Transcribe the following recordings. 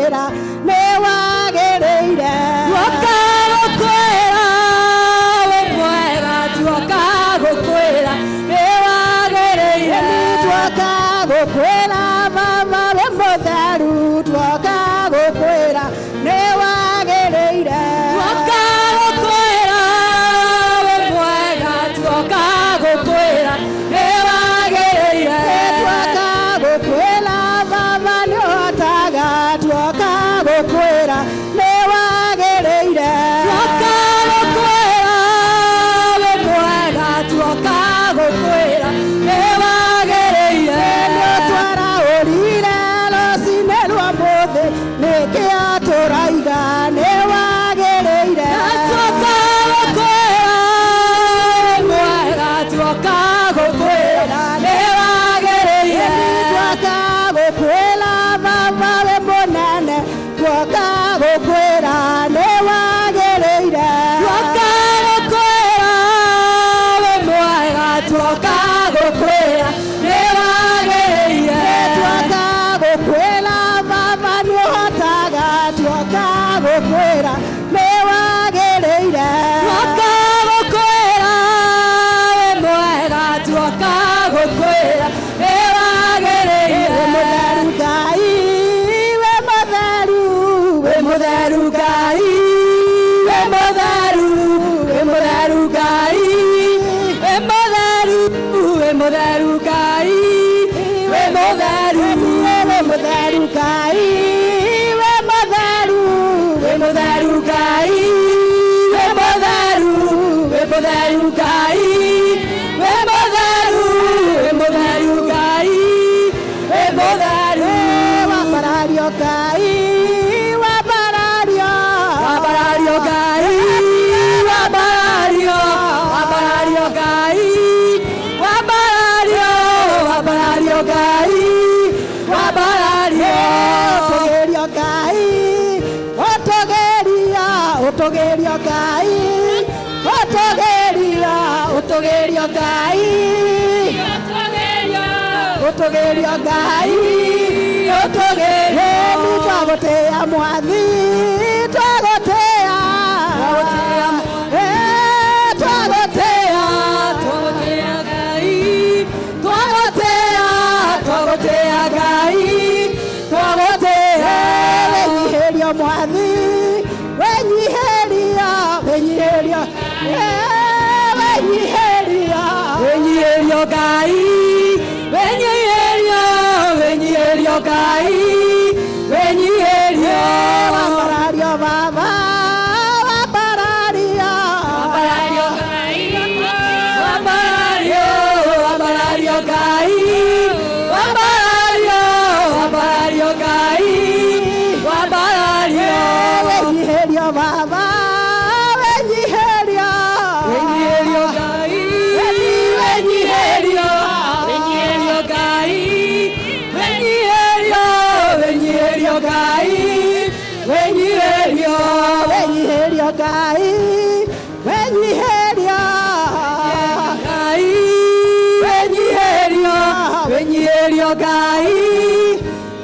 kwĩra nĩ wagĩrĩire tuoka gũkwĩra wĩ mwega tuoka gũkwĩra nĩ wagĩrĩire tuoka gũkwĩra mama wĩ mũtheru tuoka gũkwĩra nĩ wagĩrĩire tuoka gũkwĩra wĩ mwega tuoka gũkwĩra nĩ wagĩrĩire tuoka gũkwĩra mama nĩũhotaga tuoka gũkwĩra nĩ wagĩrĩire tuoka gũkwĩra wĩ mwega tuoka gũkwĩra nĩ wagĩrĩire nĩũtwara ũrire rũcinĩ rwa mũthĩ nĩkĩo tũraiga nĩ wagĩrĩire tuoka gũkwĩra wĩ mwega tuoka gũkwĩra nĩ wagĩrĩire tuoka gũkwĩra mama wĩ mũnene tuoka gũkwĩra nĩ wagĩrĩire tuoka gũkwĩra wĩ mwega tuoka gũkwĩra nĩ wagĩrĩire tuoka gũkwĩra mama nĩũhotaga tuoka gũkwĩra nĩ wagĩrĩire tuoka gũkwĩra wĩ mwega tuoka gũkwĩra nĩ wagĩrĩire mũtheru Ngai wĩ mũtheru wĩ mũtheru Ngai wĩ mũtheru wĩ mũtheru Ngai wĩ mũtheru wĩ mũtheru Ngai wĩ mũtheru wĩ mũtheru Ngai wĩ mũtheru wĩ mũtheru Ngai wĩ mũtheru wĩ mũtheru Ngai wĩ mũtheru wĩ mũtheru Ngai wĩ mũtheru wambarario Ngai wambarario wambarario Ngai wambarario wambarario Ngai wambarario wambarario Ngai wambarario ũtũgĩrio Ngai ũtũgĩrio ũtũgĩrio Ngai ũtũgĩrio ũtũgĩrio Ngai ũtũgĩrio Ngai ũtũgĩrio twagũtĩĩa mwathi twagũtĩĩa twagũtĩĩa twagũtĩĩa Ngai twagũtĩĩa twagũtĩĩa Ngai twagũtĩĩa wenyihĩrio mwathi wenyihĩrio wenyihĩrio wenyihĩrio wenyihĩrio Ngai wenyihĩrio wenyihĩrio Ngai wenyihĩrio wambarario baba wambarario wambarario Ngai wambarario wambarario Ngai wambarario wambarario Ngai wambarario wenyihĩrio baba wenyihĩrio wenyihĩrio Ngai wenyihĩrio wenyihĩrio Ngai wenyihĩrio wenyihĩrio Ngai wenyihĩrio wenyihĩrio Ngai wenyihĩrio Ngai wenyihĩrio wenyihĩrio Ngai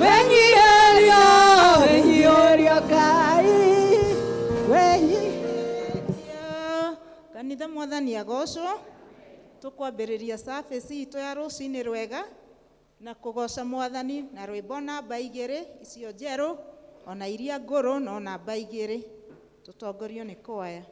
wenyihĩrio wenyihĩrio Ngai wenyihĩrio kanitha mwathani agocwo tukwambĩrĩria service itũ ya rũcinĩ rwega na kũgoca mwathani na rwĩmbo namba 2 icio njerũ ona iria ngũrũ no namba 2 tũtongorio nĩ kwaya.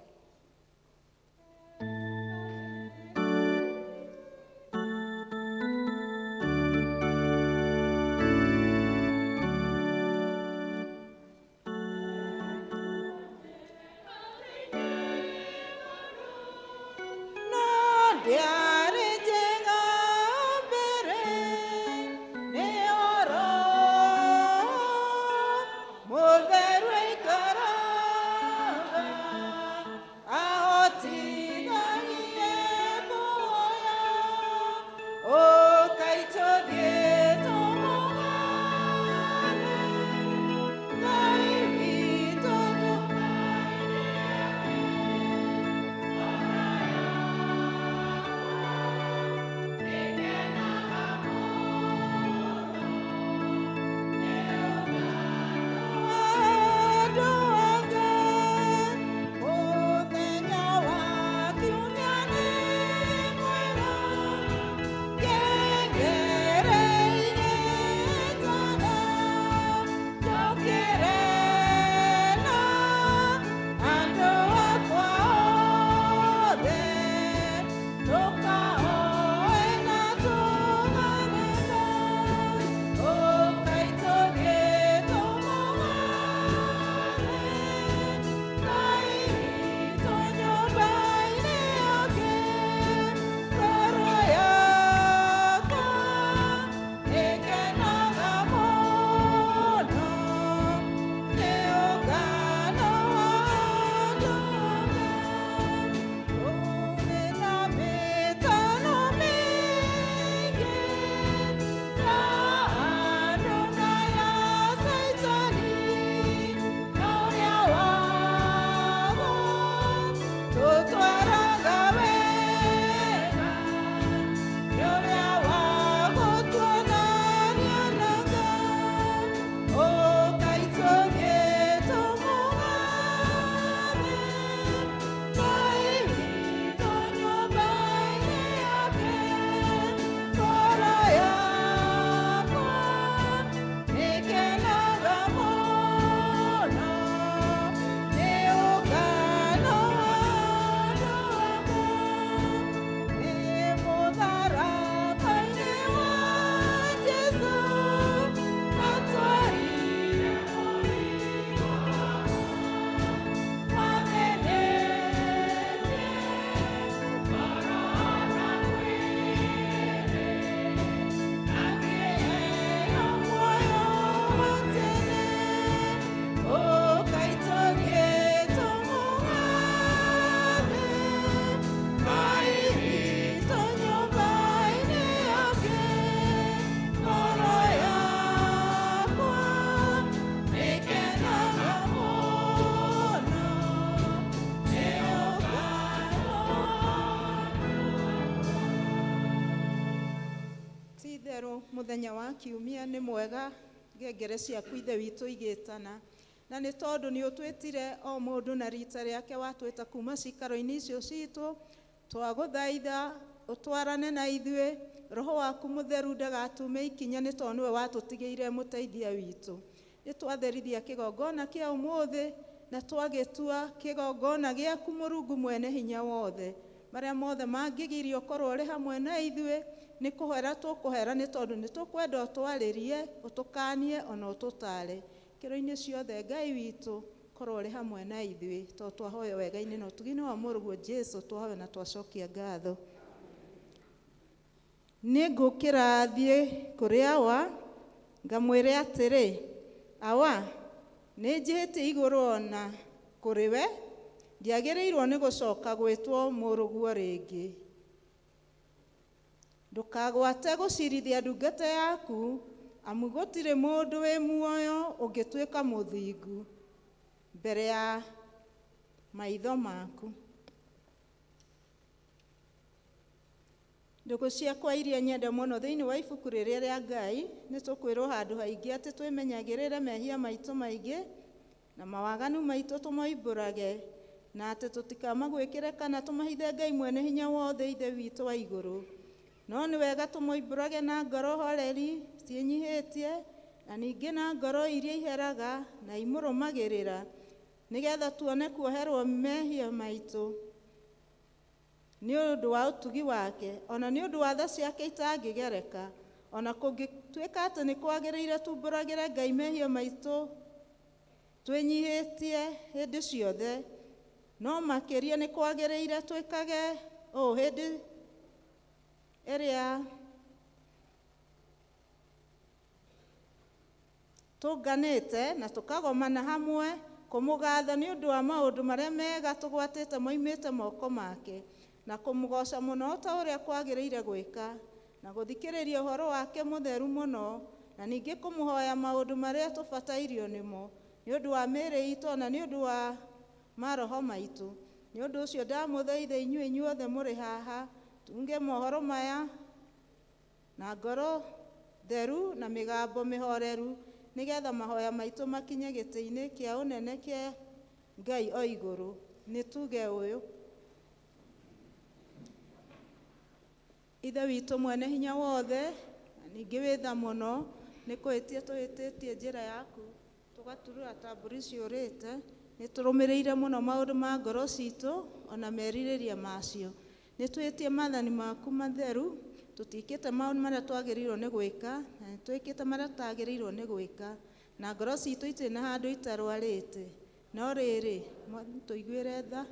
muthenya wa kiumia nĩ mwega ngengere ciaku ithe witũ igĩtana, na nĩ tondũ nĩ ũtwĩtire o mũndũ na rita rĩake, watwĩta kuma cikaro-inĩ icio citũ, twagũthaitha ũtwarane na ithuĩ, Roho waku mũtheru ndagatume ikinya, nĩ tondũ nĩwe watũtigĩire mũteithia witũ. Nĩ twatherithia kĩgongona kĩa ũmũthĩ na twagĩtua kĩgongona gĩaku Mũrungu mwene hinya wothe, marĩa mothe mangĩgirio korwo ũrĩ hamwe na ithuĩ, nĩ kũhera tũkũhera, nĩ tondũ nĩ tũkwenda ũtwarĩrie, ũtũkanie ona ũtũtare kĩro-inĩ ciothe. Ngai witũ korwo ũrĩ hamwe na ithuĩ, tondũ twahoya wega-inĩ na ũtugi-inĩ wa mũrũguo Jesũ twahoya na twacokia ngatho. Nĩ ngũkĩra thiĩ kũrĩ Awa ngamwĩre atĩrĩ, Awa, nĩ njĩhĩtie igũrũ ona kũrĩ we, ndiagĩrĩirwo nĩ gũcoka gwĩtwo mũrũguo rĩngĩ. Ndũkagwate gũcirithia ndungata yaku, amu gũtirĩ mũndũ wĩ muoyo ũngĩtuĩka mũthingu mbere ya maitho maku. Ndũgũ ciakwa iria nyende mũno thĩinĩ wa ibuku rĩrĩa rĩa Ngai, nĩ tũkwĩrwo handũ haingĩ atĩ twĩmenyagĩrĩre mehia maitũ maingĩ na mawaganu maitũ tũmoimbũrage, na atĩ tũtikamagwĩkĩre kana tũmahithe Ngai mwene hinya wothe ithe witũ wa igũrũ. No nĩ wega tũmoimbũrage na ngoro horeri ciĩnyihĩtie, na ningĩ na ngoro iria iheraga na imũrũmagĩrĩra, nĩgetha tuone kuoherwo mehia maitũ nĩ ũndũ wa ũtugi wake, ona nĩ ũndũ wa tha ciake itangĩgereka. Ona kũngĩtuĩka atĩ nĩ kwagĩrĩire tumbũragĩre Ngai mehia maitũ twĩnyihĩtie hĩndĩ ciothe, no makĩria nĩ kwagĩrĩire twĩkage hĩndĩ ĩrĩa tũnganĩte na tũkagomana hamwe kũmũgatha nĩ ũndũ wa maũndũ marĩa mega tũgwatĩte moimĩte moko make, na kũmũgoca mũno ta ũrĩa kwagĩrĩire gwĩka, na gũthikĩrĩria ũhoro wake mũtheru mũno, na ningĩ kũmũhoya maũndũ marĩa tũbatairio nĩmo, nĩ ũndũ wa mĩĩrĩ itũ na nĩ ũndũ wa maroho maitũ. Nĩ ũndũ ũcio ndamũthaitha inyuĩ inyuothe mũrĩ haha, tunge mohoro maya na ngoro theru na mĩgambo mĩhoreru, nĩgetha mahoya maitũ makinye gĩtĩ-inĩ kĩa ũnene kĩa Ngai o igũrũ. Nĩ tuge ũyũ: Ithe witũ mwene hinya wothe, na ningĩ wĩ tha mũno, nĩ kwĩtia tũhĩtĩtie njĩra yaku, tũgaturura ta mbũri ciũrĩte, nĩ tũrũmĩrĩire mũno maũndũ ma ngoro citũ ona merirĩria macio. Nĩ twĩtie maathani maku matheru, tũtikĩte maũndũ marĩa twagĩrĩirwo nĩ gwĩka, na nĩ twĩkĩte marĩa tutagĩrĩirwo nĩ gwĩka, na ngoro citũ itirĩ na handũ itarwarĩte. No rĩrĩ, tũiguĩre tha,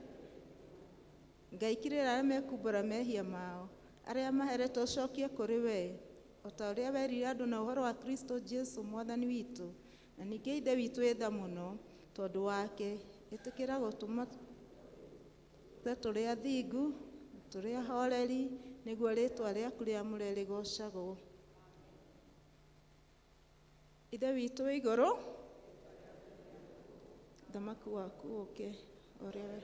Ngai kirĩra arĩa mekumbũra mehia mao, arĩa maheretwo ũcokie kũrĩ we, o ta ũrĩa werire andũ na ũhoro wa Kristo Jesũ mwathani witũ. Na ningĩ ithe witũ wĩ tha mũno tondũ wake, ĩtĩkĩra gũtũma tũrĩ athingu, tũrĩ ahoreri, nĩguo rĩĩtwa rĩaku rĩamũre rĩgocagwo. Ithe witũ wĩ igũrũ, thamaki waku ũke ũrĩa we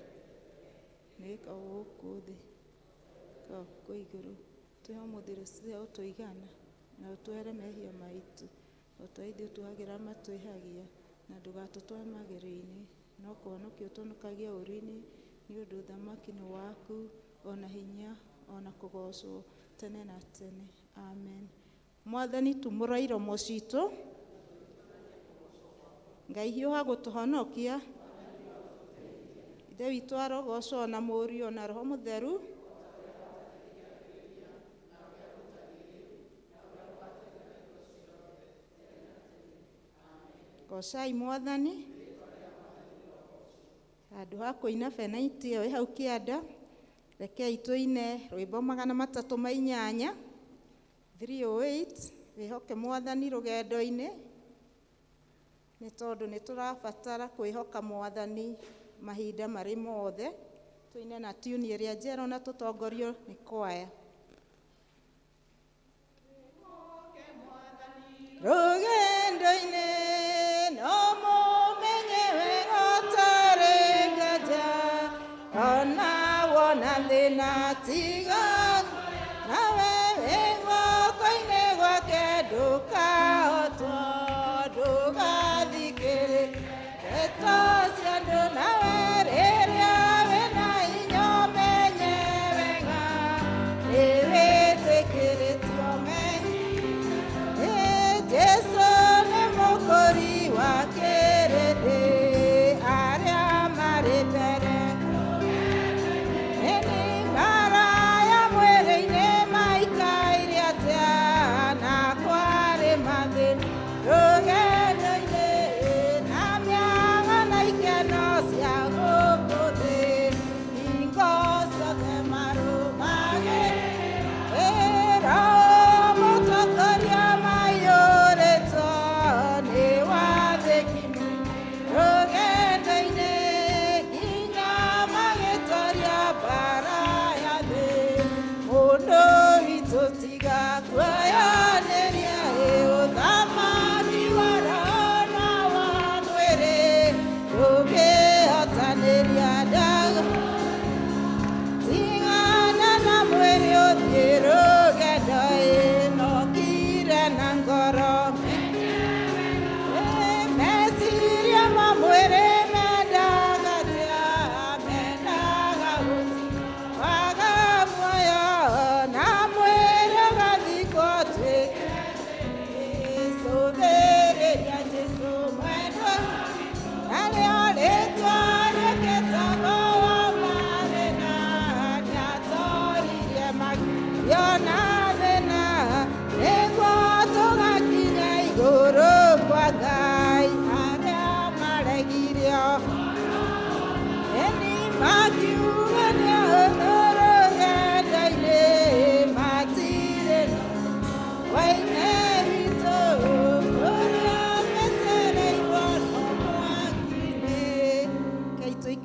nĩwĩkagwo gũkũ thĩ kwĩ igũrũ. Tũhe ũmũthĩ cia ũtũigana na ũtwehere mehia maitũ, o ta ithuĩ twagĩra matwĩhagia, na ndũgatũtware magerio-inĩ, no kũhonokia ũtũhonokagia ũũru-inĩ, nĩ ũndũ thamaki nĩ waku, ona hinya ona kũgocwo tene na tene. Amen. Mwathani tumũra iromo citũ, Ngai hiũha gũtũhonokia, Ithe witũ arogocwo na Mũriũ na Roho Mũtheru, gocai Mwathani. Handũ ha kũina benaiti ĩyo ĩ hau kĩanda, rekei tũine rwĩmbo 308 308, wĩhoke Mwathani rũgendo-inĩ, nĩ tondũ nĩ tũrabatara kwĩhoka Mwathani mahinda marĩ mothe. Tũine na tuni ĩrĩa njerũ na tũtongorio nĩ kwaya. Rũgendo-inĩ no mũmenye wega ũtarĩ nganja, ona wona thĩna tiga nawe wĩ guoko-inĩ gwake ndũ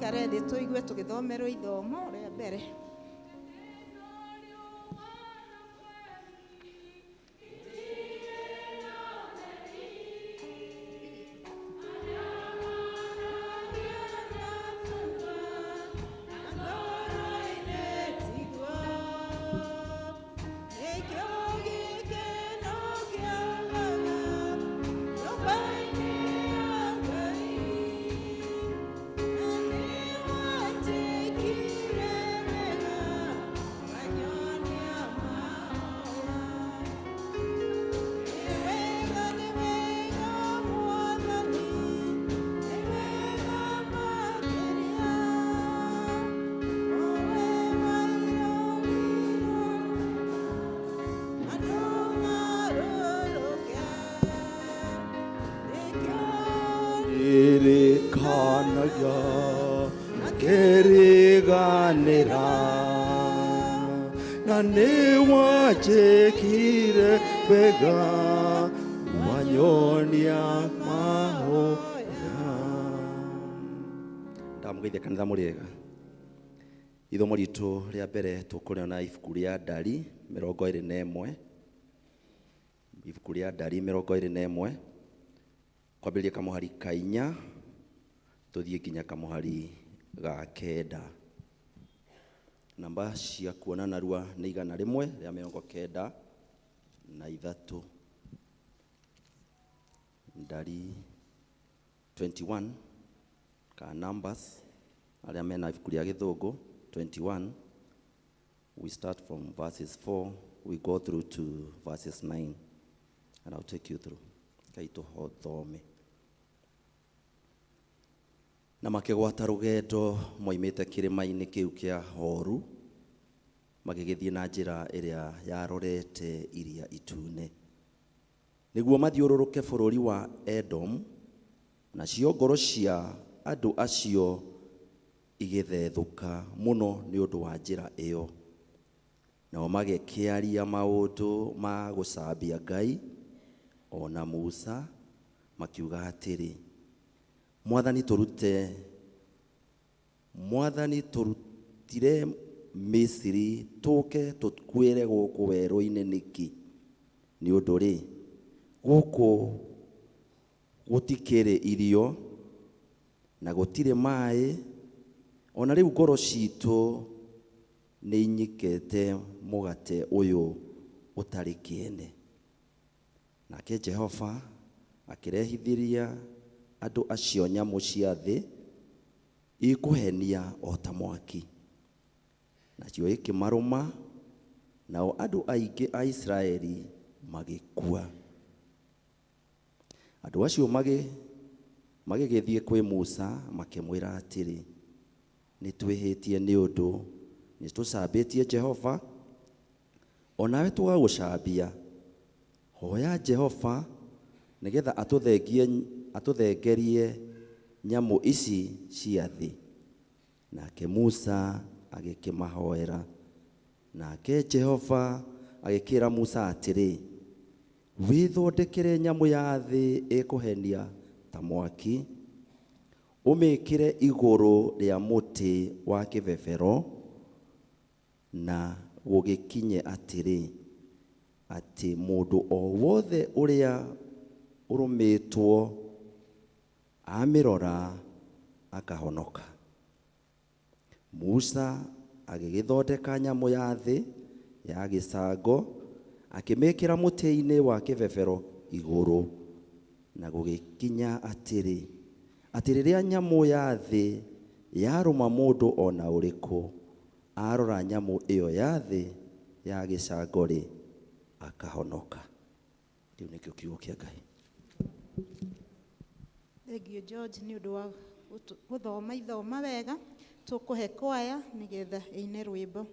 tuikare thĩ tũigue tũgĩthomerwo ithomo rĩa mbere. Chekire bega wanyonia mahoya. Ndamugeithia kanitha muriega. Ithomo ritu ria mbere tukuriona ibuku ria Ndari 21. Ibuku ria Ndari 21 kwambĩrĩria kamuhari ka 4 tuthie nginya kamuhari ga 9. Namba cia kuona narua nĩ 193. Ndari 21 ka Numbers arĩa mena ibuku rĩa Gĩthũngũ 21. We start from verses 4, we go through to verses 9, and I'll take you through. Kaito hothome. Na makĩgwata rũgendo moimĩte kĩrĩma-inĩ kĩu kĩa Horu magĩgĩthiĩ na njĩra ĩrĩa yarorete Iria Itune nĩguo mathiũrũrũke bũrũri wa Edom, na cio ngoro cia andũ acio igĩthethũka mũno nĩ ũndũ wa njĩra ĩyo. Nao magĩkĩaria maũndũ ma gũcambia Ngai ona Musa makiuga atĩrĩ, Mwathani tũrutire Misiri tũke tũkuĩre gũkũ werũ-inĩ nĩkĩ? Nĩ ũndũ rĩ, gũkũ gũtikĩrĩ irio na gũtirĩ maĩ, ona rĩu ngoro citũ nĩ inyikĩte mũgate ũyũ ũtarĩ kĩene. Nake Jehova akĩrehithĩria andũ acio nyamũ cia thĩ ikũhenia o ta mwaki, nacio ikĩmarũma, nao andũ aingĩ a Israeli magĩkua. Andũ acio magĩgĩthiĩ kwĩ Musa makĩmwĩra atĩrĩ, nĩtwĩhĩtie nĩ ũndũ nĩtũcambĩtie Jehova, onawe tũgagũcambia. Hoya Jehova nĩgetha atũthengerie nyamũ ici cia thĩ. Nake Musa agĩkĩmahoera. Nake Jehova agĩkĩra Musa atĩrĩ, wĩthondekere nyamũ ya thĩ ĩkũhenia ta mwaki, ũmĩkĩre igũrũ rĩa mũtĩ wa kĩbebero, na gũgĩkinye atĩrĩ, atĩ mũndũ o wothe ũrĩa ũrũmĩtwo amĩrora akahonoka. Musa agĩgĩthondeka nyamũ ya thĩ ya gĩcango, akĩmĩkĩra mũtĩ-inĩ wa kĩbebero igũrũ, na gũgĩkinya atĩrĩ, atĩ rĩrĩa nyamũ ya thĩ yarũma mũndũ ona ũrĩkũ arora nyamũ ĩyo ya thĩ ya gĩcango rĩ, akahonoka. Kĩu nĩkĩo kiugo kĩa Ngai. Thank you George nĩ ũndũ wa gũthoma ithoma wega. Tũkũhe kwaya nĩgetha ĩine rwĩmbo.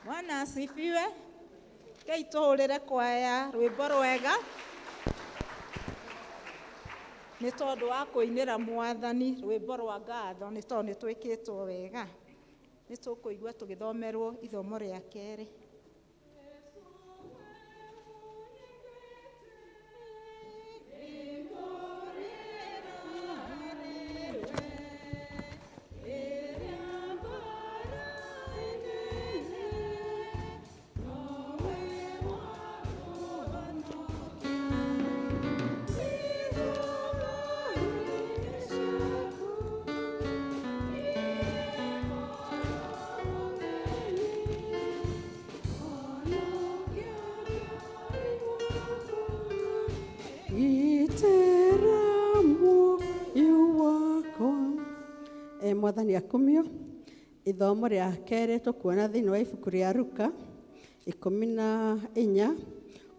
Bwana asifiwe. Kei tuhurire kwaya rwimbo rwega nĩ tondũ wa kũinĩra Mwathani rwimbo rwa ngatho, nĩ tondũ nĩ twĩkĩtwo wega. Nĩ tũkũigua tũgĩthomerwo ithomo rĩa kerĩ. Mwathani akumio. Ithomo rĩa kerĩ tũkuona thĩinĩ wa ibuku rĩa Luka 14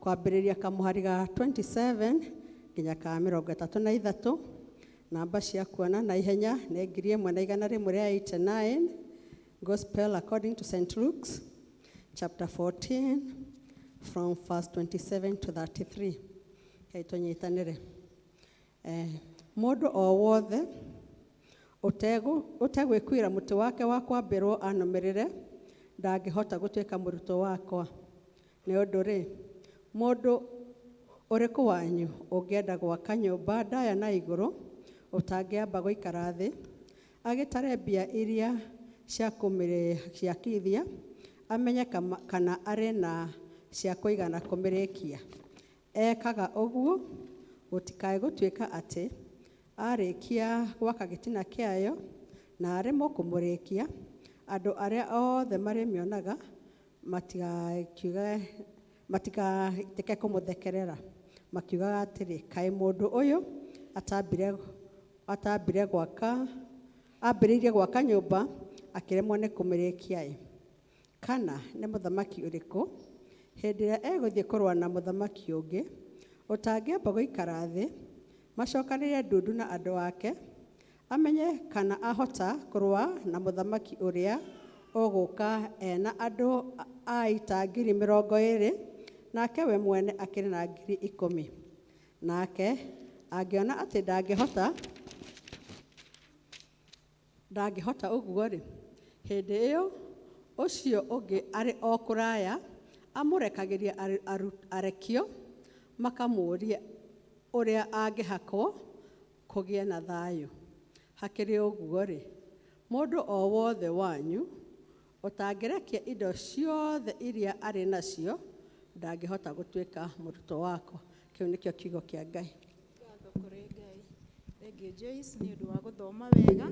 kwambĩrĩria kamũhari ga 27 nginya ka 33. Namba cia kuona na ihenya nĩ 1189. Gospel according to St. Luke's chapter 14 from verse 27 to 33. Kei tũnyitanĩre. Mũndũ o wothe ũtegwĩkuĩra mũtĩ wake wa kwambĩrwo anũmĩrĩre ndangĩhota gũtuĩka mũrutwo wakwa. Nĩ ũndũ-rĩ, mũndũ ũrĩkũ wanyu ũngĩenda gwaka nyũmba ndaya na igũrũ ũtangĩamba gũikara thĩ agĩtare mbia iria cia kũmĩciakithia amenye kana arĩ na cia kũigana kũmĩrĩkia. Ekaga ũguo gũtikae gũtuĩka atĩ arĩkia gwaka gĩtina kĩayo na aremwo kũmũrĩkia, andũ arĩa othe marĩmĩonaga matigatĩke kũmũthekerera makiugaga atĩrĩ, kaĩ mũndũ ũyũ ambĩrĩirie gwaka nyũmba akĩremwo nĩ kũmĩrĩkia. Kana nĩ mũthamaki ũrĩkũ hĩndĩ ĩrĩa egũthiĩ kũrũa na mũthamaki ũngĩ ũtangĩamba gũikara thĩ macokanĩrĩre ndundu na andũ ake amenye kana ahota kũrũa na mũthamaki ũrĩa ũgũka ena andũ a ita 20,000 nake we mwene akĩrĩ na 10,000. Nake angĩona atĩ ndangĩhota ũguo-rĩ, hĩndĩ ĩyo ũcio ũngĩ arĩ o kũraya amũrekagĩria arekio makamũũria ũrĩa angĩhakwo kũgĩe na thayũ. Hakĩrĩ ũguo-rĩ, mũndũ o wothe wanyu ũtangĩrekia indo ciothe iria arĩ nacio ndangĩhota gũtuĩka mũrutwo wakwa. Kĩu nĩkĩo kiugo kĩa Ngai. Ngatho kũrĩ Ngai. Thengiũ Joyce nĩ ũndũ wa gũthoma wega.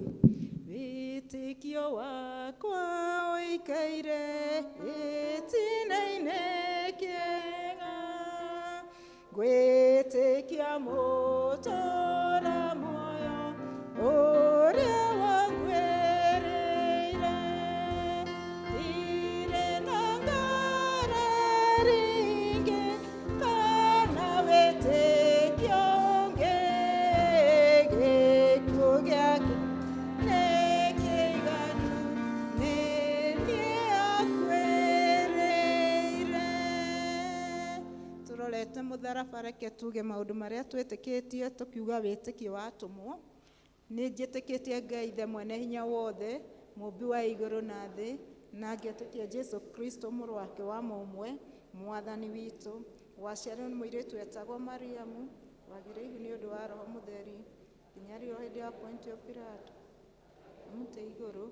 Wĩtĩkio wakwa ũikaire gĩtina-inĩ kĩega, gwĩtĩkia mũtũũra muoyo ũrĩa wangwĩrĩire, irĩ na ngarari ingĩ kana wĩtĩkio ũngĩ, gĩkuũ gĩake nĩ kĩiganu nĩ niĩ akwĩrĩire. Tũrorete mũtharaba, reke tuge maũndũ marĩa twĩtĩkĩtie tũkiuga wĩtĩkio watũmwo. Nĩ njĩtĩkĩtie Ngai Ithe mwene hinya wothe, mũmbi wa igũrũ na thĩ, na ngĩtĩkia Jesũ Kristo mũrũ wake wa mũmwe, mwathani witũ, waciarĩrwo nĩ mũirĩtu wetagwo Mariamu, wagĩrĩirwo nĩ ũndũ wa Roho Mũtheri, nginya rĩo hĩndĩ ya Pontio Pilato, mũtĩ igũrũ,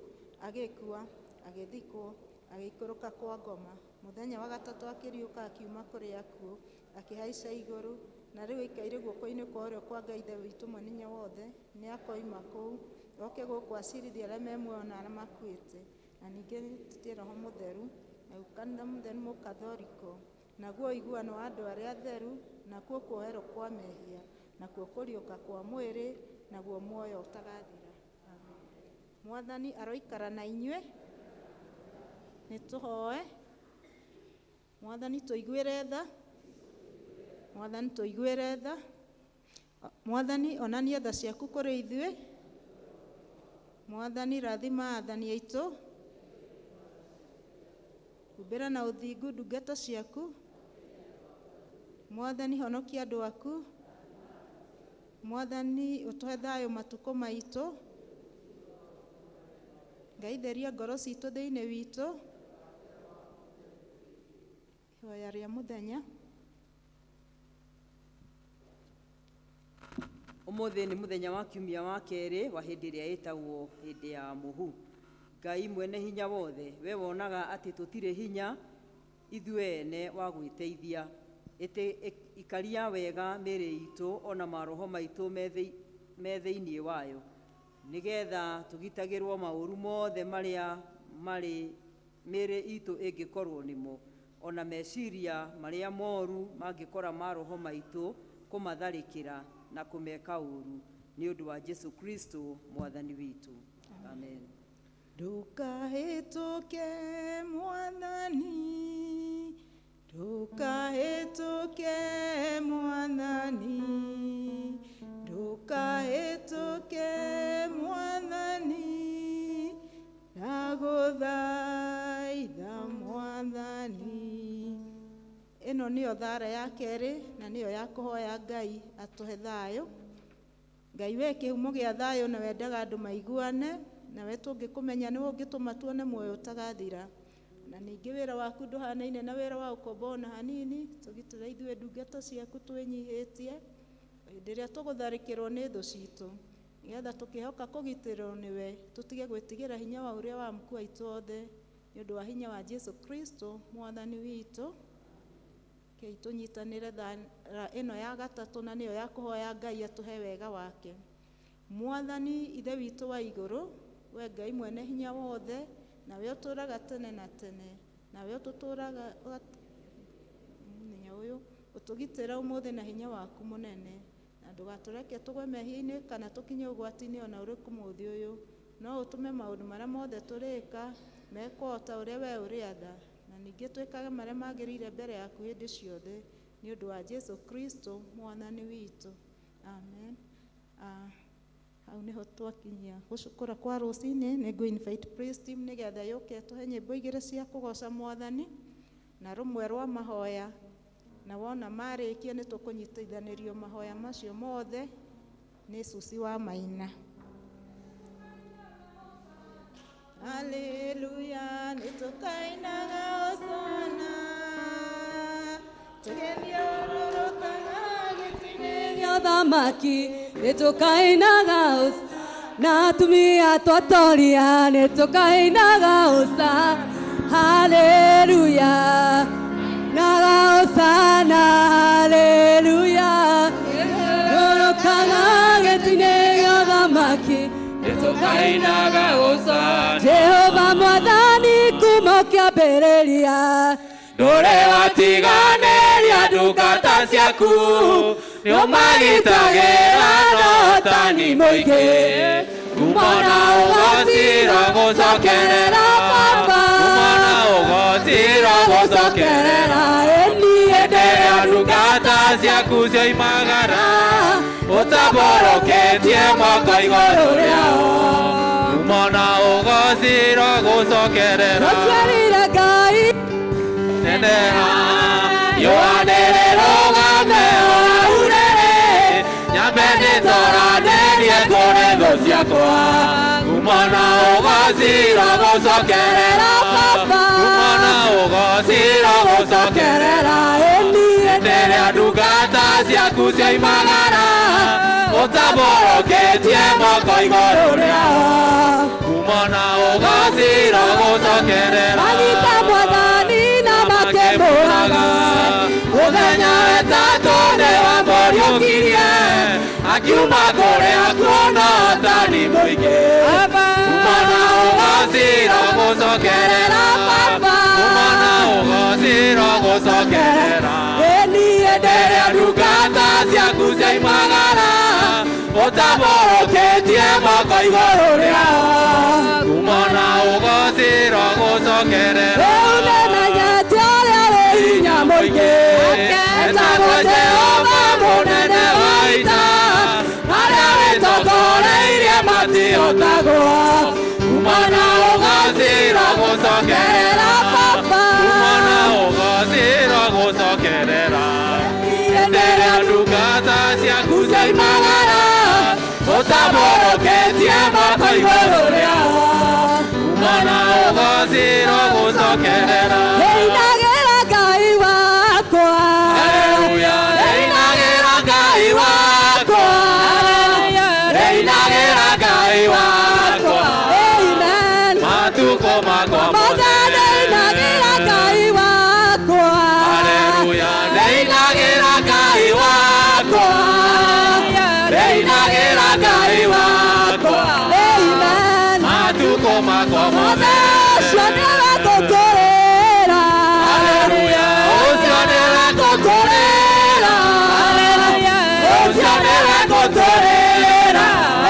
agĩkua, agĩthikwo, agĩikũrũka kwa ngoma, mũthenya wa gatatũ akĩriũka akiuma kũrĩ akuũ, akĩhaica igũrũ, na rĩu aikaire guoko-inĩ kwa ũrĩo kwa Ngai Ithe witũ mwene hinya wothe. Nĩ akoima kũu oke gũkũ acirithie arĩa me muoyo na arĩa makuĩte. Na ningĩ tũtie Roho Mũtheru na kanitha mũtheru mũkathoriko, naguo ũiguano wa andũ arĩa atheru, nakuo kuoherwo kwa mehia, nakuo kũriũka kwa mwĩrĩ, naguo muoyo ũtagathira. Mwathani aroikara na inyuĩ. Nĩ tũhoe. Mwathani tũiguĩre tha. Mwathani tũiguĩre tha. Mwathani onania tha ciaku kũrĩ ithuĩ. Mwathani rathima athani aitũ. humbĩra na ũthingu ndungata ciaku. Mwathani honokia andũ aku. Mwathani ũtũhe thayũ matukũ maitũ. Ngai theria ngoro citũ thĩinĩ witũ. Ihoya rĩa mũthenya. Ũmũthĩ nĩ mũthenya wa kiumia wa kerĩ wa hĩndĩ ĩrĩa ĩtagwo hĩndĩ ya mũhu. Ngai mwene hinya wothe, we wonaga atĩ tũtirĩ hinya ithuĩ ene wa gwĩteithia. Ikaria wega mĩĩrĩ itũ ona maroho maitũ me thĩinĩ wayo, nĩgetha tũgitagĩrwo maũru mothe marĩa marĩ mĩĩrĩ itũ ĩngĩkorwo nĩmo, ona meciria marĩa moru mangĩkora maroho maitũ kũmatharĩkĩra na kũmeka ũru, nĩ ũndũ wa Jesu Kristo mwathani witũ. Amen. Ndũkahĩtũke Mwathani, ndũkahĩtũke Mwathani, ndũkahĩtũke Mwathani, ndagũthaitha Mwathani. Ĩno nĩyo thara ya kerĩ na nĩyo ya kũhoya Ngai atũhe thayũ. Ngai we kĩhumo gĩa thayũ na wendaga andũ maiguane, nawe tũngĩkũmenya nĩwe ũngĩtũma tuone muoyo ũtagathira. Na ningĩ wĩra waku ndũhanaine na wĩra wa ũkombo ona hanini. Tũgitĩre ithuĩ ndungata ciaku twĩnyihĩtie hĩndĩ ĩrĩa tũgũtharĩkĩrwo nĩ thũ citũ, nĩgetha tũkĩhoka kũgitĩrwo nĩwe tũtige gwĩtigĩra hinya wa ũrĩa wa muku aitũ othe, nĩ ũndũ wa hinya wa Jesu Kristo mwathani witũ. Kei tũnyitanĩre thara ĩno ya gatatũ na nĩyo ya kũhoya Ngai atũhe wega wake. Mwathani ithe witũ wa igũrũ, we Ngai mwene hinya wothe, nawe ũtũũraga tene na tene, nawe ũtũtũũraga mũthenya ũyũ, ũtũgitĩre ũmũthĩ na hinya waku mũnene, na ndũgatũreke tũgwe mehia-inĩ kana tũkinye ũgwati-inĩ ona ũrĩkũ mũthĩ ũyũ, no ũtũme maũndũ marĩa mothe tũrĩka mekwo o ta ũrĩa we ũrĩatha, na ningĩ twĩkage marĩa magĩrĩire mbere yaku hĩndĩ ciothe, nĩ ũndũ wa Jesu Kristo mwathani witũ. Amen. Hau nĩho twakinyia gũcũkũra kwa rũcinĩ. Nĩ ngũ invite praise team nĩgetha yũke tũhe nyĩmbo igĩrĩ cia kũgoca mwathani na rũmwe rwa mahoya, na wona marĩkia nĩ tũkũnyitithanĩrio mahoya macio mothe nĩ Susi wa Maina. Haleluya, nĩ tũkainaga hosana, tũgĩthiũrũrũkaga gĩtĩ-inĩ gĩa ũthamaki, nĩ tũkainaga na atumia twatoria, nĩ tũkainaga hosana. Haleluya, naga hosana, haleluya, rũrũkaga gĩtĩ-inĩ gĩa ũthamaki, nĩ tũkainaga hosana. Jehova mwathani kuma kĩambĩrĩria, ndũrĩ watiganĩria ndungata ciaku, nĩũmagitagĩra na ũtani mũingĩ, kumona ũgocira gũcokerera Baba, kumona ũgocira gũcokerera ĩni hĩndĩ ĩrĩa ndungata ciaku cioimagara, ũtaboroketie moko igũrũ rĩao, kumona ũgocira gũcokerera ũciarire Ngai neneha yoanĩrĩ rũgame ũraurĩrĩ, nyambe nĩtũranĩrie kũrĩ thũ ciakwa, kumona ũgocira gũcokerera Baba, kumona ũgocira gũcokerera ĩni hĩndĩ ĩrĩa ndungata ciaku cioimagara, ũtaboroketie moko igũrũ rĩao, kumona ũgocira gũcokerera manyita mwathani na makĩmũraga, mũthenya wetatũ nĩwamũriũkirie, akiuma kũrĩa kuona ũtani mũingĩ, kumona ũgocira gũcokerera Baba, kumona ũgocira gũcokerera ĩni hĩndĩ ĩrĩa ndungata ciaku cioimagara, ũtaboroketie moko igũrũ rĩao, kumona ũgocira gũcokerera rĩu nĩmenyete ũrĩa wĩ hinya mũingĩ, etagwo Jehova mũnene wa ita, arĩa wĩtongoreirie matiotagwo, kumona ũgocira gũcokerera Baba, Kaimagara Utamoroketie moko igũrũ rĩao Kumana ũgocirwo gũcokerera Rĩinagĩra Ngai wakwa Haleluya Rĩinagĩra Ngai wakwa Rĩinagĩra Ngai wakwa Amen Matukũ makwa mothe Rĩinagĩra Ngai wakwa Haleluya Rĩinagĩra Ngai wakwa Rĩinagĩra Ngai wakwa Amen Matukũ makwa mothe Ũcio nĩwe ngũtũũrĩra Haleluya Ũcio nĩwe ngũtũũrĩra Haleluya Ũcio nĩwe ngũtũũrĩra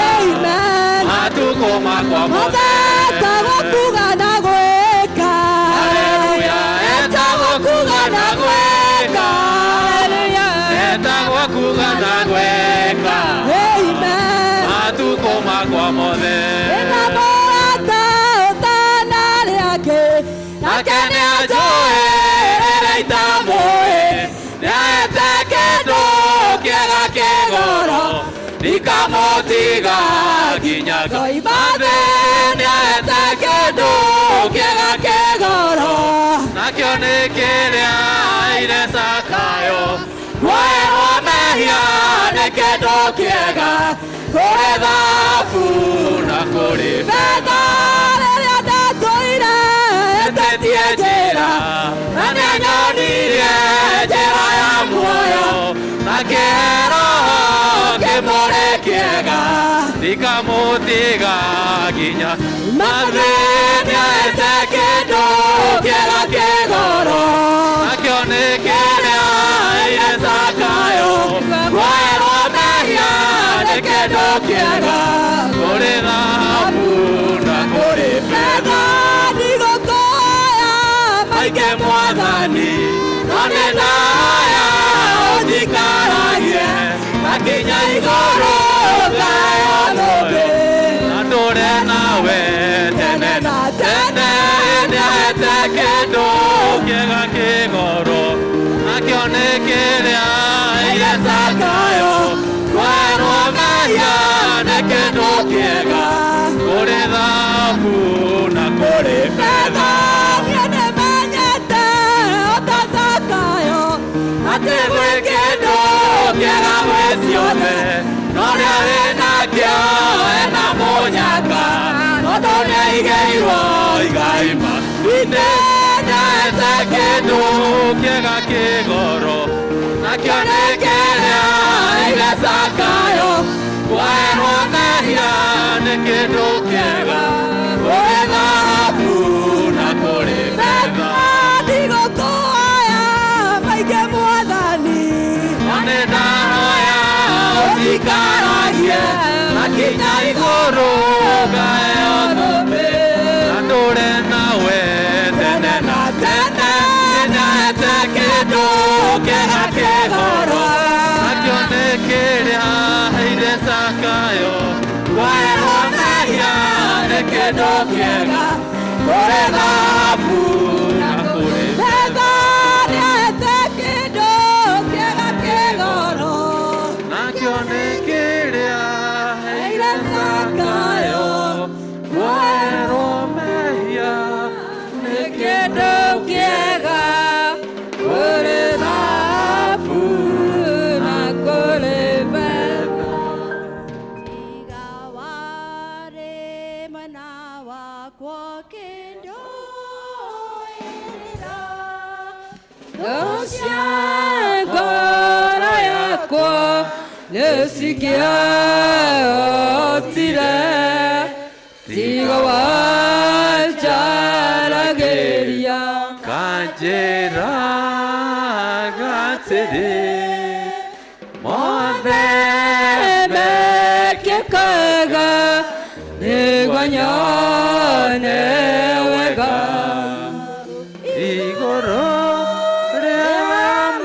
Amen Matukũ makwa mothe Etagwo kuga na gwĩka Haleluya Etagwo kuga na gwĩka Haleluya Etagwo kuga na gwĩka Amen Matukũ makwa mothe Ĩna mũrata ũtanarĩake Nake nĩanjũĩ rĩrĩa itamũĩ Nĩahete kĩndũ kĩega kĩgoro Ndikamũtiga nginya ngoima thĩ Nĩahete kĩndũ kĩega kĩgoro Nakĩo nĩ kĩrĩa aire Zakayo Kuoerwo mehia nĩ kĩndũ kĩega Kũrĩ thahabu na kũrĩ betha Rĩrĩa ndatũire etetie njĩra Na nĩanyonirie njĩra ya muoyo Na kĩhero kĩmũrĩ kĩega Ndikamũtiga nginya Mathĩ nĩahete kĩndũ kĩega kĩgoro Nakĩo nĩ kĩrĩa aire Zakayo Kuoerwo mehia nĩ kĩndũ kĩega Kũrĩ thahabu na kũrĩ betha Ndigũkũhoya maingĩ Mwathani No nĩndahoya ũnjikaragie Makinya igũrũ ngayo thũmbĩ Na ndũre nawe tene na tene Nĩahete kĩndũ kĩega kĩgoro Nakĩo nĩ kĩrĩa aire Zakayo Kuoerwo mehia nĩ kĩndũ kĩega Kũrĩ thahabu na kũrĩ betha Niĩ nĩmenyete o ta Zakayo Atĩ gwĩ kĩndũ kĩega gwĩ ciothe No rĩarĩ nakĩo ena mũnyaka Tondũ nĩaigĩirwo igai matu-inĩ Nĩahete kĩndũ kĩega kĩgoro Nakĩo nĩ kĩrĩa aire Zakayo Kuoerwo mehia nĩ kĩndũ kĩega Kũrĩ thahabu na kũrĩ betha Ndigũkũhoya maingĩ Mwathani No nĩndahoya ũnjikaragie Makinya igũrũ ngayo thũmbĩ Na ndũre nawe tene na tene Nĩahete kĩndũ kĩega kĩgoro Nakĩo nĩ kĩrĩa aire Zakayo Kuoerwo mehia nĩ kĩndũ kĩega Kũrĩ thahabu na kũrĩ betha Nĩahete kĩndũ kĩega kĩgoro Nakĩo nĩ kĩrĩa aire Zakayo Kuoerwo mehia nĩ kĩndũ kĩega Kũrĩ thahabu na kũrĩ betha Tiga warĩ mwena wakwa kĩndũĩra Thũ cia ngoro yakwa nĩcingĩahotire Tiga wanjaragĩria Kanjĩraga atĩrĩ Mothe mekĩkaga Nĩguo nyone wega Igũrũ rĩa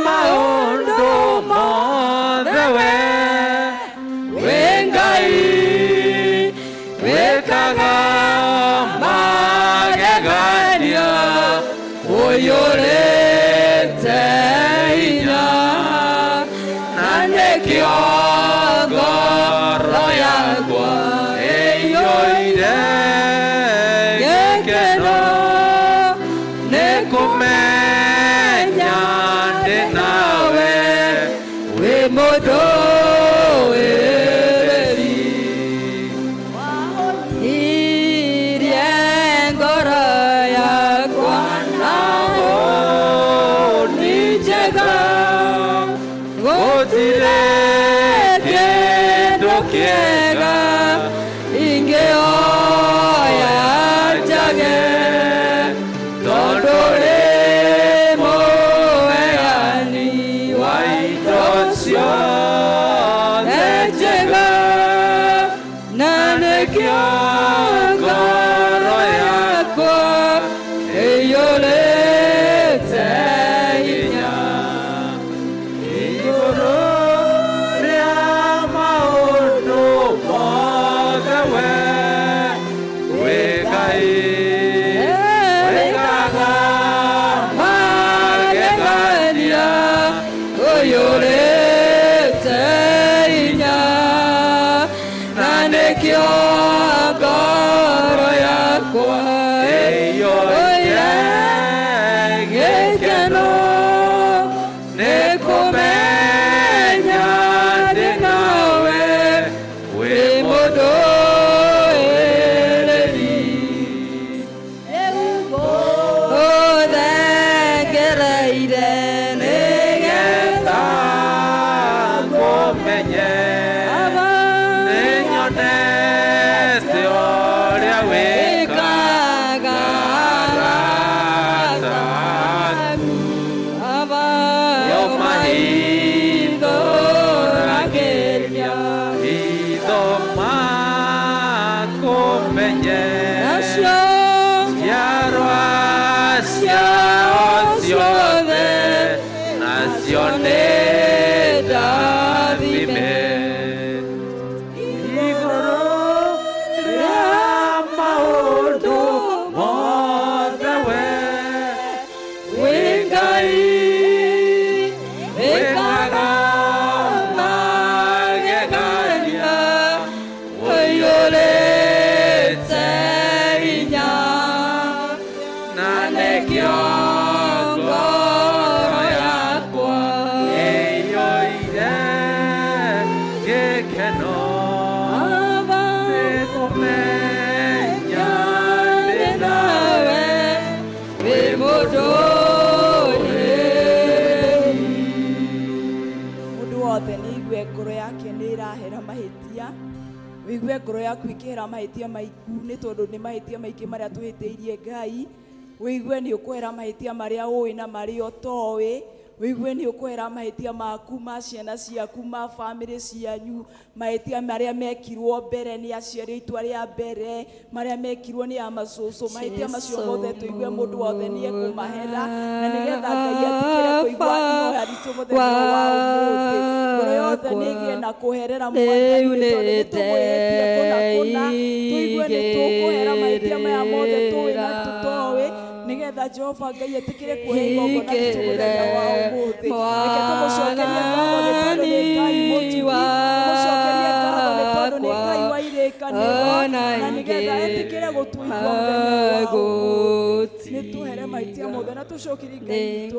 maũndũ mothe we Ngai wĩkaga magegania ũiyũrĩte hinya na nĩkĩo ngoro yake nĩ ĩrahera mahĩtia, wĩigue ngoro yaku ikĩhera mahĩtia maiku nĩ tondũ nĩ mahĩtia maingĩ marĩa tũhĩtĩirie Ngai, wĩigue nĩ ũkwehera mahĩtia marĩa ũĩ na marĩa ũtoĩ, wĩigue nĩ ũkwehera mahĩtia maku ma ciana ciaku ma bamĩrĩ cianyu, mahĩtia marĩa mekirwo mbere nĩ aciari aitũ arĩa mbere, marĩa mekirwo nĩ amacũcũ, mahĩtia macio mothe tũigue mũndũ wothe nĩ ekũmahera, na nĩgetha Ngai atikĩre kũigua ihoya ritũ mũthenya wa ũmũthĩ, ngoro yothe nĩ ĩgĩe na kũherera Mwathani tondũ nĩ tũmwĩhĩtie kũna, tũigue nĩ tũkũhera mahĩtia maya mothe tũĩ na tũtoĩ, nĩgetha Jehova Ngai atikĩre kũhe igongona ritũ mũthenya wa ũmũthĩ. Reke tũmũcokerie ngatho nĩ tondũ nĩ Ngai mũtugi, tũmũcokerie ngatho nĩ tondũ nĩ Ngai wa irĩkanĩro, na nĩgetha atikĩre gũtũigua mũthenya wa ũmũthĩ. Nĩ tũhere mahĩtia mothe na tũcokerie Ngai witũ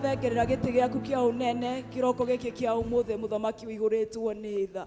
thengerera gĩtĩ gĩaku kĩa ũnene kĩroko gĩkĩ kĩa ũmũthĩ mũthamaki ũihũrĩtwo nĩ tha.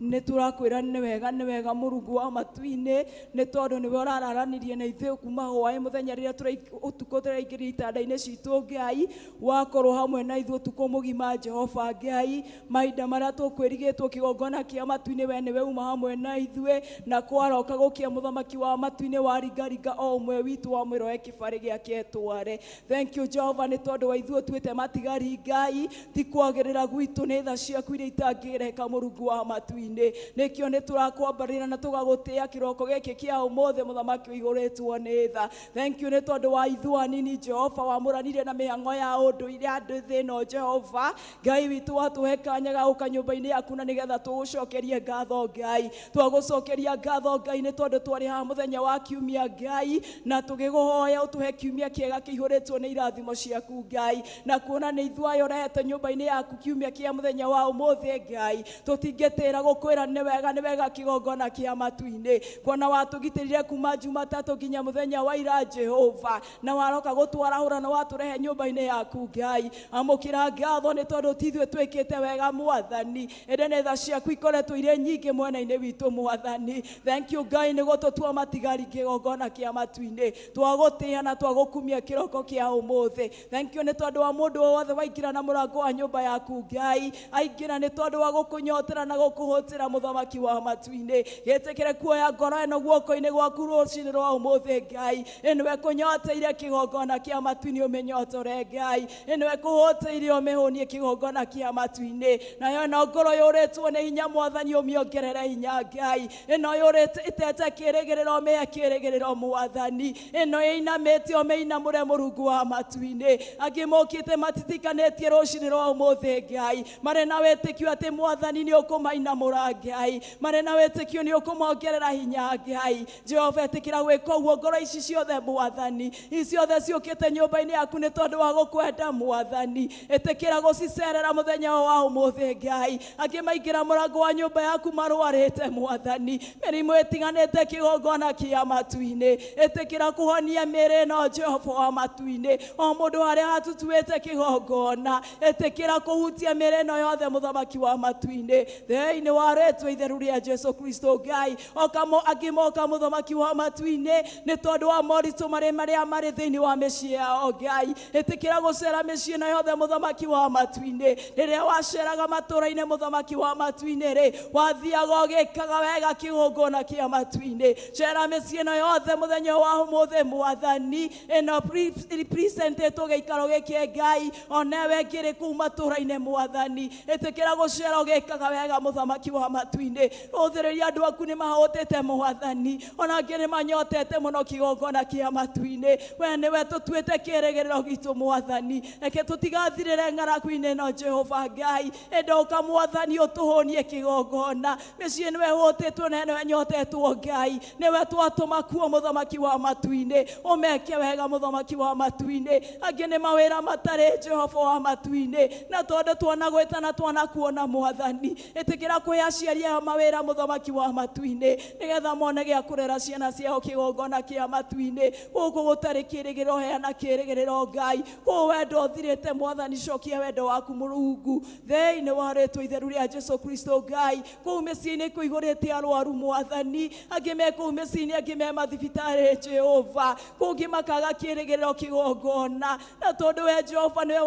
Nĩ tũrakwĩra nĩ wega Mũrungu wa matu-inĩ, nĩ tondũ nĩwe ũrararanirie na ithuĩ kuma hwaĩ mũthenya rĩrĩa ũtukũ tũraingĩrire itanda-inĩ citũ Ngai, wakorwo hamwe na ithuĩ ũtukũ mũgima Jehova Ngai, mahinda marĩa tũkwĩrigĩtwo kĩgongona kĩa matu-inĩ we nĩwe uma hamwe na ithuĩ, na kwaroka gũkia mũthamaki wa matu-inĩ waringaringa o ũmwe witũ wa mwĩroe kĩbarĩ gĩake etware. Thank you Jehova nĩ tondũ wa ithuĩ tuĩte matigari Ngai, ti kwagĩrĩra gwitũ nĩ tha ciaku iria itangĩreka Mũrungu wa matu-inĩ. Nĩkĩo nĩ tũrakwambarĩra na tũgagũtĩa kĩroko gĩkĩ kĩa ũmũthĩ mũthamaki ũihũrĩtwo nĩ tha. Thank you nĩ tondũ wa ithuĩ anini Jehova wamũranirie na mĩhang'o ya ũndũire andũ thĩ ĩno Jehova Ngai witũ watũhe kanya ga gũka nyũmba-inĩ yaku na nĩgetha tũgũcokerie ngatho Ngai, twagũcokeria ngatho Ngai nĩ tondũ twarĩ haha mũthenya wa kiumia Ngai, na tũgĩgũhoya ũtũhe kiumia kĩega kĩihũrĩtwo nĩ irathimo ciaku Ngai, na kuona nĩ ithuĩ aya ũrehete nyũmba-inĩ yaku kiumia kĩa mũthenya wa ũmũthĩ Ngai, tũtingĩtĩra gũkwĩra nĩ wega kĩgongona kĩa matu-inĩ, kuona watũgitĩrire kuma Jumatatũ nginya mũthenya wa ira Jehova, na waroka gũtwarahũra na watũrehe nyũmba-inĩ yaku Ngai. Amũkĩra ngatho nĩ tondũ ti ithuĩ twĩkĩte wega Mwathani, ĩndĩ nĩ tha ciaku ikoretwo irĩ nyingĩ mwena-inĩ witũ Mwathani. Thank you Ngai nĩ gũtũtua matigari kĩgongona kĩa matu-inĩ, twagũtĩa na twagũkumia kĩroko kĩa ũmũthĩ. Thank you nĩ tondũ wa mũndũ wothe waingĩra na mũrango wa nyũmba yaku Ngai, aingĩra nĩ tondũ wa gũkũnyotera na gũkũhũtĩra mũthamaki wa matu-inĩ. Gĩtĩkĩre kuoya ngoro ĩno guoko-inĩ gwaku rũcinĩ rwa ũmũthĩ Ngai, ĩnĩwe kũnyoteire kĩgongona kĩa matu-inĩ ũmĩnyotore Ngai, ĩnĩwe kũhũtĩire ũmĩhũnie kĩgongona kĩa matu-inĩ, nayo ĩno ngoro yũrĩtwo nĩ hinya Mwathani ũmĩongerere hinya Ngai, ĩno yũrĩte ĩtete kĩrĩgĩrĩro ũmĩhe kĩrĩgĩrĩro Mwathani, ĩno ĩinamĩte ũmĩinamũre Mũrungu wa matu-inĩ. Angĩ mokĩte matitikanĩtie rũcinĩ rwa ũmũthĩ Ngai, marĩ na wĩtĩkio atĩ Mwathani nĩ ũkũmainamũra Ngai, marĩ na wĩtĩkio nĩ ũkũmongerera hinya Ngai. Jehova ĩtĩkĩra gwĩka ũguo ngoro ici ciothe Mwathani, ici ciothe ciũkĩte nyũmba-inĩ yaku nĩ tondũ wa gũkwenda Mwathani, ĩtĩkĩra gũcicerera mũthenya wa ũmũthĩ Ngai. Angĩ maingĩra mũrango wa nyũmba yaku marwarĩte Mwathani, mĩrimũ ĩtiganĩte kĩgongona kĩa matu-inĩ, ĩtĩkĩra kũhonia mĩĩrĩ ĩno Jehova wa matu-inĩ, o mũndũ harĩa hatutuĩte kĩgongona, ĩtĩkĩra kũhutia mĩĩrĩ ĩno yothe mũthamaki wa matu-inĩ thĩinĩ wa rĩtwa itheru rĩa Jesu Kristo Ngai. Angĩ moka mũthamaki wa matu-inĩ nĩ tondũ wa moritũ marĩa marĩ thĩinĩ wa mĩciĩ yao Ngai, ĩtĩkĩra gũcera mĩciĩ ĩno yothe mũthamaki wa matu-inĩ. Rĩrĩa waceraga matũũra-inĩ mũthamaki wa matu-inĩ rĩ, wathiaga ũgĩkaga wega kĩgongona kĩa matu-inĩ. Cera mĩciĩ ĩno yothe mũthenya wa ũmũthĩ Mwathani, ĩno representĩtwo gĩikaro gĩkĩ Ngai, onawe ngĩrĩ kũu matũũra-inĩ Mwathani, ĩtĩkĩra gũcera ũgĩkaga wega mũthamaki wa matu-inĩ rũthĩrĩria andũ aku nĩ mahũtĩte Mwathani ona angĩ nĩ manyotete mũno kĩgongona kĩa matu-inĩ we nĩwe tũtuĩte kĩĩrĩgĩrĩro gitũ Mwathani reke tũtigathirĩre ng'aragu-inĩ ĩno Jehova Ngai endoka Mwathani ũtũhũnie kĩgongona mĩciĩ nĩwe hũtĩtwo na nĩwe nyotetwo Ngai nĩwe twatũma kuo mũthamaki wa matu-inĩ ũmeke wega mũthamaki wa matu-inĩ angĩ nĩ mawĩra matarĩ Jehova wa matu-inĩ na tondũ twanagwĩta na twanakuona Mwathani ĩtĩkĩra kũhe aciari ao mawĩra mũthamaki wa matu-inĩ nĩgetha mone gĩa kũrera ciana ciao kĩgongona kĩa matu-inĩ gũkũ gũtarĩ kĩĩrĩgĩrĩro heana kĩĩrĩgĩrĩro Ngai kũu wendo ũthirĩte Mwathani cokia wendo waku Mũrungu thĩinĩ wa rĩĩtwa itheru rĩa Jesũ Kristo Ngai kũu mĩciĩ-inĩ kũihũrĩte arwaru Mwathani angĩ me kũu mĩciĩ-inĩ angĩ me mathibitarĩ Jehova kũngĩ makaga kĩĩrĩgĩrĩro kĩgongona na tondũ we Jehova nĩwe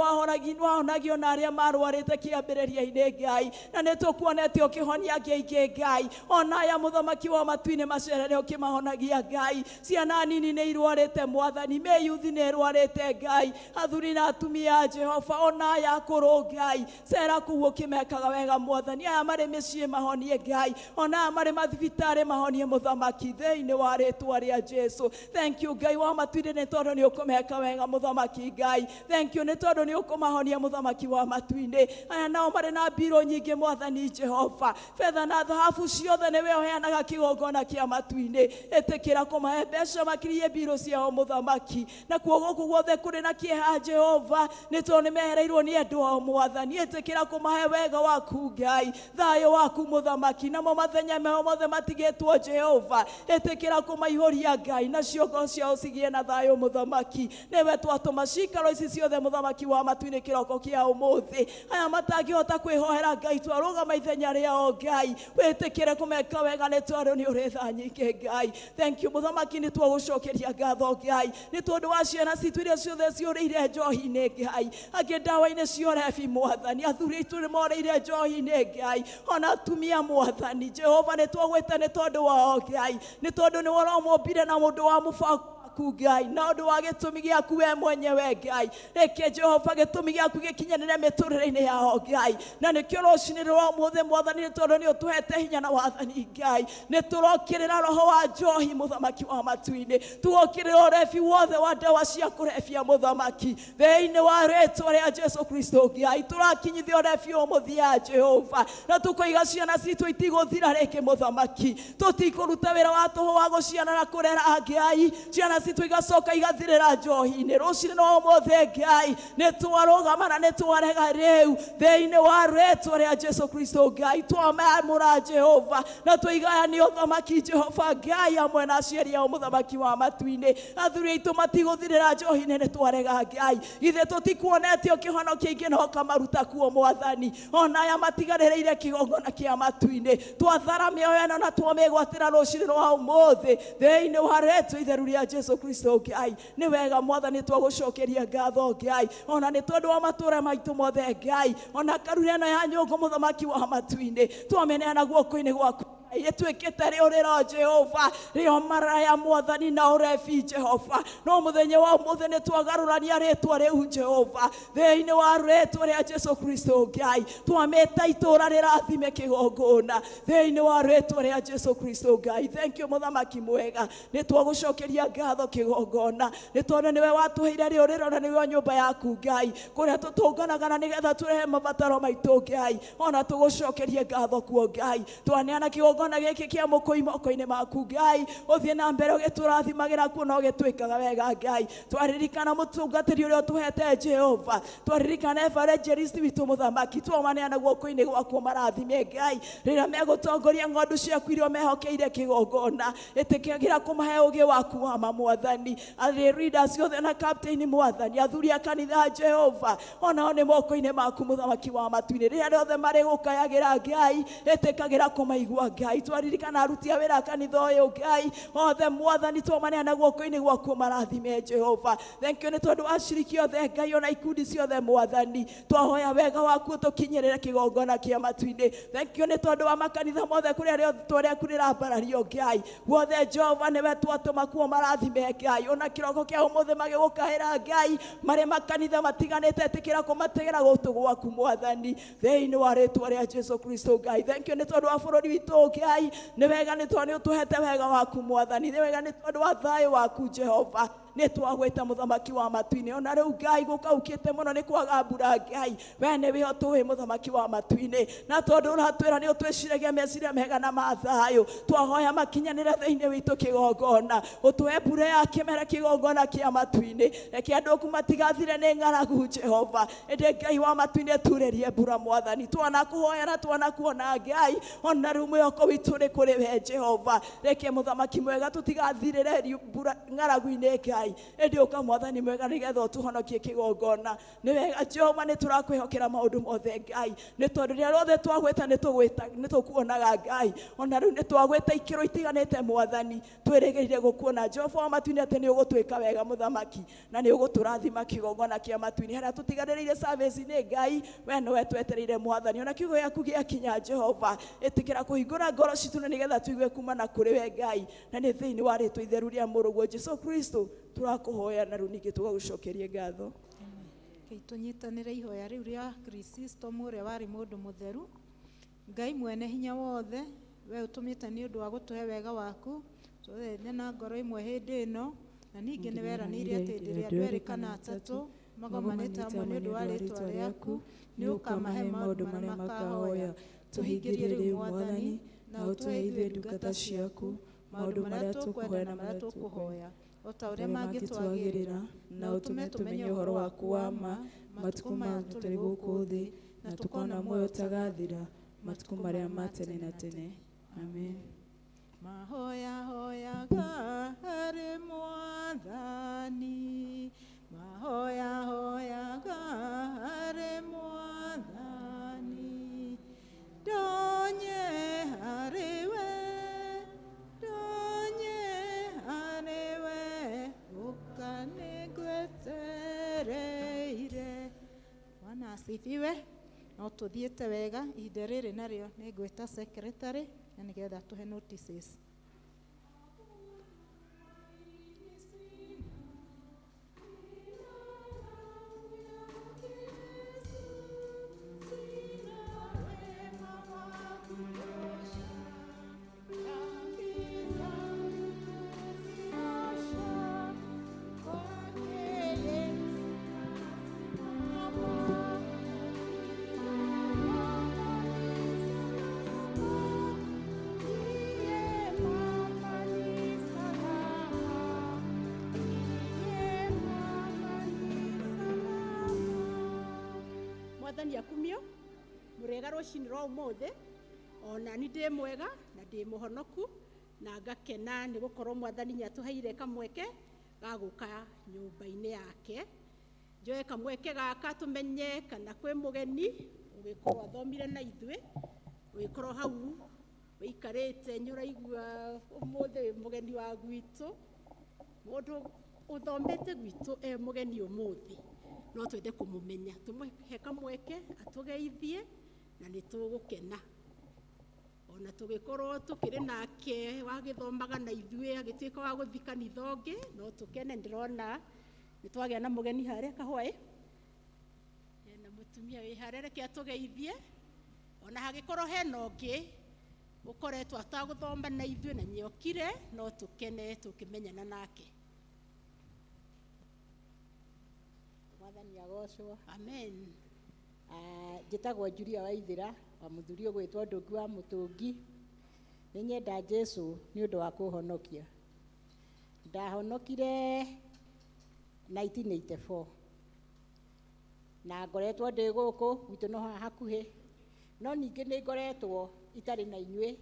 wahonagio na arĩa marwarĩte kĩambĩrĩria-inĩ Ngai na nĩ tũkuonete ũkĩhonia angĩ aingĩ Ngai ona aya mũthamaki wa matu-inĩ macerere ũkĩmahonagia Ngai ciana nini nĩ irwarĩte Mwathani mĩyuthi nĩ ĩrwarĩte Ngai athuri na atumia Jehova ona aya akũrũ Ngai cera kũu ũkĩmekaga wega Mwathani aya marĩ mĩciĩ mahonie Ngai ona aya marĩ mathibitarĩ mahonie mũthamaki thĩinĩ wa rĩĩtwa rĩa Jesũ thank you Ngai wa matu-inĩ nĩ tondũ nĩ ũkũmeka wega mũthamaki Ngai thank you nĩ tondũ nĩ ũkũmahonia mũthamaki wa matu-inĩ aya nao marĩ na mbiro nyingĩ Mwathani Jehova betha na thahabu ciothe nĩwe ũheanaga kĩgongona kĩa matu-inĩ ĩtĩkĩra kũmahe mbeca makirie mbiro ciao mũthamaki na kuo gũkũ guothe kũrĩ na kĩeha Jehova nĩ tondũ nĩ mehereirwo nĩ andũ ao Mwathani ĩtĩkĩra kũmahe wega waku Ngai thayũ waku mũthamaki namo mathenya mao mothe matigĩtwo Jehova ĩtĩkĩra kũmaihũria Ngai na ciongo ciao cigĩe na thayũ mũthamaki nĩwe twatũma cikaro ici ciothe mũthamaki wa matu-inĩ kĩroko kĩa ũmũthĩ aya matangĩhota kwĩhoera Ngai twarũgama ithenya rĩao Ngai wĩtĩkĩre kũmeka wega nĩ tondũ nĩ ũrĩ tha nyingĩ Ngai thank you mũthamaki nĩ twagũcokeria ngatho Ngai nĩ tondũ wa ciana citũ iria ciothe ciũrĩire njohi-inĩ Ngai angĩ ndawa-inĩ cia ũrebi Mwathani athuri aitũ nĩ morĩire njohi-inĩ Ngai ona atumia Mwathani Jehova nĩ twagwĩte nĩ tondũ wao Ngai nĩ tondũ nĩ waromombire na mũndũ wa mũbango Ngai na ũndũ wa gĩtũmi gĩaku we mwenyewe Ngai reke Jehova gĩtũmi gĩaku gĩkinyanĩre mĩtũrĩre-inĩ yao Ngai na nĩkĩo rũcinĩ rwa ũmũthĩ Mwathani nĩ tondũ nĩ ũtũhete hinya na wathani Ngai nĩ tũrokĩrĩra roho wa njohi mũthamaki wa matu-inĩ tũgokĩrĩra ũrebi wothe wa ndawa cia kũrebia mũthamaki thĩinĩ wa rĩĩtwa rĩa Jesũ Kristo Ngai tũrakinyithia ũrebi ũmũthia Jehova na tũkoiga ciana citũ itigũthira rĩngĩ mũthamaki tũtikũruta wĩra wa tũhũ wa gũciana na kũrera Ngai ciana citũ igacoka igathirĩra njohi-inĩ rũcinĩ rwa ũmũthĩ Ngai nĩ twarũgama na nĩ twarega rĩu thĩinĩ wa rĩĩtwa rĩa Jesũ Kristo Ngai twamamũra Jehova na tũigaya ũthamaki Jehova Ngai hamwe na aciari ao mũthamaki wa matu-inĩ athuri aitũ matigũthirĩra njohi-inĩ nĩ twarega Ngai ithe tũtikuonete ũkĩhonokia ingĩ na ũkamaruta kuo Mwathani ona aya matigarĩrĩire kĩgongona kĩa matu-inĩ twathara mĩoyo ĩno na twamĩgwatĩra rũcinĩ rwa ũmũthĩ thĩinĩ wa rĩĩtwa itheru rĩa Jesũ Kristo Ngai nĩ wega Mwathani twagũcokeria ngatho Ngai ona nĩ tondũ wa matũũra maitũ mothe Ngai ona karura ĩno ya nyũngũ mũthamaki wa matu-inĩ twamĩneana guoko-inĩ gwaku ĩtuĩkĩte rĩũrĩro Jehova rĩo maraya Mwathani na ũrebi Jehova no mũthenya wa ũmũthĩ nĩ twagarũrania rĩĩtwa rĩu Jehova thĩinĩ wa rĩĩtwa rĩa Jesũ Kristo Ngai twamĩta itũũra rĩrathime kĩgongona thĩinĩ wa rĩĩtwa rĩa Jesũ Kristo Ngai thank you mũthamaki mwega nĩ twagũcokeria ngatho kĩgongona nĩ tondũ nĩwe watũheire rĩũrĩro na nĩwe nyũmba yaku Ngai kũrĩa tũtũnganaga na nĩgetha tũrehe mabataro maitũ Ngai ona tũgũcokerie ngatho kuo Ngai twaneana kĩgongona gĩkĩ kĩa mũkũi moko-inĩ maku Ngai ũthiĩ na mbere ũgĩtũrathimagĩra kuo na ũgĩtwĩkaga wega Ngai twaririkana mũtungatĩri ũrĩa ũtũhete Jehova twaririkana evangelist witũ mũthamaki twamaneana guoko-inĩ gwaku marathime Ngai rĩrĩa megũtongoria ng'ondu ciaku iria mehokeire kĩgongona ĩtĩkagĩra kũmahe ũgĩ waku wa Mwathani arĩ leaders othe na captain Mwathani athuri a kanitha Jehova ona nĩ moko-inĩ maku mũthamaki wa matu-inĩ rĩrĩa rĩothe marĩ gũkayagĩra Ngai ĩtĩkagĩra kũmaigua Ngai Ngai twaririkana aruti a wĩra a kanitha ũyũ Ngai othe Mwathani twamaneana guoko-inĩ gwaku marathime Jehova. Thank you nĩ tondũ wa ciriki othe Ngai ona ikundi ciothe Mwathani twahoya wega waku ũtũkinyĩrĩre kĩgongona kĩa matu-inĩ. Thank you nĩ tondũ wa makanitha mothe kũrĩa rĩothe rĩaku rĩrambarario Ngai wothe Jehova nĩwe twatũma kuo marathime Ngai ona kĩroko kĩa ũmũthĩ magĩgũkaĩra Ngai marĩ makanitha matiganĩte ĩtĩkĩra kũmategera gũtũ gwaku Mwathani thĩinĩ wa rĩĩtwa rĩa Jesu Kristo Ngai. Thank you nĩ tondũ wa bũrũri witũ Ngai nĩ wega nĩ tondũ nĩ ũtũhete wega waku Mwathani nĩ wega nĩ tondũ wa thayũ waku Jehova nĩ twagwĩta mũthamaki wa matu-inĩ ona rĩu Ngai gũkaukĩte mũno nĩ kwaga mbura Ngai we nĩwe ũtũĩ mũthamaki wa matu-inĩ na tondũ ũratwĩra nĩ ũtwĩciragia meciria mega na ma thayũ twahoya makinyanĩre thĩinĩ witũ kĩgongona ũtũhe mbura ya kĩmera kĩgongona kĩa matu-inĩ reke andũ aku matigathire nĩ ng'aragu Jehova ĩndĩ Ngai wa matu-inĩ turĩrie mbura Mwathani twanakũhoya na twanakuona Ngai ona rĩu mwĩhoko witũ nĩ kũrĩ we Jehova reke mũthamaki mwega tũtigathirĩre mbura ng'aragu-inĩ Ngai ĩndĩ ũka Mwathani mwega nĩgetha ũtũhonokie kĩgongona nĩ wega Jehova nĩ tũrakwĩhokera maũndũ mothe Ngai nĩ tondũ rĩrĩa rĩothe twagwĩta nĩ tũkuonaga Ngai ona rĩu nĩ twagwĩta ikĩro itiganĩte Mwathani twĩrĩgĩrĩire gũkuona Jehova wa matu-inĩ atĩ nĩ ũgũtwĩka wega mũthamaki na nĩ ũgũtũrathima kĩgongona kĩa matu-inĩ harĩa tũtiganĩrĩire service-inĩ Ngai we nĩwe twetereire Mwathani ona kiugo gĩaku gĩakinya Jehova ĩtĩkĩra kũhingũra ngoro citũ nĩgetha tũigue kuma na kũrĩ we Ngai na nĩ thĩinĩ wa rĩĩtwa itheru rĩa mũrũguo Jesu Kristo tũrakũhoya na rĩu ningĩ tũgagũcokeria ngatho. Kei tũnyitanĩre ihoya rĩu rĩa Chrysostom ũrĩa warĩ mũndũ mũtheru. Ngai mwene hinya wothe we ũtũmĩte nĩ ũndũ wa gũtũhe wega waku tũthethe na ngoro ĩmwe hĩndĩ ĩno na ningĩ nĩ weranĩire atĩ hĩndĩ ĩrĩa andũ erĩ kana atatũ magomanĩte hamwe nĩ ũndũ wa rĩĩtwa rĩaku nĩ ũkamahe maũndũ marĩa makahoya. Tũhingĩrie rĩu Mwathani na ũtũhe ithuĩ ndungata ciaku maũndũ marĩa tũkũhoya na marĩa tũkũhoya o ta ũrĩa mangĩtwagĩrĩra na ũtũme tũmenye ũhoro waku wa ma matukũ maya tũrĩ gũkũ thĩ na tũkona muoyo ũtagathira matukũ marĩa ma tene na tene. Amen. Mahoya hoyaga harĩ Mwathani mahoya hoyaga harĩ Mwathani ndonye harĩ we Bwana asifiwe. No tuthiĩte wega ihinda rĩrĩ narĩo nĩ ngwĩta secretary na nĩgetha tũhe notices. Mwathani akumio murega rũcinĩ rwa ũmũthĩ ona ni ndĩ mwega na ndĩ mũhonoku na ngakena nĩ gũkorwo Mwathani nĩatũheire kamweke ga gũka nyũmba-inĩ yake. Njoe kamweke gaka tũmenye kana kwĩ mũgeni ũgĩkorwo athomire na ithuĩ ũgĩkorwo hau wĩikarĩte nĩũraigua ũmũthĩ wĩ mũgeni wa gwitũ mũndũ ũthomete gwitũ mũgeni ũmũthĩ no twende kũmũmenya tũmũhe kamweke atũgeithie na nĩ tũgũkena ona tũgĩkorwo tũkĩrĩ nake wagĩthomaga na ithuĩ agĩtuĩka wa gũthiĩ kanitha ũngĩ no tũkene. Ndĩrona nĩ twagĩa na mũgeni harĩa kahwaĩ na mũtumia wĩ harĩa reke atũgeithie ona hagĩkorwo hena ũngĩ ũkoretwo atagũthoma na ithuĩ na nĩokire no tũkene tũkĩmenyana nake. Mwathani agocwo. Amen. Njĩtagwo Julia Waithĩra wa mũthuri ũgwĩtwo Ndũngĩ wa Mũtũngi. Nĩ nyenda Jesu nĩ ũndũ wa kũhonokia. Ndahonokire 1984 na ngoretwo ndĩ gũkũ gwitũ no hakuhĩ no ningĩ nĩ ngoretwo itarĩ na inyuĩ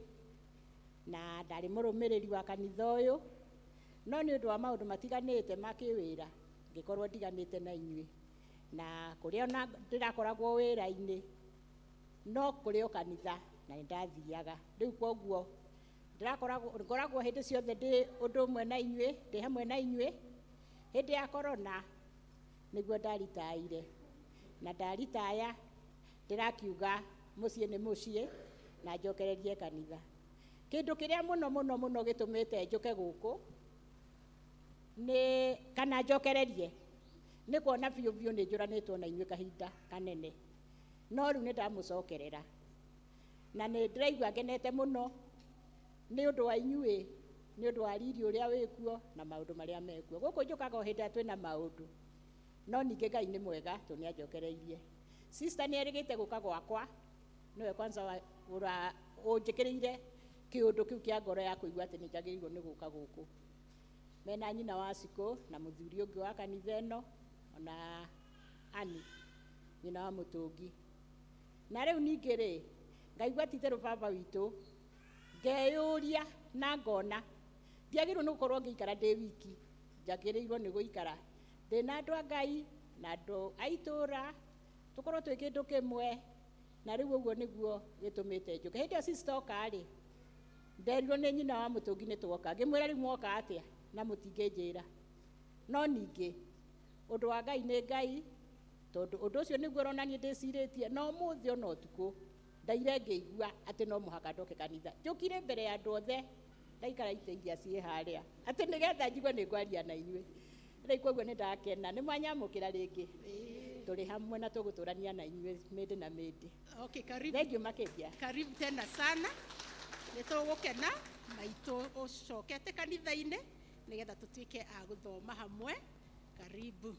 na ndarĩ mũrũmĩrĩri wa kanitha ũyũ no nĩ ũndũ wa maũndũ matiganĩte ma kĩwĩra ngĩkorwo ndiganĩte na inyuĩ na kũrĩa ona ndĩrakoragwo wĩra-inĩ no kũrĩ o kanitha na ndathiaga riu koguo ngoragwo hindi ciothe ndi undu umwe na inyuĩ ndi hamwe na inyuĩ hindi ya corona niguo ndaritaire na ndaritaya ndirakiuga muciĩ nĩ muciĩ na njokererie kanitha kindu kiria muno gitumite njuke guku ni kana njokererie ni kuona biũ nĩ njuranĩtwo na inyuĩ kahinda kanene no rĩu nĩ ndamucokerera na nĩ ndĩraigua ngenete mũno nĩ ũndũ wa inyuĩ nĩ ũndũ wa riri ũrĩa wĩkuo na maũndũ marĩa mekuo gũkũ njũkaga o hĩndĩ ĩrĩa twĩna maũndũ no ningĩ Ngai nĩ mwega tondũ nĩ anjokereirie sister nĩ erĩgĩte gũka gwakwa nĩwe kwanza ũnjĩkĩrĩire kĩũndũ kĩu kĩa ngoro ya kũigua atĩ nĩ njagĩrĩirwo nĩ gũka gũkũ mena nyina wa Cikũ na mũthuri ũngĩ wa kanitha ĩno ona Ani nyina wa Mũtũngi na rĩu ningĩ rĩ ngaigua ti therũ baba witũ ngeyũria na ngona ndiagĩrĩirwo nĩ gũkorwo ngĩikara ndĩ wiki njagĩrĩirwo nĩ gũikara ndĩna andũ a Ngai na andũ a itũũra tũkorwo twĩ kĩndũ kĩmwe na rĩu ũguo nĩguo gĩtũmĩte njũke hĩndĩ ĩyo cistoka rĩ nderirwo nĩ nyina wa Mũtũngi nĩ twoka ngĩmwĩra rĩu mwoka atĩa na mũtingĩnjĩra no ningĩ ũndũ wa Ngai nĩ Ngai tondũ ũndũ ũcio nĩguo ũronania ndĩcirĩtie no mũthĩ ona ũtukũ ndaire ngĩigua atĩ no mũhaka ndoke kanitha njũkire mbere ya andũ othe ndaikara itĩ iria ciĩ harĩa atĩ nĩgetha njigue nĩ ngwaria na inyuĩ rĩu koguo nĩ ndakena nĩ mwanyamũkĩra rĩngĩ tũrĩ hamwe na tũgũtũrania na inyuĩ mĩndĩ na mĩndĩ Okay, karibu. thengiũ makĩria Karibu tena sana. Nĩ tũgũkena maitũ ũcokete kanitha-inĩ nĩgetha tũtuĩke a gũthoma hamwe. Karibu.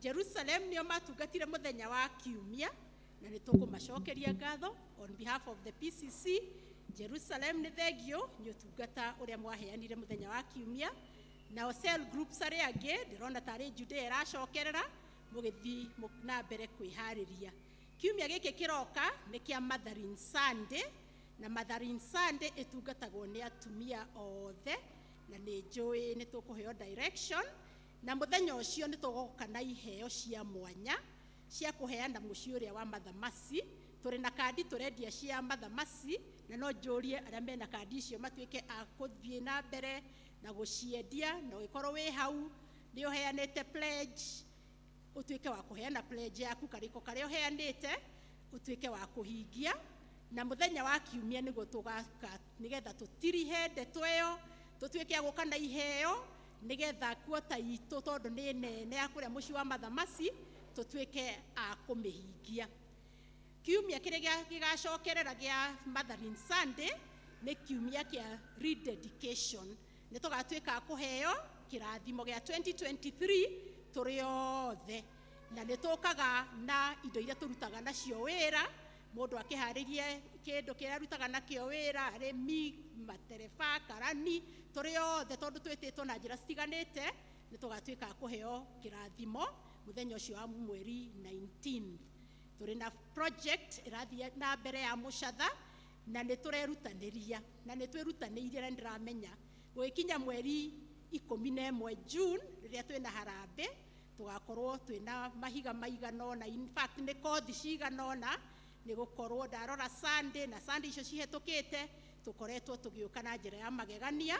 Jerusalem nĩo matungatire mũthenya wa kiumia na nĩ tũkũmacokeria ngatho on behalf of the PCC. Jerusalem nĩ thengio nĩ ũtungata ũrĩa mwaheanire mũthenya wa kiumia. Nao cell groups arĩa angĩ ndĩrona tarĩ Judea ĩracokerera mũgĩthiĩ na mbere kwĩharĩria. Kiumia gĩkĩ kĩroka nĩ kĩa Mothering Sunday na Mothering Sunday ĩtungatagwo nĩ atumia othe na nĩ njũĩ nĩ tũkũheo direction na mũthenya ũcio nĩ tũgoka na iheo cia mwanya cia kũheana mũciĩ ũrĩa wa mathamasi. Tũrĩ na kandi tũrendia cia mathamasi na no njũrie arĩa mena kandi icio matuĩke a gũthiĩ na mbere na gũciendia na ũgĩkorwo wĩ hau nĩ ũheanĩte pledge utuike wa kuheana pledge yaku kariko karĩa uheanĩte utuike wa kuhingia na muthenya wa kiumia nĩguo tũgaka nĩgetha tũtirihe ndeto ĩyo tũtuike a gũka na iheo nĩgetha kuota itũ tondũ nĩ nene ya kũrĩa mũciĩ wa mathamasi tũtuike a kũmĩhingia. Kiumia kĩrĩa gĩgacokerera gĩa Mothering Sunday nĩ kiumia kĩa rededication. Nĩ tũgatuĩka a kũheo kĩrathimo gĩa 2023 tũrĩ othe na nĩ tũkaga na indo iria tũrutaga nacio wĩra mũndũ akĩharĩrie kĩndũ kĩrĩa arutaga nakĩo wĩra arĩmi matereba karani tũrĩ othe tondũ twĩtĩtwo na njĩra citiganĩte nĩ tũgatuĩka a kũheo kĩrathimo mũthenya ũcio wa mweri 19. Tũrĩ na project ĩrathiĩ na mbere ya mũcatha na nĩ tũrerutanĩria na nĩ twĩrutanĩirie na ndĩramenya gũgĩkinya mweri 11 June rĩrĩa twĩna harambĩ tugakorwo twĩna mahiga maiganona in fact nĩ kothi ciganona nĩ gũkorwo ndarora Sunday na Sunday icio cihetũkĩte tũkoretwo tũgĩũka na njĩra ya magegania.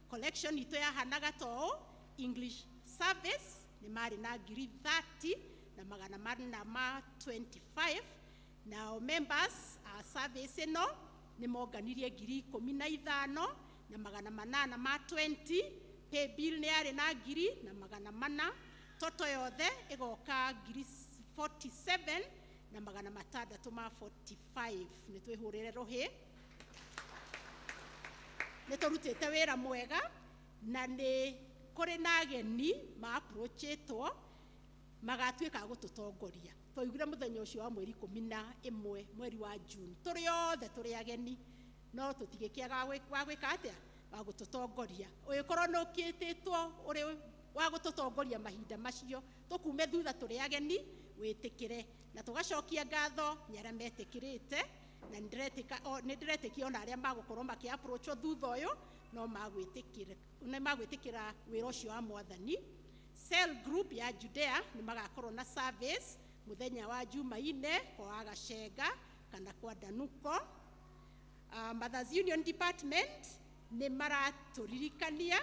Collection itũ yahanaga to English service nĩ marĩ na 30 na magana mana 25 na members a service ĩno nĩ monganirie 15,000 na magana manana ma 20. Pay bill nĩ yarĩ na 1,400 toto yothe ĩgoka 47 na magana matandatũ ma 45. Nĩ twĩhũrĩre rũhĩ nĩ tũrutĩte wĩra mwega na nĩ kũrĩ na ageni ma approachetwo magatuĩka a gũtũtongoria. Twaugire mũthenya ũcio wa mweri 11 mweri wa June tũrĩ othe tũrĩ ageni no tũtigĩkĩaga wa gwĩka atĩa wa gũtũtongoria. Ũgĩkorwo nĩ ũkĩtĩtwo ũrĩ wa gũtũtongoria mahinda macio tũkume thutha tũrĩ ageni wĩtĩkĩre na tũgacokia ngatho nĩ arĩa metĩkĩrĩte na nĩ ndĩretĩkia ona arĩa magũkorwo makĩ-approachwo thutha ũyũ no magwĩtĩkĩra wĩra ũcio wa Mwathani. Cell group ya Judea nĩ magakorwo na service mũthenya wa Jumaine kwa Gacenga kana kwa Danuko. Mothers Union Department nĩ maratũririkania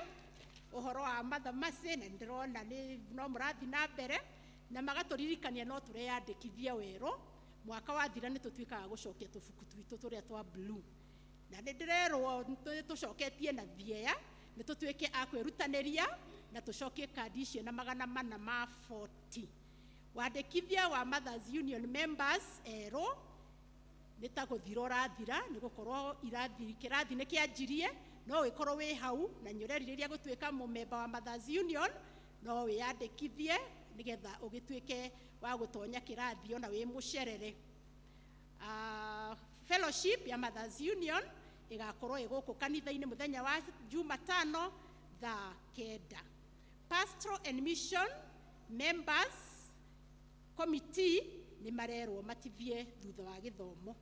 ũhoro wa mathamacĩ, na ndĩrona no mũrathiĩ na mbere, na magatũririkania no tũreyandĩkithia werũ. Mwaka wathira nĩ tũtuĩkaga gũcokia tũbuku twitũ tũrĩa twa blue, na nĩ ndĩrerwo tũcoketie na thieya nĩ tũtuĩke a kwĩrutanĩria na tũcokie kandi icio na 440. Wandĩkithia wa Mothers Union members erũ nĩ ta gũthira ũrathira, nĩ gũkorwo kĩrathi nĩ kĩanjirie, no wĩkorwo wĩ hau na nĩ ũrerirĩria gũtuĩka mũmemba wa Mothers Union, no wĩyandĩkithie nĩgetha ũgĩtuĩke wa gũtonya kĩrathi ona wĩ mũcerere. Fellowship ya Mothers Union ĩgakorwo ĩgũkũ kanitha-inĩ mũthenya wa Jumatano thaa 9. Pastoral and Mission members committee nĩ marerwo matithie thutha wa gĩthomo.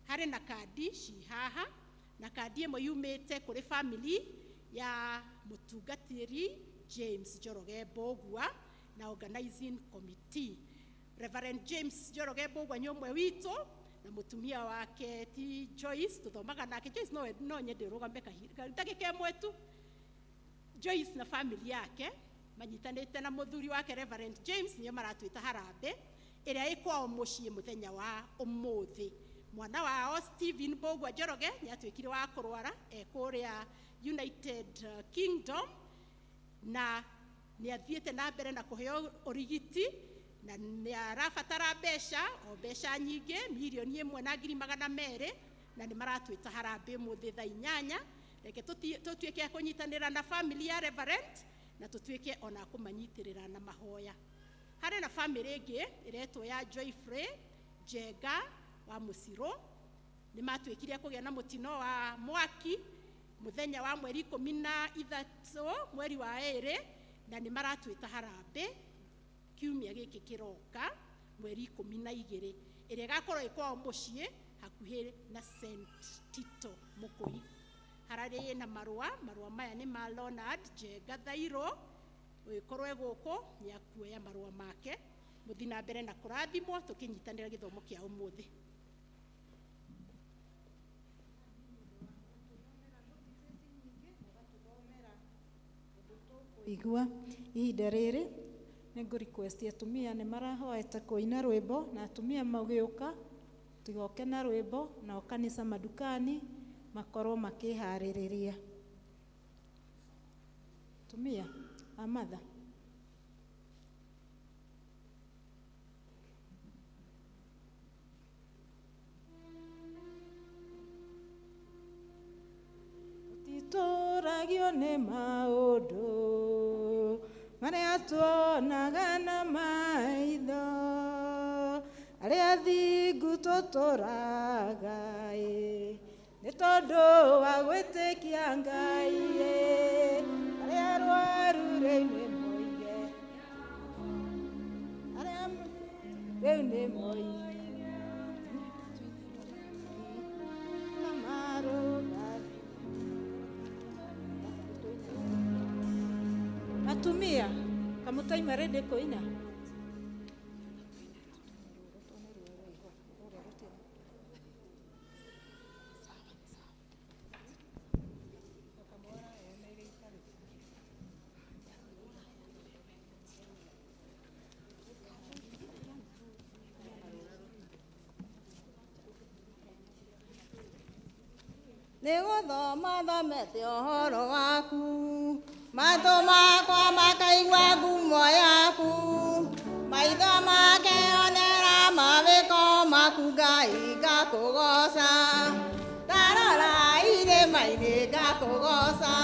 Harĩ na kandi ci haha, na kandi ĩmwe yumĩte kũrĩ family ya mũtungatĩri James Njoroge Mbũgua na organizing committee. Reverend James Njoroge Mbũgua nĩ ũmwe witũ, na mũtumia wake ti Joyce, tũthomaga nake. Joyce no nyende ũrũgame ndagĩka ĩmwe tu. Joyce na family yake manyitanĩte na mũthuri wake Reverend James nĩo maratwĩta harambĩ ĩrĩa ĩkwao mũciĩ mũthenya wa ũmũthĩ. Mwana wao Stephen Mbũgua Njoroge nĩ atuĩkire wa kũrwara kũrĩa United Kingdom, na nĩ athiĩte na mbere na kũheo ũrigiti, na nĩ arabatara mbeca, o mbeca nyingĩ, 1,200,000, na nĩ maratwĩta harambĩ mũthĩ thaa 8. Reke tũtuĩke kũnyitanĩra na family ya Reverend na tũtuĩke ona kũmanyitĩrĩra na mahoya. Harĩ na family ĩngĩ ĩretwo ya Joyfrey Njenga wa Mũcirũ, nĩ matuĩkire kũgĩa na mũtino wa mwaki mũthenya wa mweri 13 mweri wa 2, na nĩ maratwĩta harambĩ kiumia gĩkĩ kĩroka mweri 12, ĩrĩa ĩgakorwo ĩkwao mũciĩ hakuhĩ na St. Tito Mũkũi. Hararĩ na marũa maya nĩ ma Leonard Njenga Thairũ, ũgĩkorwo gũkũ nĩ akuoya marũa make. Mũthi na mbere na kũrathimwo tũkĩnyitanĩra gĩthomo kĩa ũmũthĩ. Igua ihinda rĩrĩ nĩ ngũ-request atumia nĩ marahoete kũina rwĩmbo, na atumia magĩũka tugoke na rwĩmbo, na kanisa madukani makorwo makĩharĩrĩria. Atumia amatha tũtũragio nĩ maũndũ marĩa tuonaga na maitho, arĩa athingu tũtũraga nĩ tondũ wa gwĩtĩkia Ngai, arĩa arwaru rĩu nĩ moige, arĩa rĩu nĩ moige na marũga. Atumia kamũtaima rĩndĩ kũina. Nĩ gũthoma thomete ũhoro waku, matũ makwa makaigua ngumo yaku, maitho makeonera mawĩko maku Ngai ngakũgoca, ndarora irĩma-inĩ ngakũgoca,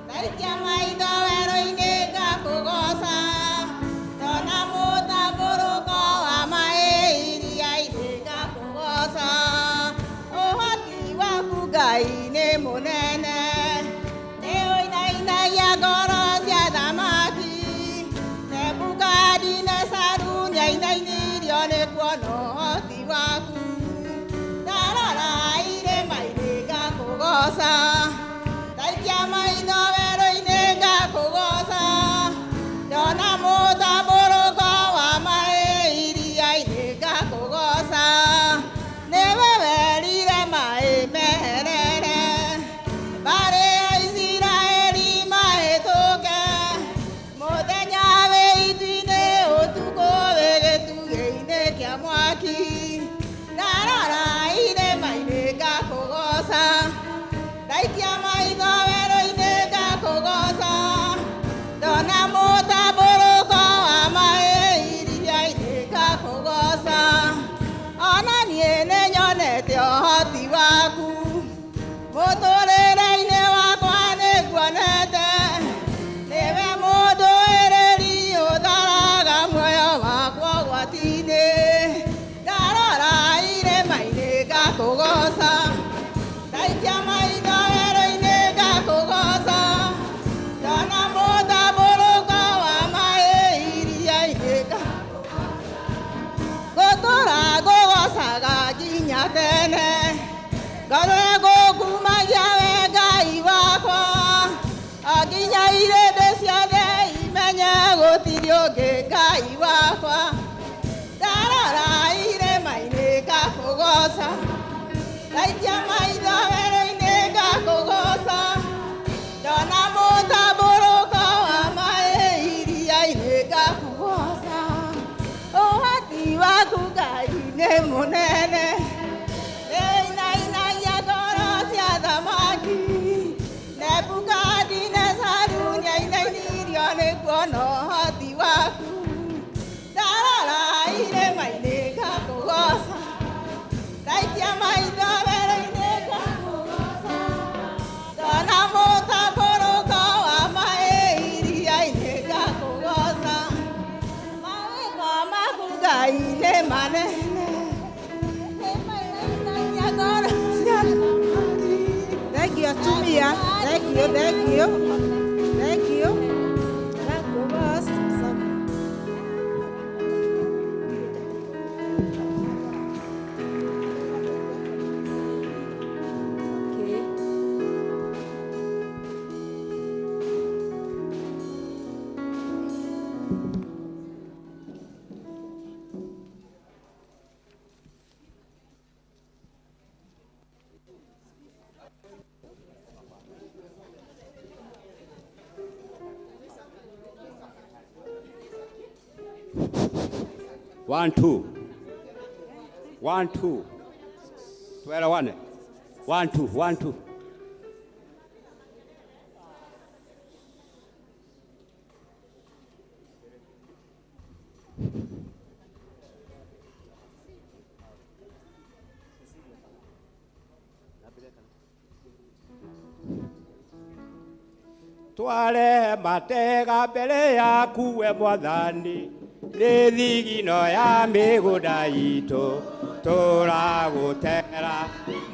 ndaikia maitho werũ-inĩ ngakũgoca, ndona mũtambũrũko wa maĩ iria-inĩ ngakũgoca. Ũhoti waku Ngai nĩ mũnene, nĩ ũinainagia ngoro cia thamaki, Nebuka ũngĩ Ngai wakwa ndarora irĩma-inĩ ngakũgoca ndaikia maitho werũ-inĩ ngakũgoca ndona mũtambũrũko wa maĩ iria-inĩ ngakũgoca ũhoti waku Ngai nĩ mũnene nĩũinainagia ngoro cia thamaki Nebukadinezaru nĩainainirio nĩ kuona ũhoti waku ndarora irĩma-inĩ ngakũgoca ndaikia maitho werũ-inĩ ngakũgoca ndona mũtambũrũko wa maĩ iria-inĩ ngakũgoca mawĩko maku Ngai nĩ manene nĩmainainagia ngoro cia thamaki. Thank you, atumia. Thank you, thank you. Thank you. Ngakũgoca. Okay. One, two. 1, 2. 12, 1. 1, 2. 1, 2. Tware matega mbere yaku we Mwathani nĩ thigino ya mĩgũnda itũ tũragũtera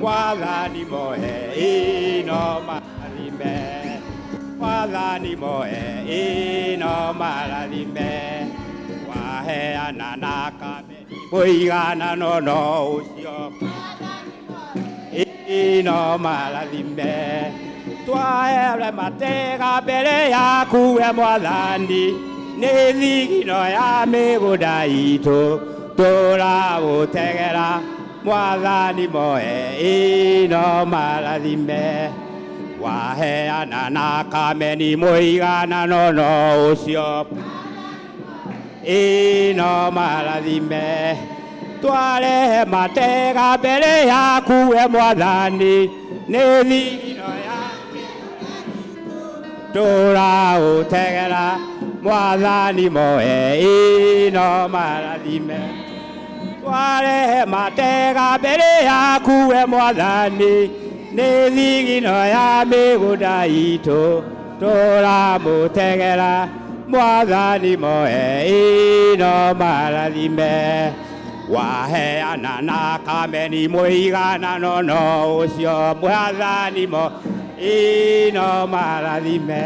Mwathani moe ĩno marathime Mwathani moe ĩno marathime waheana na kameni mũiganano no ũcio ĩno marathime twaere matega mbere yaku we Mwathani nĩ thigino ya mĩgũnda itũ tũragũtegera Mwathani moe ĩno marathime waheana na kameni mũiganano no ũcio ĩno marathime twarehe matega mbere yaku we Mwathani nĩ thigino ya tũragũtegera Mwathani moe ĩno marathime twarehe matega mbere yaku we Mwathani nĩ thigino ya mĩgũnda itũ tũramũtegera Mwathani moe ĩno marathime waheana na kameni mũiganano no ũcio Mwathani moe ĩno marathime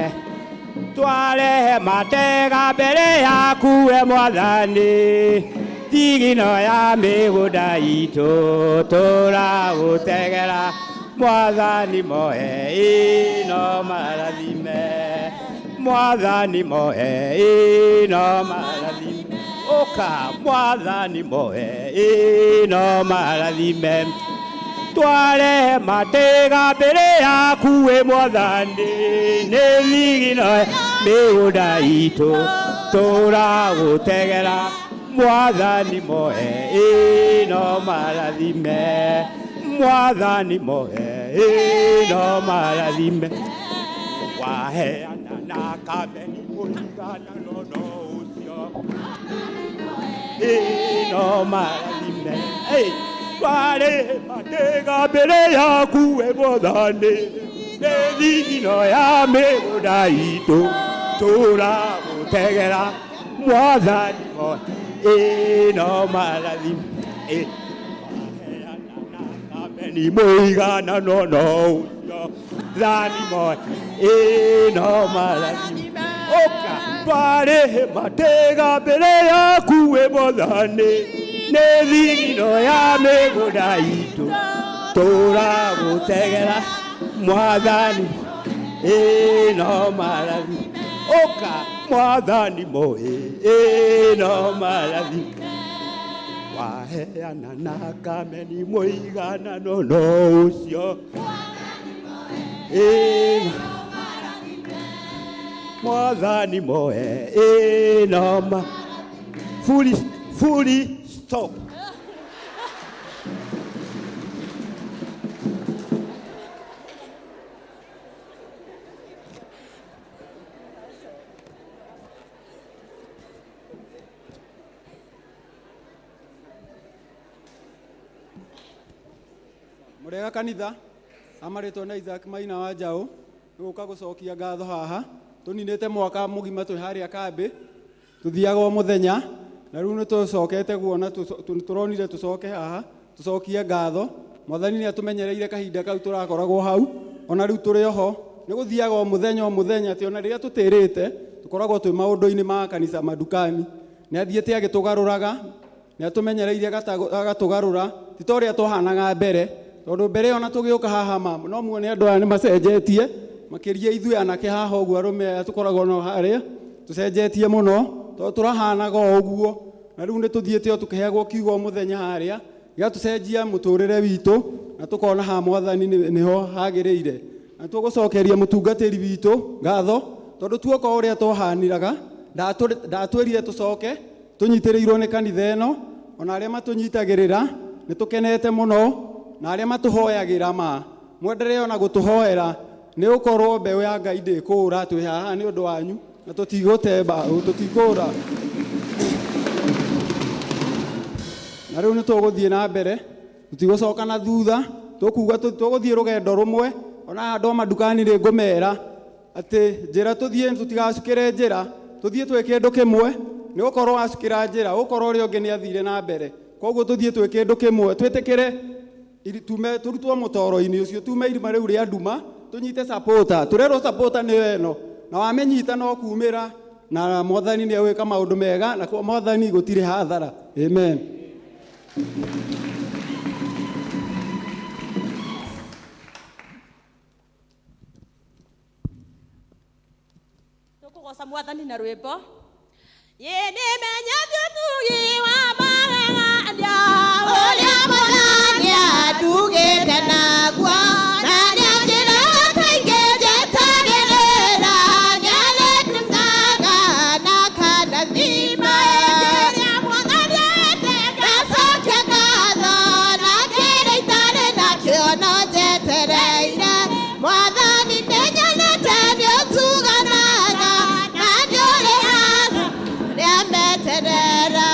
twarehe matega mbere yaku we Mwathani thigino ya mĩgũnda itũ tũragũtegera Mwathani moe ĩno marathime Mwathani moe ĩno marathime ũka Mwathani moe ĩno marathime twarehe matega mbere yaku we Mwathani nĩ thigino ya mĩgũnda itũ tũragũtegera Mwathani moe ĩno marathime Mwathani moe ĩno marathime waheana na kameni mũiganano no ũcio ĩno marathime twarehe matega mbere yaku we Mwathani nĩ thigino ya mĩgũnda itũ tũragũtegera Mwathani moe ĩno marathime waheana na kameni mũiganano no ũcio Mwathani moe ĩno marathime ũka twarehe matega mbere yaku we Mwathani nĩ thigino ya mĩgũnda itũ tũragũtegera Mwathani ĩno marathime Oka mwathani moe no malathi waheana na kameni muigana no ucio mwathani moe no ma fully stop. Murega kanitha amaretwo na Isaac Maina wa Njau niguka gucokia ngatho haha tuninite mwaka mugima twi haria kambi tuthiaga o muthenya na riu ni tucokete guona turonire tucoke haha tucokie ngatho mwathani ni atumenyereire kahinda kau turakoragwo hau ona riu turi oho ni guthiaga o muthenya ati ona riria tutirite tukoragwo twi maundu-ini ma kanisa madukani ni athiete agitugaruraga ni atumenyereire agatugarura ti toria tuhanaga mbere tondu mbere ona tugiuka haha mama no muone andu aya ni macenjetie makiria ithuĩ anake haha ũguo arũme tukoragwo no haria tucenjetie muno tondu turahanaga ũguo na rĩu nĩ tuthiĩte o tukiheagwo kiugo mũthenya haria gĩgatucenjia mũtũrĩre witũ na tukona ha mwathani niho hagĩrĩire na tũgũcokeria mũtungatĩri witũ ngatho tondu tuoka ũrĩa twahaniraga ndatwĩrire tucoke tunyitĩrĩirwo nĩ kanitha ĩno ona arĩa matũnyitagĩrĩra nĩ tukenete muno na arĩa matũhoyagĩra ma mwenderee ona gũtũhoera nĩ ũkorwo mbeũ ya Ngai ndĩkũũra twĩ haha nĩ ũndũ wanyu na tũtigũtemba tũtikũũra na rĩu nĩ tũgũthiĩ na mbere tũtigũcoka na thutha tũkuga tũgũthiĩ rũgendo rũmwe ona andũ madukani nĩ ngũmera atĩ njĩra tũthiĩ tũtigacukĩre njĩra tũthiĩ twĩ kĩndũ kĩmwe nĩ gũkorwo acukĩra njĩra ũkorwo ũrĩa ũngĩ nĩ athire na mbere koguo tũthiĩ twĩ kĩndũ kĩmwe twĩtĩkĩre turutwo mũtoro-inĩ ũcio tume irima rĩu rĩa nduma tunyite supporter turerwo supporter nĩ weno na wamenyita no kumĩra na mwathani nĩ agwĩka maũndũ mega na mwathani gũtirĩ hathara amen. Tukugoca mwathani na rwĩmbo nĩmenyete ũtugi wa magegania ũrĩa mwathani atugĩte naguo na nĩanjĩraga kaingĩ njetagĩrĩra nĩarĩtũngaga na kanathima rĩrĩa mwathani etĩka ngacokia ngatho na kĩrĩa itarĩ nakĩo no njetereire mwathani nĩnyonete nĩũtuganaga na nĩũrĩhaga rĩameterera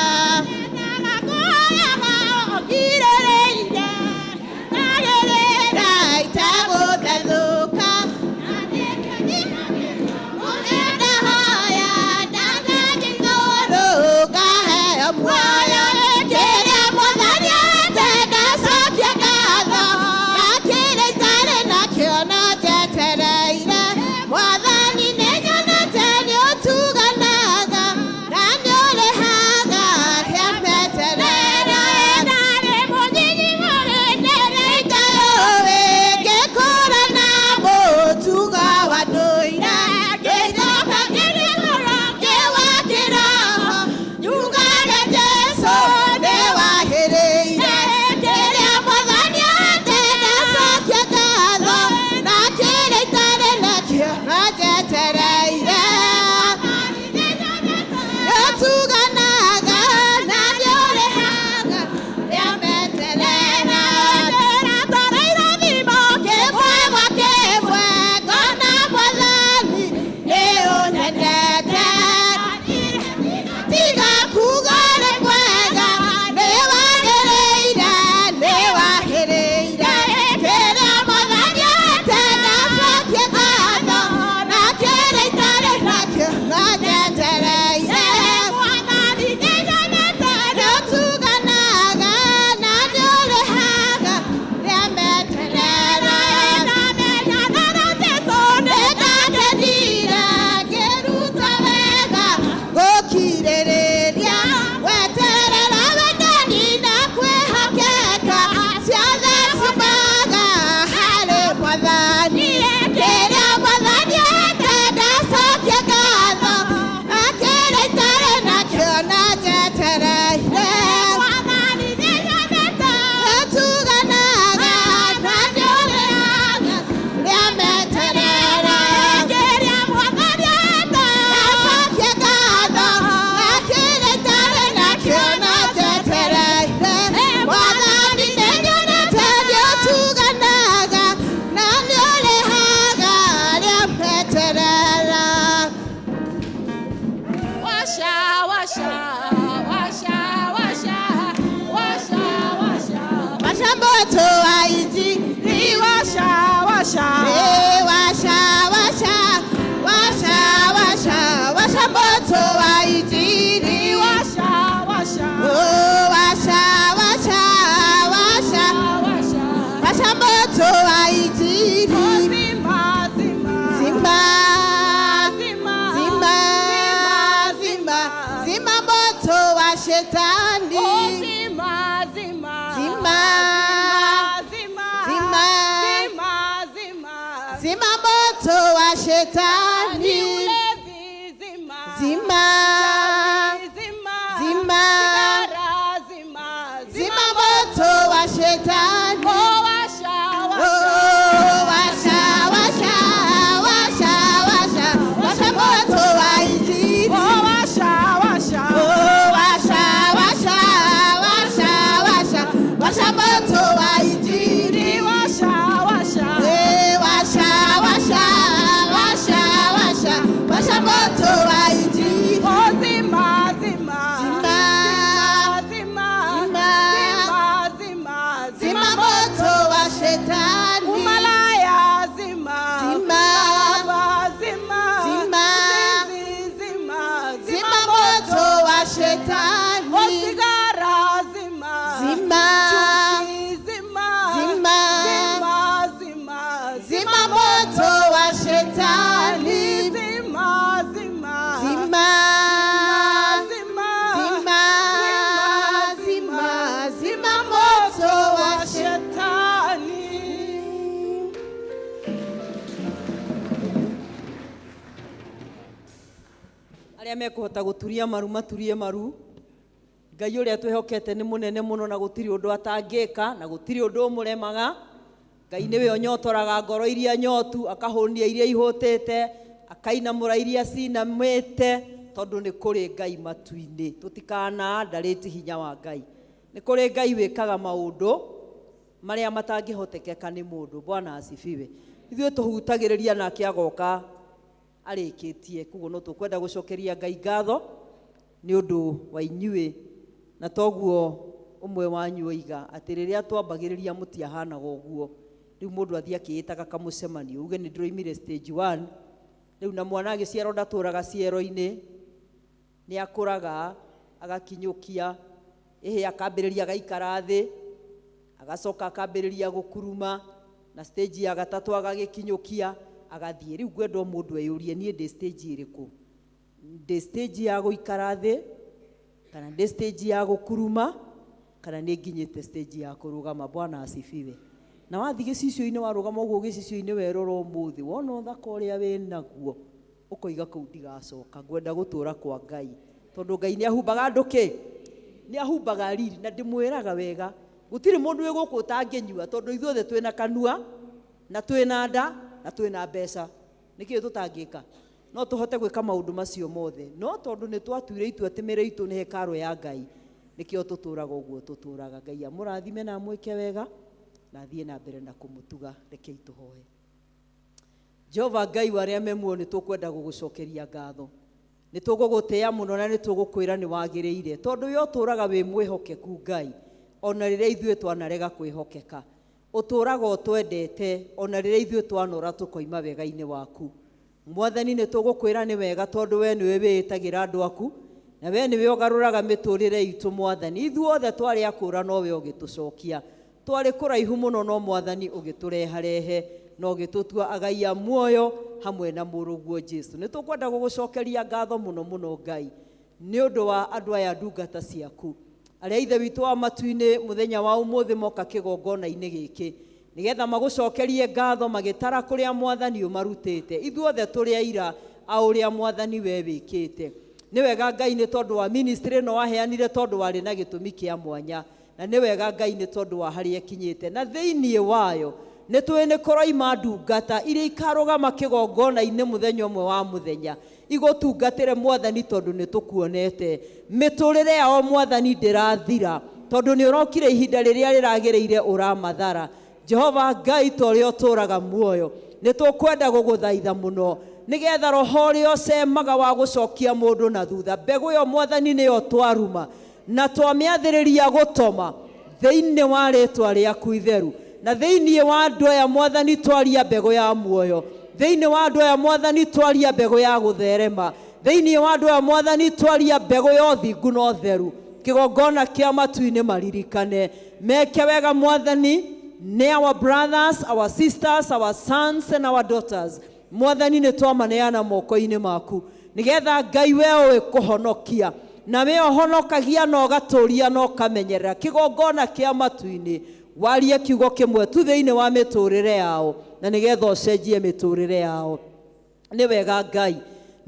shetani. Zima, zima, zima moto wa shetani. Washa, washa, washa, washa, washa moto wa injili. Washa, washa, washa, washa, washa, washa, washa moto wa injili. Washa, washa, washa, washa, washa, washa, washa moto wa injili. Zima, zima, zima, zima, zima moto wa shetani. Umalaya, zima, zima, zima, zima, zima moto wa shetani. Osigara, zima, zima, zima, zima, zima, zima moto wa shetani. Zima, zima, zima, zima, zima moto wa shetani. Aria mekuhota guturia maru maturie maru. Ngai uria twihokete ni munene muno na gutiri undu atangika na gutiri undu umuremaga. Ngai niwe onyotoraga ngoro iria nyotu, akahunia iria ihutite, akainamura iria cinamite, tondu ni kuri Ngai matu-ini. Tutikana ndariti hinya wa Ngai. Ni kuri Ngai wikaga maundu maria matangihotekeka ni mundu. Bwana asifiwe. Ithuĩ tuhutagĩrĩria nake agoka arĩkĩtie. Koguo no tũkwenda gũcokeria Ngai ngatho nĩ ũndũ wa inyuĩ, na toguo ũmwe wanyu oiga atĩ rĩrĩa twambagĩrĩria mũtiahanaga ũguo. Rĩu mũndũ athiĩ akĩĩtaga kamũcemanio uge nĩ ndĩroimire stage 1. Rĩu na mwana agĩciarwo ndatũraga ciero-inĩ, nĩ akũraga agakinyũkia, akambĩrĩria agaikara thĩ, agacoka akambĩrĩria gũkuruma, na stage ya gatatũ agagĩkinyũkia agathiĩ. Rĩu ngwenda mũndũ eyũrie niĩ ndĩ stage ĩrĩkũ? Ndĩ stage ya gũikara thĩ, kana ndĩ stage ya gũkuruma, kana nĩ nginyĩte stage ya kũrũgama? Bwana asifiwe. Na wathiĩ gĩcicio-inĩ warũgama ũguo gĩcicio-inĩ werora ũmũthĩ, wona ũthaka ũrĩa wĩnaguo, ũkoiga kũu ndigacoka, ngwenda gũtũũra kwa Ngai. Tondũ Ngai nĩ ahumbaga andũ kĩ? Nĩ ahumbaga riri. Na ndĩmwĩraga wega, gũtirĩ mũndũ wĩ gũkũ ũtangĩnyua, tondũ ithuothe twĩna kanua, na twĩna nda, na twĩna mbeca. Nĩkĩĩ tũtangĩka? No tũhote gwĩka maũndũ macio mothe. No tondũ nĩ twatuire itua atĩ mĩĩrĩ itũ nĩ hekarũ ya Ngai, nĩkĩo tũtũũraga ũguo tũtũũraga. Ngai amũrathime na amwĩke wega, na thiĩ na mbere na kũmũtuga. Rekei tũhoe. Jehova Ngai wa arĩa me muoyo, nĩ tũkwenda gũgũcokeria ngatho. Nĩ tũgũgũtĩĩa mũno na nĩ tũgũkwĩra nĩ wagĩrĩire, tondũ we ũtũũraga wĩ mwĩhokeku Ngai, ona rĩrĩa ithuĩ twanarega kwĩhokeka. Ũtũũraga ũtwendete ona rĩrĩa ithuĩ twanora tũkoima wega-inĩ waku. Mwathani, nĩ tũgũkwĩra nĩ wega, tondũ we nĩwe wĩĩtagĩra andũ aku, na we nĩwe ũgarũraga mĩtũũrĩre itũ. Mwathani, ithuothe twarĩ akũũra nowe ũgĩtũcokia, twarĩ kũraihu mũno no Mwathani ũgĩtũreharehe na ũgĩtũtua agai a muoyo hamwe na mũrũguo Jesu. Nĩ tũkwenda gũgũcokeria ngatho mũno mũno Ngai, nĩ ũndũ wa andũ aya ndungata ciaku, arĩa ithe witũ wa matu-inĩ mũthenya wa ũmũthĩ moka kĩgongona-inĩ gĩkĩ, nĩgetha magũcokerie ngatho magĩtara kũrĩa Mwathani ũmarutĩte. Ithuothe tũrĩ aira a ũrĩa Mwathani we wĩkĩte. Nĩ wega Ngai, nĩ tondũ wa ministry ĩno waheanire, tondũ warĩ na gĩtũmi kĩa mwanya, na nĩ wega Ngai, nĩ tondũ wa harĩa ĩkinyĩte. Na thĩinĩ wayo nĩ tũĩ nĩ kũroima ndungata iria ikarũgama kĩgongona-inĩ mũthenya ũmwe wa mũthenya, igũtungatĩre Mwathani, tondũ nĩ tũkuonete mĩtũrĩre yao Mwathani ndĩrathira, tondũ nĩ ũrokire ihinda rĩrĩa rĩragĩrĩire ũramathara. Jehova Ngai, ta ũrĩa ũtũũraga muoyo, nĩ tũkwenda gũgũthaitha mũno, nĩgetha roho ũrĩa ũcemaga wa gũcokia mũndũ na thutha, mbegũ ĩyo Mwathani nĩyo twaruma na twamĩathĩrĩria gũtoma thĩinĩ wa rĩĩtwa rĩaku itheru, na thĩinĩ wa andũ aya Mwathani twaria mbegũ ya muoyo, thĩinĩ wa andũ aya Mwathani twaria mbegũ ya gũtherema, thĩinĩ wa andũ aya Mwathani twaria mbegũ ya ũthingu na ũtheru. Kĩgongona kĩa matu-inĩ maririkane, meke wega Mwathani, nĩ our brothers, our sisters, our sons and our daughters. Mwathani, nĩ twamaneana moko-inĩ maku, nĩgetha Ngai we ũĩ kũhonokia, na we ũhonokagia na ũgatũũria na ũkamenyerera. Kĩgongona kĩa matu-inĩ warie kiugo kĩmwe tu thĩinĩ wa mĩtũũrĩre yao, na nĩgetha ũcenjie mĩtũũrĩre yao. nĩ wega Ngai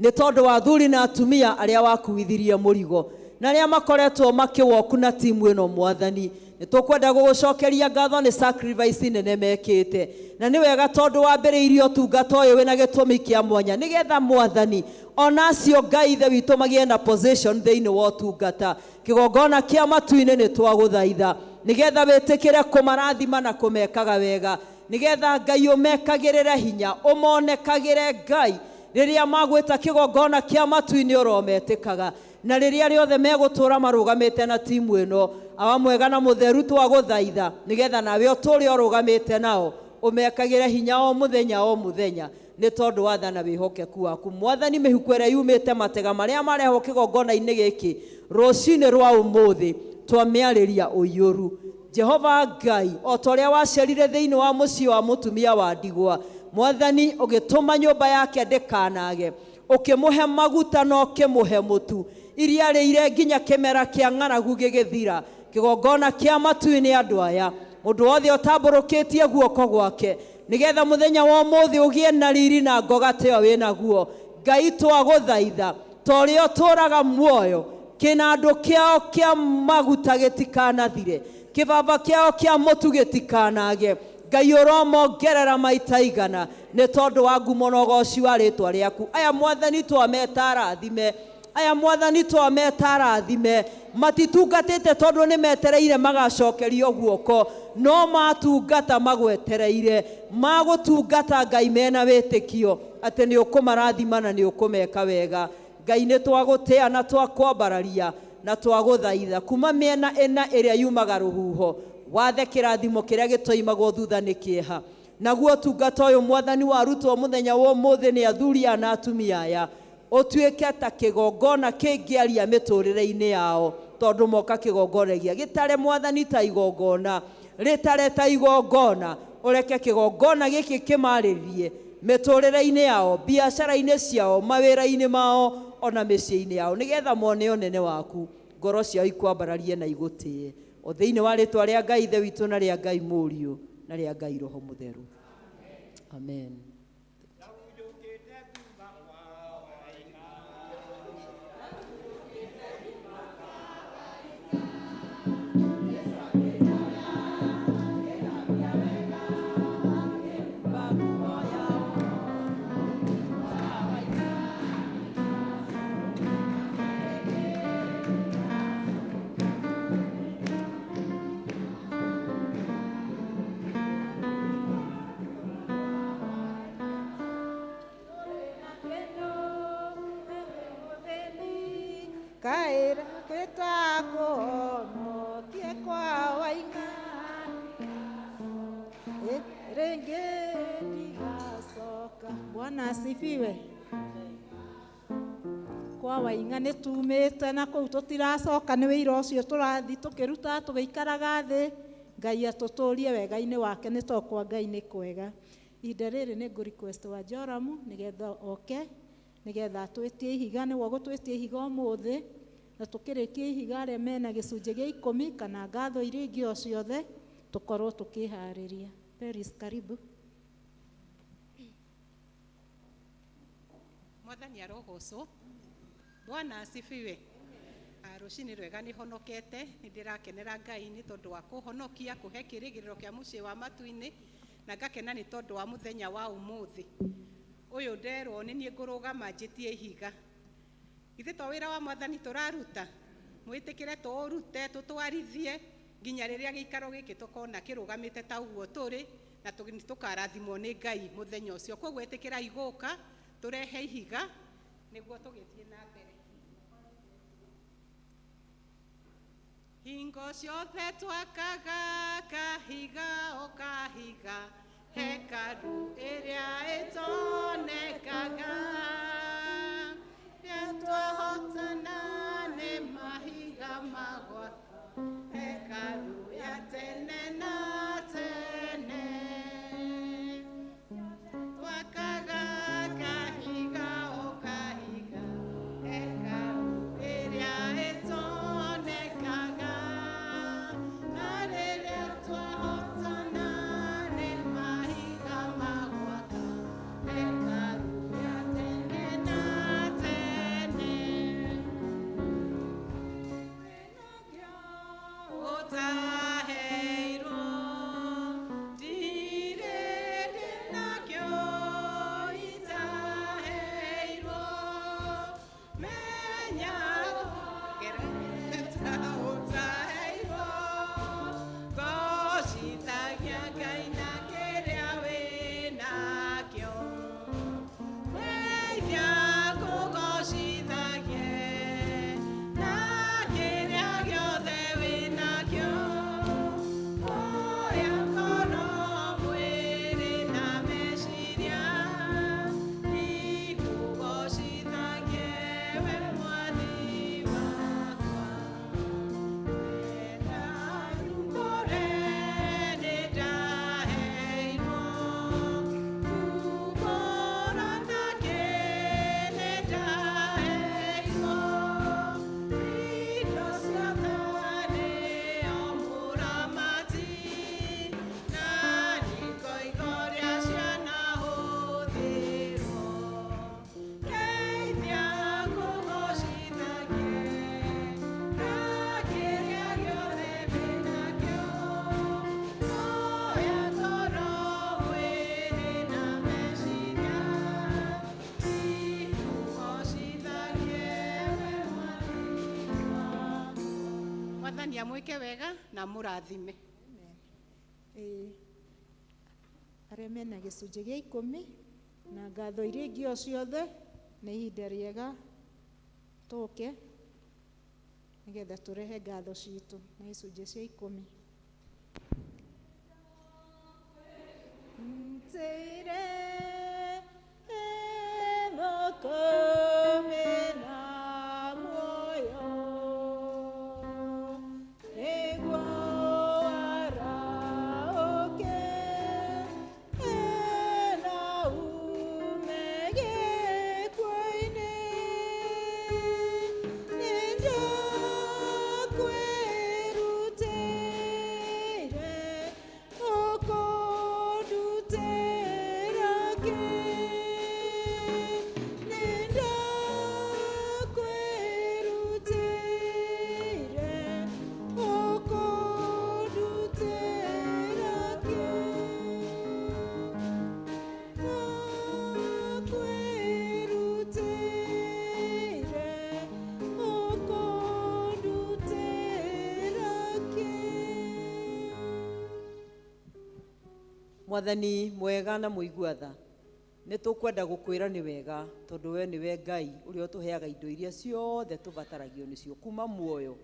nĩ tondũ wa athuri na atumia arĩa wakuithirie mũrigo na arĩa makoretwo makĩwoku na timu ĩno Mwathani. Nĩ tũkwenda gũgũcokeria ngatho nĩ sacrifice nene mekĩte, na nĩ wega tondũ wambĩrĩirie ũtungata ũyũ wĩna gĩtũmi kĩa mwanya nĩgetha Mwathani ona acio Ngai ithe witũ magĩe na position thĩinĩ wa ũtungata. Kĩgongona kĩa matu-inĩ nĩ twagũthaitha nĩgetha wĩtĩkĩre kũmarathima na kũmekaga wega, nĩgetha Ngai ũmekagĩrĩre hinya, ũmonekagĩre Ngai rĩrĩa magwĩta kĩgongona kĩa matu-inĩ ũrometĩkaga, na rĩrĩa rĩothe megũtũra marũgamĩte na timu ĩno. Awa mwega na mũtheru twagũthaitha nĩgetha nawe ũtũre ũrũgamĩte nao ũmekagĩre hinya o mũthenya nĩ tondũ wa tha na wĩhokeku waku. Mwathani mĩhuko ĩrĩa yumĩte matega marĩa marehwo kĩgongona-inĩ gĩkĩ rũcinĩ rwa ũmũthĩ twamĩarĩria ũiyũru. Jehova Ngai o ta ũrĩa wacerire thĩinĩ wa mũciĩ wa mũtumia wa ndigwa, Mwathani ũgĩtũma nyũmba yake ndĩkanage, ũkĩmũhe maguta na ũkĩmũhe mũtu, iria rĩire nginya kĩmera kĩa ng'aragu gĩgĩthira. Kĩgongona kĩa matu-inĩ andũ aya mũndũ wothe ũtambũrũkĩtie guoko gwake nĩgetha mũthenya wa ũmũthĩ ũgĩe na riri na ngogate ĩyo wĩnaguo. Ngai twagũthaitha ta ũrĩa ũtũraga muoyo, kĩnandũ kĩao kĩa maguta gĩtikanathire, kĩbaba kĩao kĩa mũtu gĩtikanage. Ngai ũromongerera maita igana nĩ tondũ wa ngumo na ũgooci wa rĩtwa rĩaku. Aya Mwathani twameta rathime, aya Mwathani twameta rathime, matitungatĩte tondũ nĩ metereire magacokerio guoko, no matungata magwetereire, magũtungata Ngai mena wĩtĩkio atĩ nĩ ũkũmarathima na nĩ ũkũmeka wega. Ngai nĩ twagũtĩa na twakwambararia na twagũthaitha kuma mĩena ĩna ĩrĩa yumaga rũhuho, wathe kĩrathimo kĩrĩa gĩtoimagwo thutha nĩ kĩeha. Naguo ũtungata ũyũ Mwathani warutwo mũthenya wa ũmũthĩ nĩ athuri aya na atumia aya ũtuĩke ta kĩgongona kĩngĩaria mĩtũrĩre-inĩ yao, tondũ moka kĩgongonagia gĩtare Mwathani ta igongona, rĩtare ta igongona. Ũreke kĩgongona gĩkĩ kĩmarĩrie mĩtũrĩre-inĩ yao, biacara-inĩ ciao, mawĩra-inĩ mao, ona mĩciĩ-inĩ yao, nĩgetha mone ũnene waku, ngoro ciao ikwambararie na igũtĩe, o thĩinĩ wa rĩtwa rĩa Ngai ithe witũ na rĩa Ngai Mũriũ na rĩa Ngai Roho Mũtheru. Amen. Kaira kwetako no kiekwa wainga renge ndigacoka. Bwana asifiwe. Kwa wainga nĩ tumĩte na kũu tũtiracoka, nĩ wĩira ũcio tũrathi tũkĩruta tũgĩikaraga thĩ. Ngai atũtũrie wega-inĩ wake nĩ tondũ kwa Ngai nĩ kwega. Ihinda rĩrĩ nĩ ngũ request wa Joramu nĩgetha oke, nĩgetha twĩtie ihiga, nĩguo gũtwĩtia ihiga ũmũthĩ, na tũkĩrĩkia ihiga arĩa mena gĩcunjĩ gĩa 10 kana ngatho iria ingĩ o ciothe tũkorwo tũkĩharĩria. Peris, karibu. Mwathani arogocwo. Bwana asifiwe. Rũcinĩ rwega nĩ honokete, nĩ ndĩrakenera Ngai nĩ tondũ wa kũhonokia, kũhe kĩrĩgĩrĩro kĩa mũciĩ wa matu-inĩ, na ngakena nĩ tondũ wa mũthenya wa ũmũthĩ ũyũ nderwo nĩ niĩ ngũrũgama njĩtie ihiga. Githĩ to wĩra wa Mwathani tũraruta? Mwĩtĩkĩre tũũrute, tũtwarithie nginya rĩrĩa gĩikaro gĩkĩ tũkona kĩrũgamĩte ta ũguo tũrĩ, na tũkarathimwo nĩ Ngai mũthenya ũcio. Koguo ĩtĩkĩra igũka tũrehe ihiga nĩguo tũgĩthiĩ na mbere. Hingo ciothe twakaga kahiga o kahiga, hekalu ĩrĩa ĩtonekaga, twahotana nĩ mahiga magwa, hekalu ya tene na tene. Twakaga kahiga o kahiga, hekalu ĩrĩa ĩtonekaga, na rĩrĩa twahotana nĩ mahiga magwaka, hekalu ya tene. mwathani amwike wega na mũrathime. Arĩa mena gĩcunjĩ gĩa 10 na ngatho iria ingĩ o ciothe nĩ ihinda rĩega tũke nĩgetha tũrehe ngatho citũ na gĩcunjĩ cia 10. Mwathani mwega na mũigua tha, nĩ tũkwenda gũkwĩra nĩ wega tondũ we nĩwe Ngai ũrĩa ũtũheaga indo iria ciothe tũbataragio nĩcio kuma muoyo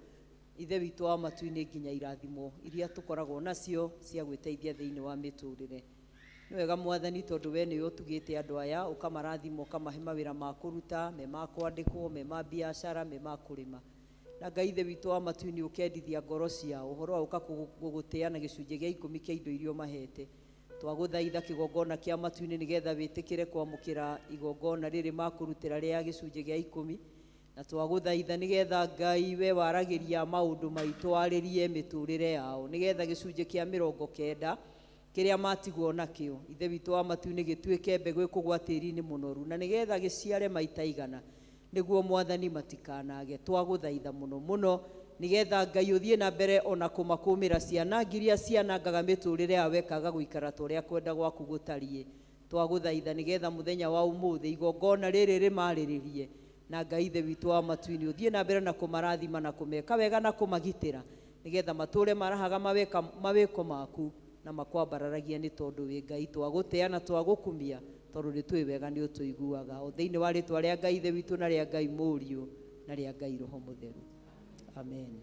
ithe witũ wa matu-inĩ nginya irathimo iria tũkoragwo nacio cia gwĩteithia thĩinĩ wa mĩtũrĩre. Nĩ wega Mwathani tondũ we nĩwe ũtugĩte andũ aya ũkamarathima ũkamahe mawĩra ma kũruta, me ma kwandĩkwo, me ma biacara, me ma kũrĩma. Na Ngai ithe witũ wa matu-inĩ ũkendithia ngoro ciao ũhoro wa ũka gũgũtĩa na gĩcunjĩ gĩa 10 kĩa indo iria mahete. Twagũthaitha kĩgongona kĩa matu-inĩ nĩgetha wĩtĩkĩre kwamũkĩra igongona rĩrĩ makũrutĩra rĩa gĩcunjĩ gĩa 10, na twagũthaitha nĩgetha Ngai we waragĩria maũndũ maitũ warĩrie mĩtũrĩre yao nĩgetha gĩcunjĩ kĩa 90 kĩrĩa matigwo nakĩo ithe witũ wa matu-inĩ gĩtuĩke mbegũ ĩkũgwa tĩri-inĩ mũnoru na nĩgetha gĩciare maita igana nĩguo Mwathani matikanage. Twagũthaitha mũno mũno nĩgetha Ngai ũthiĩ na mbere ona kũmakũmĩra ciana ngiria cianangaga mĩtũrĩre yao ekaga gũikara ta ũrĩa kwenda gwaku gũtariĩ. Twagũthaitha nĩgetha mũthenya wa ũmũthĩ igongona rĩrĩ rĩmarĩrĩrie na Ngai ithe witũ wa matu-inĩ ũthiĩ na mbere na kũmarathima na kũmeka wega na kũmagitĩra nĩgetha matũre marahaga mawĩko maku na makwambararagia nĩ tondũ wĩ Ngai. Twagũtĩa na twagũkumia tondũ nĩ twĩ wega nĩ ũtũiguaga o thĩinĩ wa rĩtwa rĩa Ngai ithe witũ na rĩa Ngai Mũriũ na rĩa Ngai Roho Mũtheru. Amen.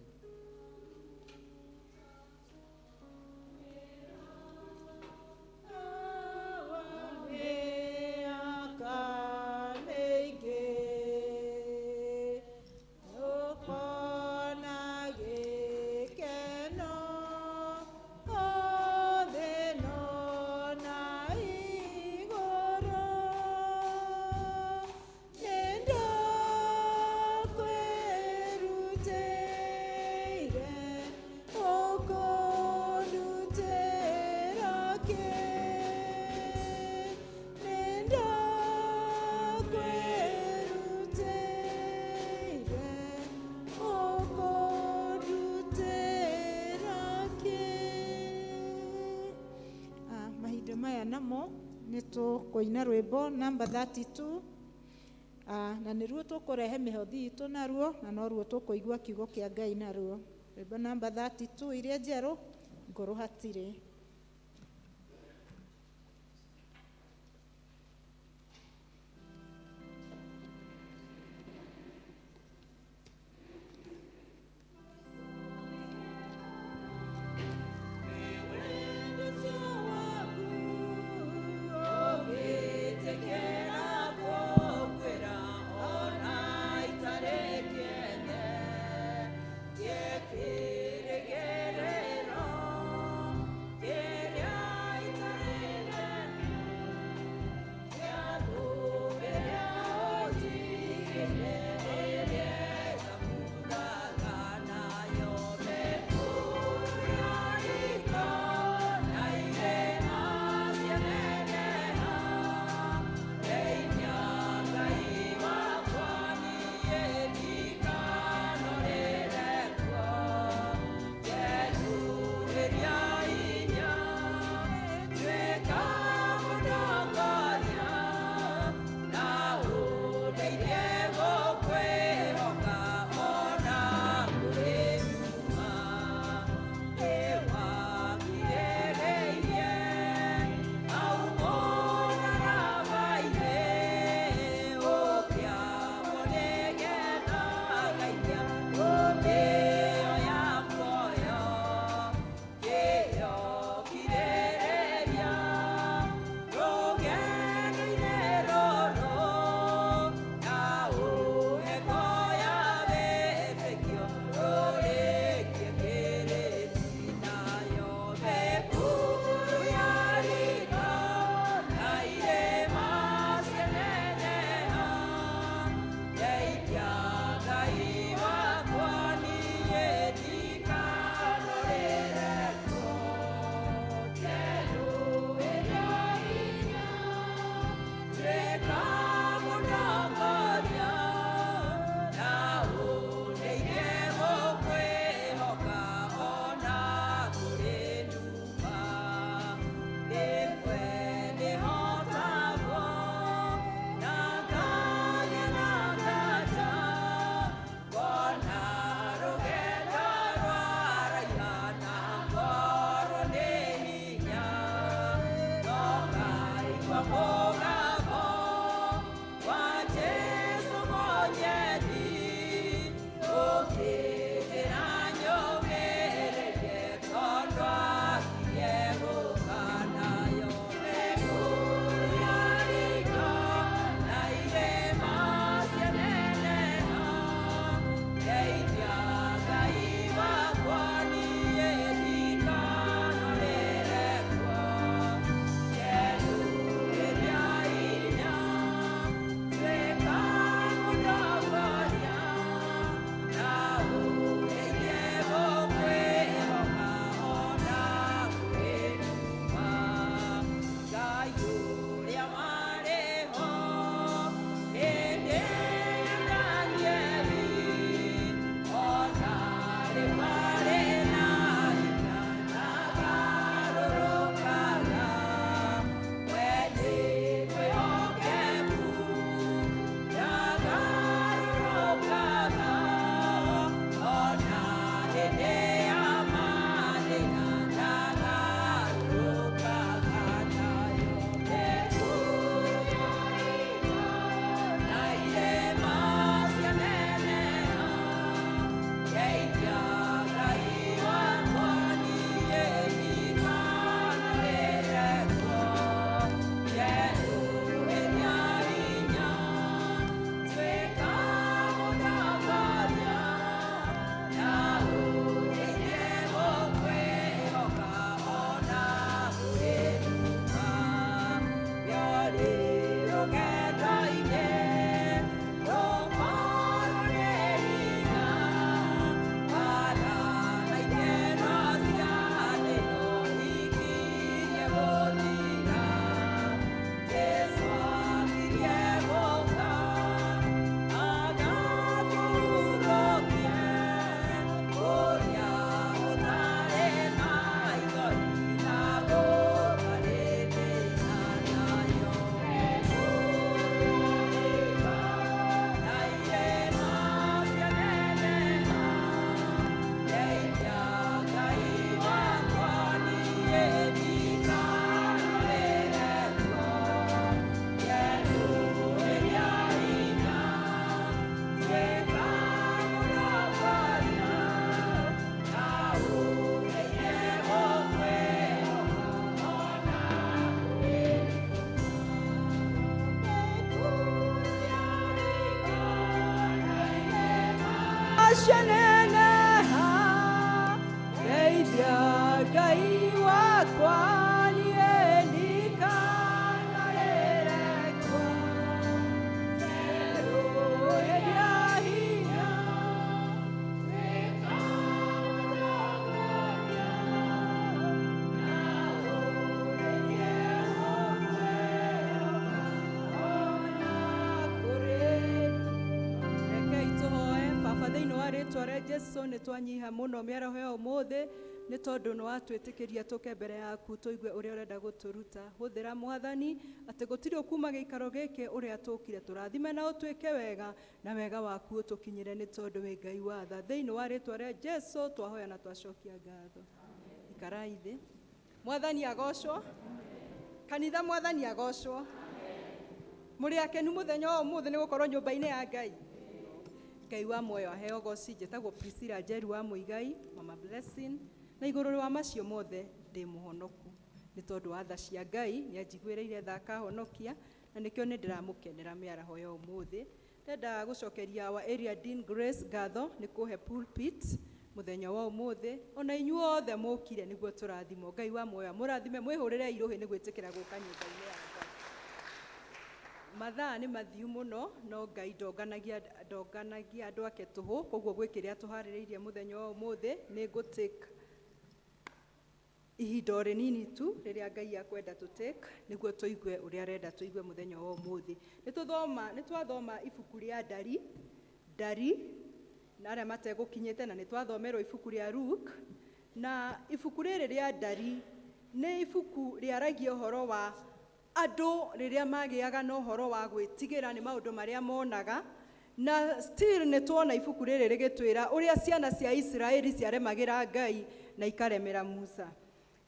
namo nĩ tũkũina rwĩmbo number 32 na nĩruo tũkũrehe mĩhothi itũ naruo na noruo tũkũigua kiugo kĩa Ngai naruo. Rwĩmbo number 32 iria njerũ ngũrũ hatirĩ. Yeah. cianeneha geithia Ngai wakwa niĩ ndikanarĩrekwo nderũĩria hinya rekei tũhoe. Baba, thĩinĩ wa rĩtwa rĩa Jesũ nĩ twanyiha mũno mĩaraho ya ũmũthĩ nĩ tondũ nĩ watwĩtĩkĩria tũke mbere yaku tũigue ũrĩa ũrenda gũtũruta. Hũthĩra Mwathani atĩ gũtirĩ ũkuma gĩikaro gĩkĩ ũrĩa tũkire, tũrathime na ũtwĩke wega na wega waku ũtũkinyĩre nĩ tondũ wĩ Ngai wa tha. Thĩinĩ wa rĩtwa rĩa Jesũ twahoya na twacokia ngatho. Ikarai thĩ. Mwathani agocwo. Kanitha Mwathani agocwo. Mũrĩ akenu mũthenya wa ũmũthĩ nĩ gũkorwo nyũmba-inĩ ya Ngai. Ngai wa muoyo aheo goci. Njĩtagwo Priscilla Njeru wa Mũigai, Mama Blessing, na igũrũ wa macio mothe ndĩ mũhonoku nĩ tondũ wa tha cia Ngai nĩ anjiguĩrĩire tha akahonokia, na nĩkĩo nĩ ndĩramũkenera mĩaraho ya ũmũthĩ. Ndenda gũcokeria wa Area Dean Grace ngatho nĩ kũhe pulpit mũthenya wa ũmũthĩ. Ona inyuothe mũkire nĩguo tũrathimwo. Ngai wa muoyo mũrathime, mwĩhũrĩre irũhĩ nĩ gwĩtĩkĩra gũka nyũmba-inĩ ya Ngai. Mathaa nĩ mathiu mũno, no Ngai ndonganagia andũ ake tũhũ, koguo gwĩ kĩrĩa tũharĩrĩirie mũthenya wa ũmũthĩ nĩ gũtake ihinda rĩnini tu rĩrĩa Ngai akwenda tũtake nĩguo tũigue ũrĩa arenda tũigue mũthenya wa ũmũthĩ. Nĩ twathoma ibuku rĩa Ndari na arĩa mategũkinyĩte, na nĩ twathomerwo ibuku rĩa Luke, na ibuku rĩrĩ rĩa Ndari nĩ ibuku rĩaragia ũhoro wa andũ rĩrĩa magĩaga na ũhoro wa gwĩtigĩra nĩ maũndũ marĩa monaga, na still nĩ tuona ibuku rĩrĩ rĩgĩtwĩra ũrĩa ciana cia Isiraeli ciaremagĩra Ngai na ikaremera Musa.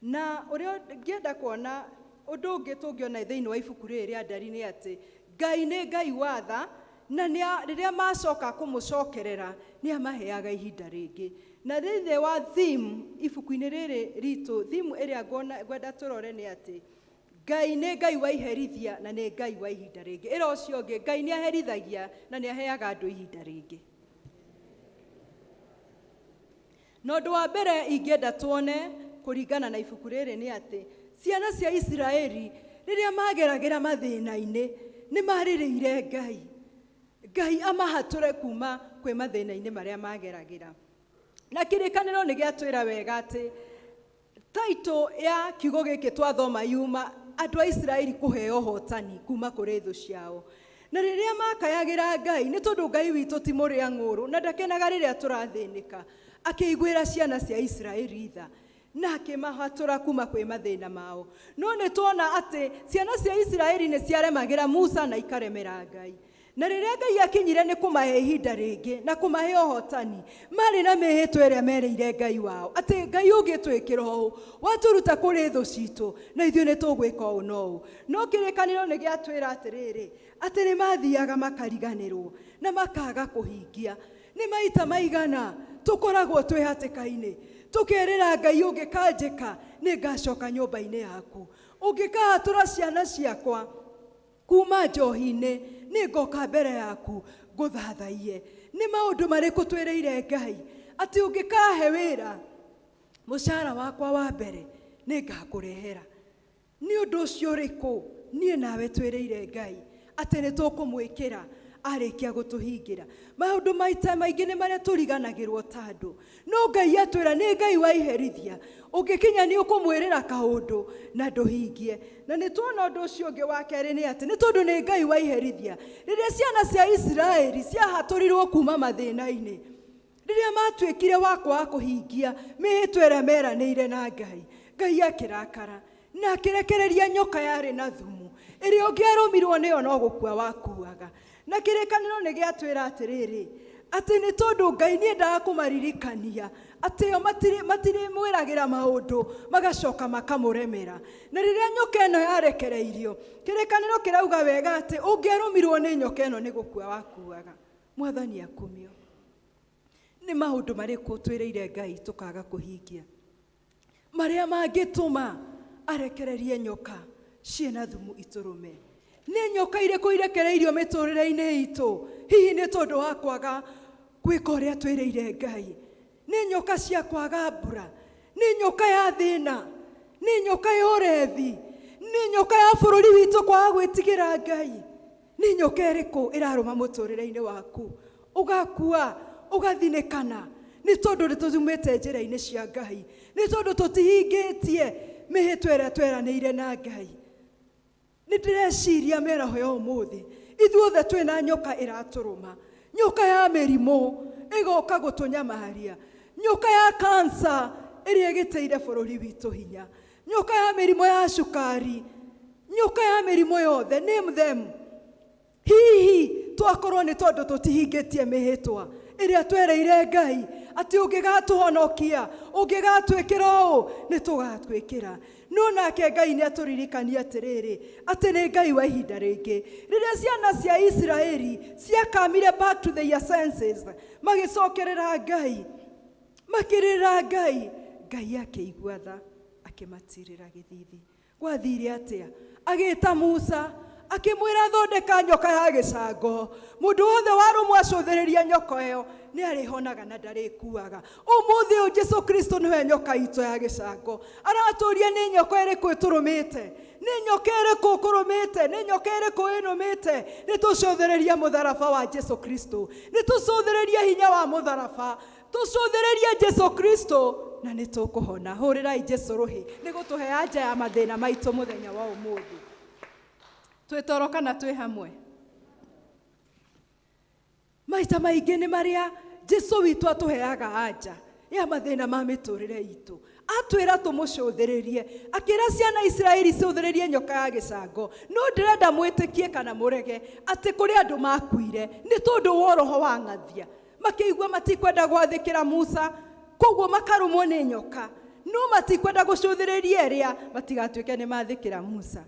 Na ũrĩa ngĩenda kuona ũndũ ũngĩ tũngĩona thĩinĩ wa ibuku rĩrĩ rĩa Ndari nĩ atĩ Ngai nĩ Ngai wa tha, na rĩrĩa macoka kũmũcokerera nĩ amaheaga ihinda rĩngĩ. Na thĩinĩ wa theme ibuku-inĩ rĩrĩ ritũ, theme ĩrĩa ngwenda tũrore nĩ atĩ Ngai nĩ Ngai wa iherithia na nĩ Ngai wa ihinda rĩngĩ. Ĩra ũcio ũngĩ, Ngai nĩ aherithagia na nĩ aheaga andũ ihinda rĩngĩ. Na ũndũ wa mbere ingĩenda tuone kũringana na ibuku rĩrĩ nĩ atĩ ciana cia Isiraeli rĩrĩa mageragĩra mathĩna-inĩ nĩ marĩrĩire Ngai. Ngai amahatũre kuma kwĩ mathĩna-inĩ marĩa mageragĩra. Na kĩrĩkanĩro nĩ gĩatwĩra wega atĩ taito ya kiugo gĩkĩ twathoma yuma andũ a Isiraeli kũheo hotani kuma kũrĩ thũ ciao. Na rĩrĩa makayagĩra Ngai nĩ tondũ Ngai witũ ti mũrĩa ng'ũrũ na ndakenaga rĩrĩa tũrathĩnĩka, akĩiguĩra ciana cia Isiraeli tha na akĩmahatũra kuma kwĩ mathĩna mao. No nĩ tuona atĩ ciana cia Isiraeli nĩ ciaremagĩra Musa na ikaremera Ngai. Na rĩrĩa Ngai akinyire nĩ kũmahe ihinda rĩngĩ na kũmahe ũhotani, marĩ na mĩhĩtwa ĩrĩa merĩire Ngai wao atĩ Ngai ũngĩtwĩkĩra ũũ, watũruta kũrĩ thũ citũ na ithuĩ nĩ tũgwĩka ũũ na ũũ. No kĩrĩkanĩro nĩ gĩatwĩra atĩrĩrĩ, atĩ nĩ mathiaga makariganĩrwo na makaga kũhingia. Nĩ maita maigana tũkoragwo twĩ hatĩka-inĩ tũkerĩra Ngai ũngĩkanjĩka nĩ ngacoka nyũmba-inĩ yaku, ũngĩkahatũra ciana ciakwa kuma njohi-inĩ nĩ ngoka mbere yaku ngũthathaiye. Nĩ maũndũ marĩkũ twĩrĩire Ngai atĩ ũngĩkahe wĩra mũcara wakwa wa mbere nĩ ngakũrehera? Nĩ ũndũ ũcio ũrĩkũ niĩ nawe twĩrĩire Ngai atĩ nĩ tũkũmwĩkĩra arĩkia gũtũhingĩra? Maũndũ maita maingĩ nĩ marĩa tũriganagĩrwo ta andũ, no Ngai atwĩra nĩ Ngai wa iherithia, ũngĩkinya nĩ ũkũmwĩrĩra kaũndũ na ndũhingie. Na nĩ tuona ũndũ ũcio ũngĩ wa kerĩ nĩ atĩ nĩ tondũ nĩ Ngai wa iherithia, rĩrĩa ciana cia Isiraeli ciahatũrirwo kuma mathĩna-inĩ, rĩrĩa matuĩkire wakwa kũhingia mĩhĩtwa ĩrĩa meranĩire na Ngai, Ngai akĩrakara na akĩrekereria nyoka yarĩ na thumu ĩrĩa ũngĩarũmirwo nĩyo no gũkua wakuaga. Na kĩrĩkanĩro nĩ gĩatwĩra atĩrĩrĩ, atĩ nĩ tondũ Ngai nĩ endaga kũmaririkania atĩ o matirĩmwĩragĩra maũndũ magacoka makamũremera. Na rĩrĩa nyoka ĩno yarekereirio, kĩrĩkanĩro kĩrauga wega atĩ ũngĩarũmirwo nĩ nyoka ĩno nĩ gũkua wakuaga. Mwathani akumio. Nĩ maũndũ marĩkũ twĩrĩire Ngai tũkaga kũhingia, marĩa mangĩtũma arekererie nyoka ciĩna thumu itũrũme? Nĩ nyoka irĩkũ irekereirio mĩtũrĩre-inĩ itũ? Hihi nĩ tondũ wa kwaga gwika uria twirĩire Ngai. Nĩ nyoka cia kwaga mbura, nĩ nyoka ya thĩna, nĩ nyoka ya ũrethi, nĩ nyoka ya bũrũri witũ kwaga gwĩtigĩra Ngai. Nĩ nyoka ĩrĩkũ ĩrarũma mũtũrĩre-inĩ waku ũgakua ũgathinĩkana nĩ tondũ nĩtũthumĩte njĩra-inĩ cia Ngai, nĩ tondũ tũtihingĩtie mĩhĩtwa ĩrĩa tweranĩire na Ngai? Nĩ ndĩreciria mĩaraho ya ũmũthĩ ithuothe twĩna nyoka ĩratũrũma, nyoka ya mĩrimũ ĩgoka gũtũnyamaria, nyoka ya kansa ĩrĩa ĩgĩteire bũrũri witũ hinya, nyoka ya mĩrimũ ya cukari, nyoka ya mĩrimũ yothe, name them. Hihi twakorwo nĩ tondũ tũtihingĩtie mĩhĩtwa ĩrĩa twereire Ngai atĩ ũngĩgatũhonokia, ũngĩgatwĩkĩra ũũ nĩ tũgatwĩkĩra. No nake Ngai nĩ atũririkania atĩrĩrĩ atĩ nĩ Ngai wa ihinda rĩngĩ. Rĩrĩa ciana cia Isiraeli ciakamire back to their senses, magĩcokerera Ngai, makĩrĩra Ngai, Ngai akĩigua tha, akĩmatirĩra gĩthithi. Gwathire atĩa? Agĩĩta Musa, akĩmwĩra thondeka nyoka ya gĩcango. Mũndũ wothe warũmwo acũthĩrĩria nyoka ĩyo nĩ arĩhonaga na ndarĩkuaga. Ũmũthĩ ũyũ Jesũ Kristo nĩwe nyoka itũ ya gĩcango. Aratũria nĩ nyoka ĩrĩkũ ĩtũrũmĩte, nĩ nyoka ĩrĩkũ ũkũrũmĩte, nĩ nyoka ĩrĩkũ ĩnũmĩte. Nĩ tũcũthĩrĩria mũtharaba wa Jesũ Kristo, nĩ tũcũthĩrĩria hinya wa mũtharaba, tũcũthĩrĩrie Jesũ Kristo na nĩ tũkũhona. Hũrĩrai Jesũ rũhĩ nĩ gũtũhe anja ya mathĩna maitũ mũthenya wa ũmũthĩ. Twĩtoro kana twĩ hamwe? Maita maingĩ nĩ marĩa Jesũ witũ atũheaga anja ya mathĩna ma mĩtũrĩre itũ. Atwĩra tũmũcũthĩrĩrie, akĩra ciana Isiraeli cũthĩrĩrie nyoka ya gĩcango. No ndĩrenda mwĩtĩkie kana mũrege atĩ kũrĩ andũ makuire nĩ tondũ wa roho wa ng'athia, makĩigua matikwenda gwathĩkĩra Musa, koguo makarũmwo nĩ nyoka. No matikwenda gũcũthĩrĩria ĩrĩa matigatuĩke nĩ mathĩkĩra Musa.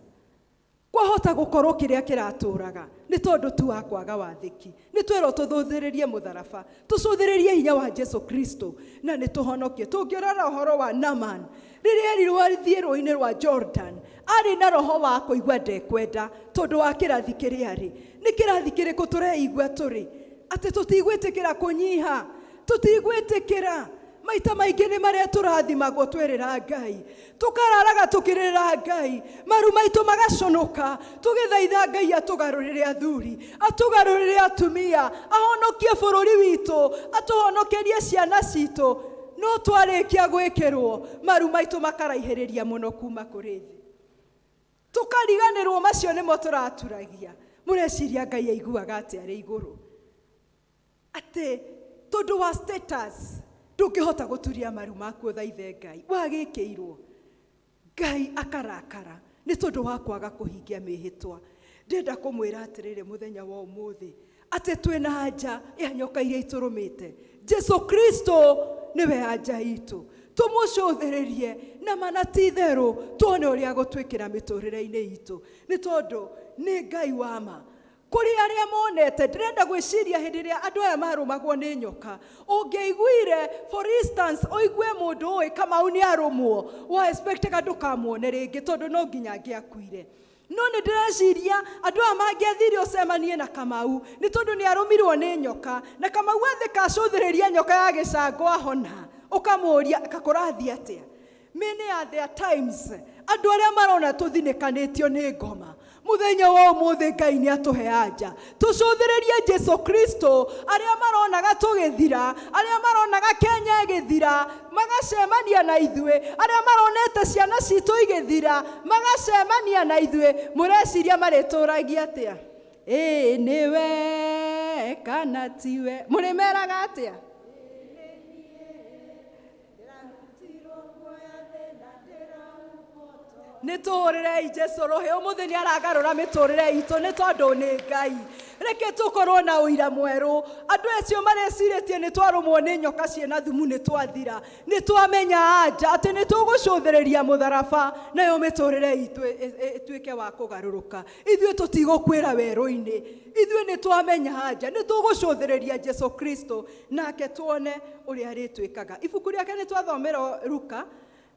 Kwahota gũkorwo kĩrĩa kĩratũraga nĩ tondũ tu wa kwaga wathĩki. Nĩ twĩrwo tũthũthĩrĩrie mũtharaba, tũcũthĩrĩrie hinya wa Jesũ Kristo na nĩ tũhonokie. Tũngĩrora ũhoro wa Naaman, rĩrĩa erirwo athiĩ rũĩ-inĩ rwa Jordan, arĩ na roho wa kũigua ndekwenda tondũ wa kĩrathi kĩrĩa arĩ. Nĩ kĩrathi kĩrĩkũ tũreigua tũrĩ atĩ tũtigwĩtĩkĩra kũnyiha, tũtigwĩtĩkĩra? Maita maingĩ nĩ marĩa tũrathimagwo twĩrĩra Ngai, tũkararaga tũkĩrĩra Ngai, maru maitũ magaconoka, tũgĩthaitha Ngai atũgarũrĩre athuri, atũgarũrĩre atumia, ahonokie bũrũri witũ, atũhonokerie ciana citũ. No twarĩkia gwĩkĩrwo, maru maitũ makaraihĩrĩria mũno kuma kũrĩ thĩ, tũkariganĩrwo. Macio nĩmo tũraturagia. Mũreciria Ngai aiguaga atĩ arĩ igũrũ? Atĩ tondũ wa status ndũngĩhota gũturia maru maku ũthaithe Ngai, wagĩkĩirwo. Ngai akarakara nĩ tondũ wa kwaga kũhingia mĩhĩtwa. Ndĩrenda kũmwĩra atĩrĩrĩ mũthenya wa ũmũthĩ atĩ twĩna anja ya nyoka iria itũrũmĩte. Jesũ Kristo nĩwe anja itũ, tũmũcũthĩrĩrie na mana ti therũ, tuone ũrĩa gũtwĩkĩra mĩtũrĩre-inĩ itũ, nĩ tondũ nĩ Ngai wa ma. Kũrĩ arĩa monete, ndĩrenda gwĩciria hĩndĩ ĩrĩa andũ aya marũmagwo nĩ nyoka, ũngĩiguire for instance ũigue mũndũ ũĩ Kamau nĩ arũmwo, wa expectaga ndũkamuone rĩngĩ tondũ no nginya angĩakuire. No nĩ ndĩreciria andũ aya mangĩathire ũcemanie na Kamau nĩ tondũ nĩ arũmirwo nĩ nyoka, na Kamau athĩka acũthĩrĩria nyoka ya gĩcango ahona, ũkamũria kakũrathi atĩa. Many are their times andũ arĩa marona tũthinĩkanĩtio nĩ ngoma. Mũthenya wa ũmũthĩ Ngai nĩ atũhe anja, tũcũthĩrĩrie Jesũ Kristo. Arĩa maronaga tũgĩthira, arĩa maronaga Kenya ĩgĩthira, magacemania na ithuĩ, arĩa maronete ciana citũ igĩthira, magacemania na ithuĩ, mũreciria marĩtũragia atĩa? Ĩĩ nĩwe kana tiwe? Mũrĩmeraga atĩa? Nĩ tũhũrĩrei Jesũ rũhĩ. Ũmũthĩ nĩ aragarũra mĩtũrĩre itũ nĩ tondũ nĩ Ngai. Reke tũkorwo na ũira mwerũ. Andũ acio marecirĩtie nĩ twarũmwo nĩ nyoka ciĩna thumu nĩ twathira, nĩ twamenya anja atĩ nĩ tũgũcũthĩrĩria mũtharaba, nayo mĩtũrĩre itũ ĩtuĩke wa kũgarũrũka. Ithuĩ tũtigũkwĩra werũ-inĩ, ithuĩ nĩ twamenya anja, nĩ tũgũcũthĩrĩria Jesũ Kristo nake tuone ũrĩa arĩtwĩkaga. Ibuku rĩake nĩ twathomera Luka,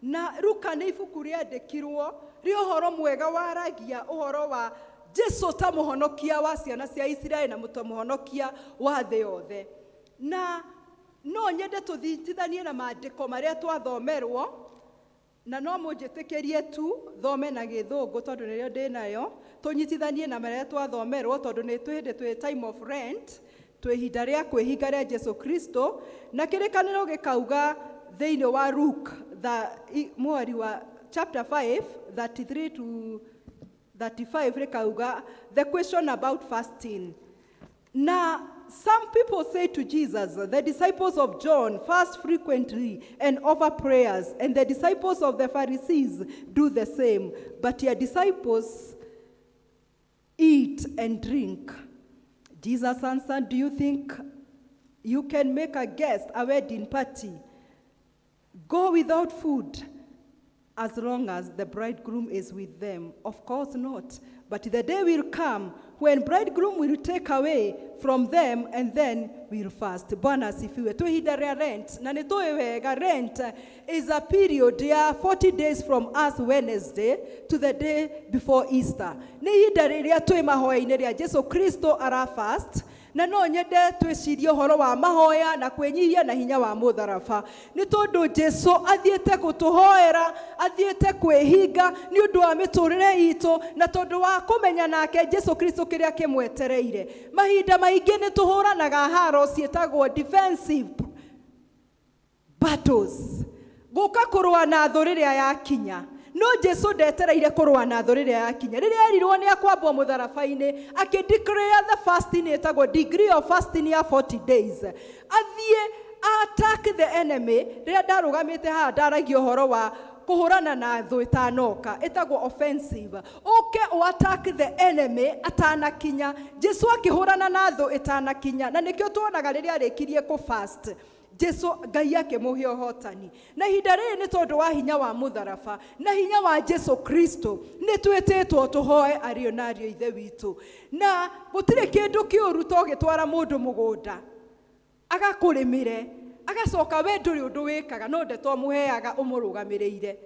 na Luka nĩ ibuku rĩandĩkirwo rĩ ũhoro mwega waragia ũhoro wa Jesũ ta mũhonokia wa ciana cia Isiraeli na mũhonokia wa thĩ yothe. na no nyende tuthitithanie na maandiko maria twathomerwo na no munjitikirie tu thome na githungu tondu nirio ndinayo tunyitithanie na maria twathomerwo tondu ni twihinde twi time of rent twi hinda ria kwihinga ria Jesu Kristo na kirikaniro gikauga thiini wa Luke mweri wa chapter 5 33 to 35 rikauga the question about fasting. Now some people say to Jesus, the disciples of John fast frequently and offer prayers, and the disciples of the Pharisees do the same, but your disciples eat and drink. Jesus answered, do you think you can make a guest a wedding party go without food as long as the bridegroom is with them? Of course not. But the day will come when bridegroom will take away from them, and then we'll fast. Bwana asifiwe. Tuhinda ria rent. Na nitoe wega, rent is a period ya 40 days from us Wednesday to the day before Easter. Ni hinda riria twi mahoya-ini ria Jesu Kristo ara fast. Na no nyende twicirie horo wa mahoya na kwenyihia na hinya wa mutharaba ni tondu Jesu athiete gutuhoera, athiete kwehinga ni undu wa miturire itu na tondu wa kumenya nake Jesu Kristo kiria kimwetereire. Mahinda maingi ni tuhuranaga haro cietagwo defensive battles, guka kurwa na thu riria yakinya. No Jesu ndetereire kurwa na thu riria yakinya. Riria erirwo ni akwambwo mutharabai-ini declare the fasting etagwo degree of fasting ya 40 days. Athie attack the enemy. Riria ndarugamite ha ndaragia horo wa kuhurana na thu itanoka etagwo offensive. O attack the enemy atanakinya. Jesu akihurana na thu itanakinya, na nikio tuonaga riria arikirie ku fast Jesu Ngai akimuhe uhotani. Na ihinda riri ni tondu wa hinya wa mutharaba na hinya wa Jesu Kristo ni twetitwo tuhoe ario na ario ithe witu. Na gutire kindu kiuru togitwara mundu mugunda agakurimire agacoka we nduri undu wikaga no ndeto muheaga umurugamiriire.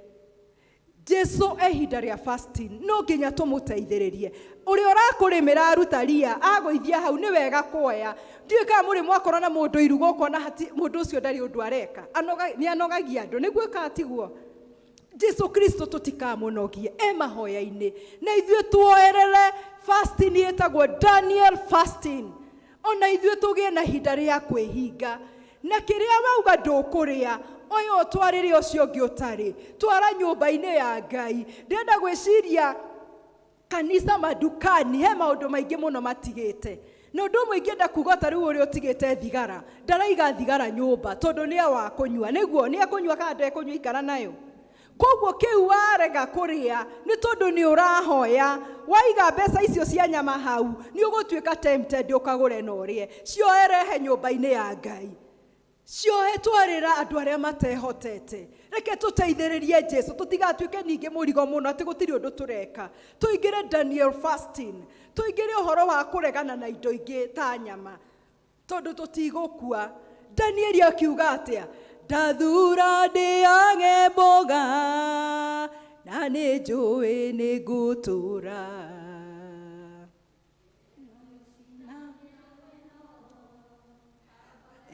Jesu ehinda ria fasting no nginya tumuteithiririe. Uri urakurimira aruta ria agoithia hau ni wega kuoya. Ndiuka muri mwakora na mundu irugo kona hati mundu ucio ndari undu areka ni anogagia andu niguo katiguo. Jesu Kristo tutikamunogie mahoya-ini na ithuĩ tuoerere fasting etagwo Daniel fasting. Ona ithuĩ tugie na hinda ria kwihinga na kiria wauga ndukuria oyo twarire ucio ngi utari twara nyumba-ini ya Ngai. Ndenda gwiciria kanisa madukani he maundu maingi muno matigite. No ndu mwingi nda kuga ta riu uri utigite thigara ndaraiga thigara nyumba tondu ni wa kunywa niguo ni akunywa kana ndekunywa ikara nayo. Koguo kiu warega kuria ni tondu ni urahoya waiga mbeca icio cia nyama hau ni ugutuika tempted ukagure no rie cioerehe nyumba-ini ya Ngai. Ciohe twarira andu aria matehotete. Reke tuteithiririe Jesu tutigatuike ningi murigo muno ati gutiri undu tureka. Tuingire Daniel fasting, tuingire uhoro wa kuregana na indo ingi ta nyama tondu tutigukua. Daniel akiuga atia, ndathura ndiage mboga na ni njui ni gutura.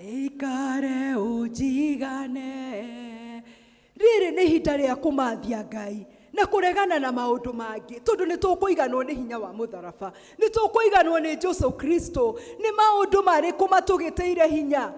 Ikare ujigane. Riri ni hinda ria kumathia Ngai na kuregana na maundu mangi tondu ni tukuiganwo ni hinya wa mutharaba, ni tukuiganwo ni Jesu Kristo. Ni maundu mariku matugiteire hinya.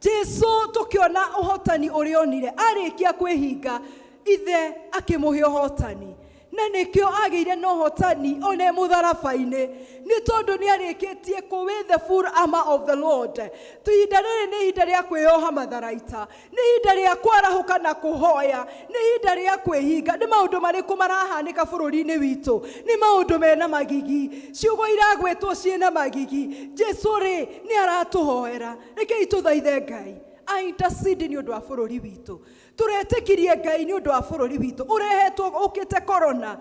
Jesu tukiona uhotani urionire arikia kwihinga ithe akimuhe uhotani na nikio ageire no hotani one mutharaba-ini ni tondu ni arikitie ku with the full armor of the Lord. Tuhinda riri ni hinda ria kwioha matharaita, ni hinda ria kwarahuka na kuhoya, ni hinda ria kwihinga. Ni maundu mariku marahanika bururi-ini witu, ni maundu mena magigi, ciugo iragwetwo ciena magigi. Jesu ri ni aratuhoera. Reke ituthaithe Ngai intercede ni undu wa bururi witu. Turetikirie Ngai ni undu wa bururi witu urehetwo ukite corona.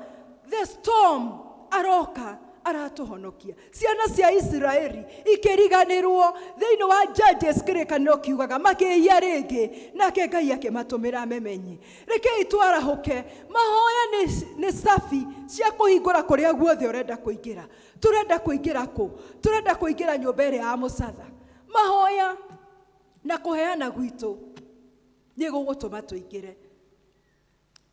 The storm aroka aratuhonokia. Ciana cia Israeli ikiriganirwo thiini wa Judges kirikaniro kiugaga makihia ringi nake Ngai akimatumira memenyi. Reke itwarahuke mahoya ni safi cia kuhingura kuria guothe urenda kuingira. Turenda kuingira ku? Turenda kuingira nyumba iri ya mucatha. Mahoya na kuheana gwitũ nĩ gũgũtũma tũingĩre.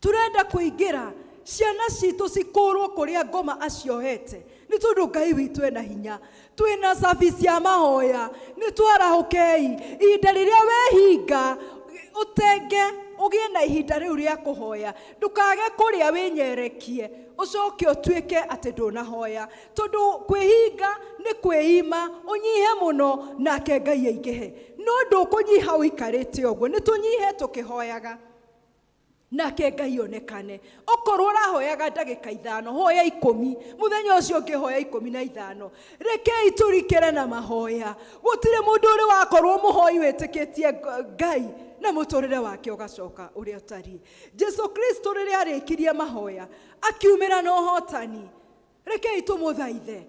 Turenda kũingĩra, ciana citũ cikũrwo kũrĩa ngoma aciohete, nĩ tondũ Ngai witũ ena hinya. Twĩna service ya mahoya, nĩ twarahũkei. Ihinda rĩrĩa wehinga ũtenge ũgĩe na ihinda rĩu rĩa kũhoya, ndũkage kũrĩa wĩnyerekie ũcoke ũtuĩke atĩ ndũnahoya, tondũ kwĩhinga nĩ kwĩima, ũnyihe mũno nake Ngai aingĩhe. No ndũkũnyiha ũikarĩte ũguo, nĩ tũnyihe tũkĩhoyaga nake Ngai onekane. Okorwo ũrahoyaga ndagĩka 5, hoya 10, mũthenya ũcio ũngĩ hoya 15. Rekei tũrikĩre na mahoya. Gũtirĩ mũndũ ũrĩ wakorwo mũhoi wĩtĩkĩtie Ngai na mũtũrĩre wake ũgacoka ũrĩa ũtariĩ. Jesu Kristo rĩrĩa arĩkirie mahoya akiumĩra na ũhotani, rekei tũmũthaithe.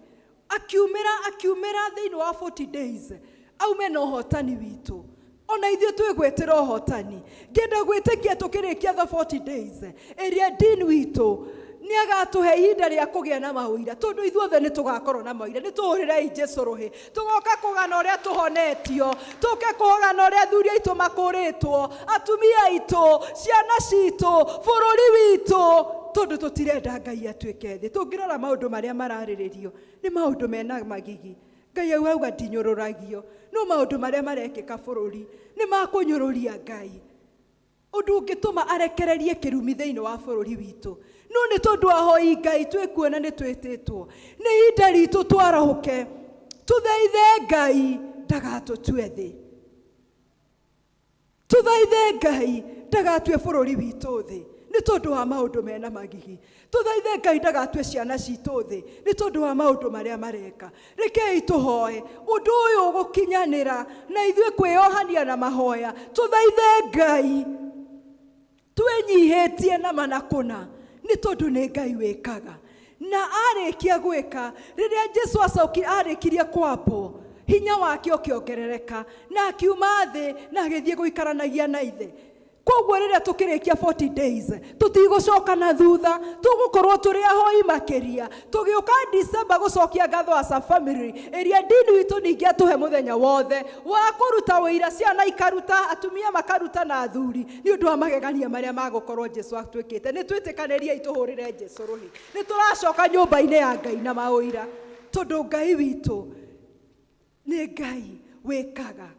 Akiumĩra thĩinĩ wa 40 days, aume na ũhotani witũ. Ona ithuĩ twĩgwĩtĩra ũhotani. Ngenda gwĩtĩkia tũkĩrĩkia the 40 days, ĩrĩa Dean witũ nĩ agatũhe ihinda rĩa kũgĩa na maũira, tondũ ithuothe nĩ tũgakorwo na maũira. Nĩ tũhũrĩrei Jesu rũhĩ, tũgoka kũgana ũrĩa tũhonetio, tũke kũgana ũrĩa athuri aitũ makũrĩtwo, atumia aitũ, ciana citũ, bũrũri witũ, tondũ tũtirenda Ngai atuĩke thĩ. Tũngĩrora maũndũ marĩa mararĩrĩrio nĩ maũndũ mena magigi. Ngai auga ndinyũrũragio, no maũndũ marĩa marekĩka bũrũri nĩ makũnyũrũria Ngai. Ũndũ ũngĩtũma arekererie kĩrumi thĩinĩ wa bũrũri witũ, no nĩ tondũ ahoi Ngai twĩkuona nĩ twĩtĩtwo. Nĩ ihinda ritũ twarahũke, tũthaithe Ngai ndagatũtue thĩ. Tũthaithe Ngai ndagatue bũrũri witũ thĩ nĩ tondũ wa maũndũ mena magigi. Tũthaithe Ngai ndagatue ciana citũ thĩ nĩ tondũ wa maũndũ marĩa mareka. Rekei tũhoe ũndũ ũyũ ũgũkinyanĩra na ithuĩ kwĩyohania na mahoya. Tũthaithe Ngai twĩnyihĩtie na manakũna nĩ tondũ nĩ Ngai wĩkaga. Na arĩkia gwĩka, rĩrĩa Jesu arĩkirie kwambwo, hinya wake ũkĩongerereka na akiuma thĩ na agĩthiĩ gũikaranagia na ithe. Koguo rĩrĩa tũkĩrĩkia 40 days, tũtigũcoka na thutha, tũgũkorwo tũrĩ ahoi makĩria. Tũgĩũka December gũcokia ngatho as a family, ĩrĩa Dean witũ ningĩ atũhe mũthenya wothe wa kũruta wĩira, ciana ikaruta, atumia makaruta na athuri, nĩ ũndũ wa magegania marĩa magũkorwo Jesu atwĩkĩte. Nĩ twĩtĩkanĩriei tũhũrĩre Jesu rũhĩ. Nĩ tũracoka nyũmba-inĩ ya Ngai na maũira, tondũ Ngai witũ nĩ Ngai wĩkaga.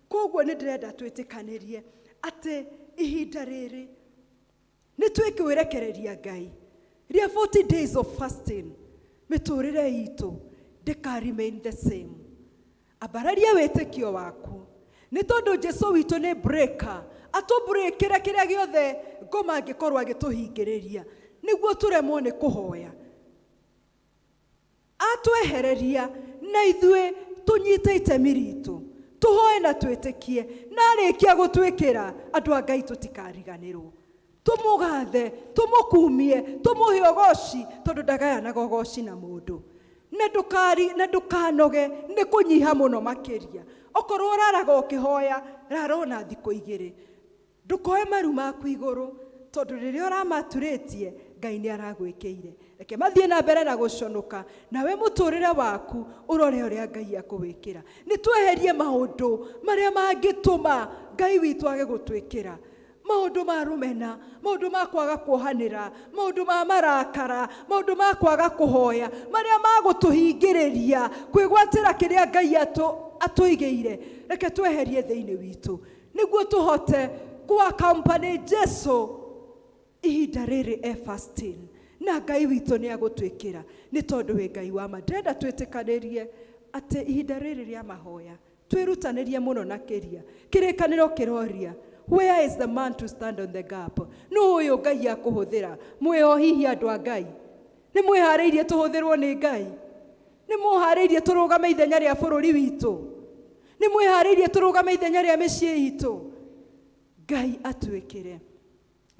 Koguo nĩ ndĩrenda twĩtĩkanĩrie atĩ ihinda rĩrĩ nĩ twĩkĩrekereria Ngai rĩa 40 days of fasting, mĩtũrĩre itũ ndĩka remain the same. Ambararia wĩtĩkio waku, nĩ tondũ Jesu witũ nĩ breaker, atũbreakĩra kĩrĩa gĩothe ngoma angĩkorwo agĩtũhingĩrĩria nĩguo tũremwo nĩ kũhoya. Atwehereria na ithuĩ tũnyite itemi ritũ, tũhoe na twĩtĩkie, na arĩkia gũtwĩkĩra andũ a Ngai tũtikariganĩrwo. Tũmũgathe, tũmũkumie, tũmũhe ũgoci, tondũ ndagayanaga ũgoci na mũndũ. Na ndũkanoge nĩ kũnyiha mũno makĩria. Okorwo ũraraga ũkĩhoya, rarona thikũ 2. Ndũkoe maru maku igũrũ, tondũ rĩrĩa ũramaturĩtie Ngai nĩ aragwĩkĩire. Reke mathiĩ na mbere na gũconoka, nawe mũtũrĩre waku ũrore ũrĩa Ngai akũwĩkĩra. Nĩ tweherie maũndũ marĩa mangĩtũma Ngai witũ age gũtwĩkĩra. Maũndũ ma rũmena, maũndũ ma kwaga kuohanĩra, maũndũ ma marakara, maũndũ ma kwaga kũhoya, marĩa magũtũhingĩrĩria kwĩgwatĩra kĩrĩa Ngai atũigĩire. Reke tweherie thĩinĩ witũ nĩguo tũhote kũaccompany Jesu ihinda rĩrĩ fasting, na Ngai witũ nĩ agũtwĩkĩra nĩ tondũ wĩ Ngai wa ma. Ndĩrenda twĩtĩkanĩrie atĩ ihinda rĩrĩ rĩa mahoya twĩrutanĩrie mũno na kĩrĩkanĩro kĩroria, where is the man to stand on the gap? No ũyũ Ngai akũhũthĩra. Mwĩhohihi andũ a Ngai, nĩ mwĩharĩirie tũhũthĩrwo nĩ Ngai? Nĩ mwĩharĩirie tũrũgame ithenya rĩa bũrũri witũ? Nĩ mwĩharĩirie tũrũgame ithenya rĩa mĩciĩ itũ? Ngai atwĩkĩre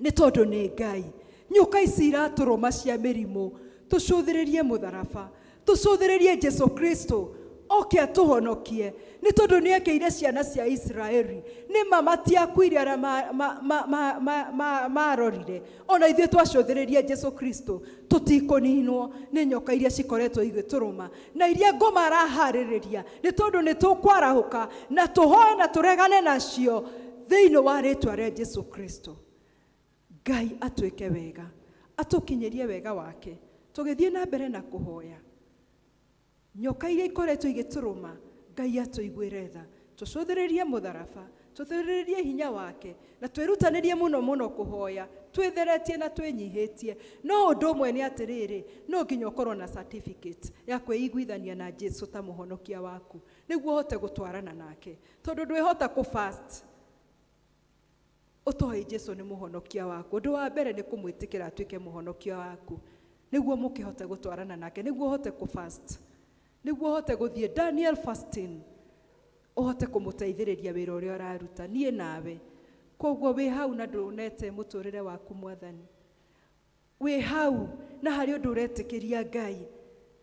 nĩ tondũ nĩ Ngai. Nyoka ici iratũrũma cia mĩrimũ, tũcũthĩrĩrie mũtharaba, tũcũthĩrĩrie Jesu Kristo oke atuhonokie nĩ tondũ nĩ ekeire ciana cia Israeli nĩ ma matiakuire arĩa marorire ona ithuĩ twacũthĩrĩria Jesu Kristo tũtikũninwo nĩ nyoka iria cikoretwo igĩtũrũma na iria ngoma araharĩrĩria nĩ tondũ nĩ tũkwarahũka na tũhoe na tũregane nacio thĩinĩ wa rĩtwa rĩa Jesu Kristo. Ngai atwĩke wega atũkinyĩrie wega wake tũgĩthiĩ na mbere na kũhoya. Nyoka iria ikoretwo igĩtũrũma Ngai atũiguĩre tha tũcũthĩrĩrie mũtharaba tũthĩrĩrie hinya wake na twĩrutanĩrie mũno mũno kũhoya twĩtheretie na twĩnyihĩtie. No ũndũ ũmwe nĩ atĩrĩrĩ, no nginya ũkorwo na certificate ya kwĩiguithania na Jesu ta mũhonokia waku nĩguo ũhote gũtwarana nake, tondũ ndwĩhota kũ-fast ũtoĩ Jesu nĩ mũhonokia waku. Ũndũ wa mbere nĩ kũmwĩtĩkĩra atuĩke mũhonokia waku nĩguo mũkĩhote gũtwarana nake, nĩguo ũhote kũ-fast, nĩguo ũhote gũthiĩ Daniel fasting, ũhote kũmũteithĩrĩria wĩra ũrĩa ũraruta niĩ nawe. Koguo wĩ hau na ndũnete mũtũrĩre waku Mwathani, wĩ hau na harĩ ũndũ ũretĩkĩria Ngai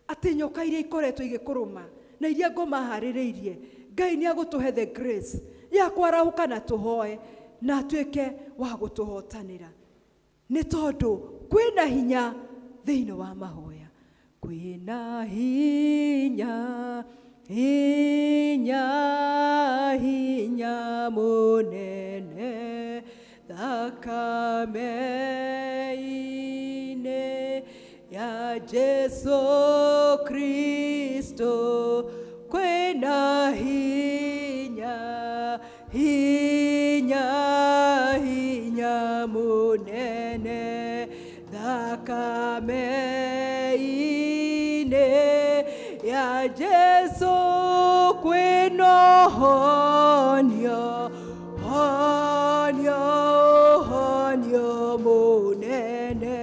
atĩ nyoka iria ikoretwo igĩkũrũma na iria ngoma harĩrĩirie, Ngai nĩ agũtũhe the grace ya kwarahũka na tũhoe na atuĩke wa gũtũhotanĩra, nĩ tondũ kwĩna hinya thĩinĩ wa mahoya. Kwĩna hinya, hinya, hinya mũnene thakame-inĩ ya Jesu Kristo. Kwĩna hinya, hinya, hinya mũnene thakame-inĩ ya Jesu. Kwĩna honio, honio, honio mũnene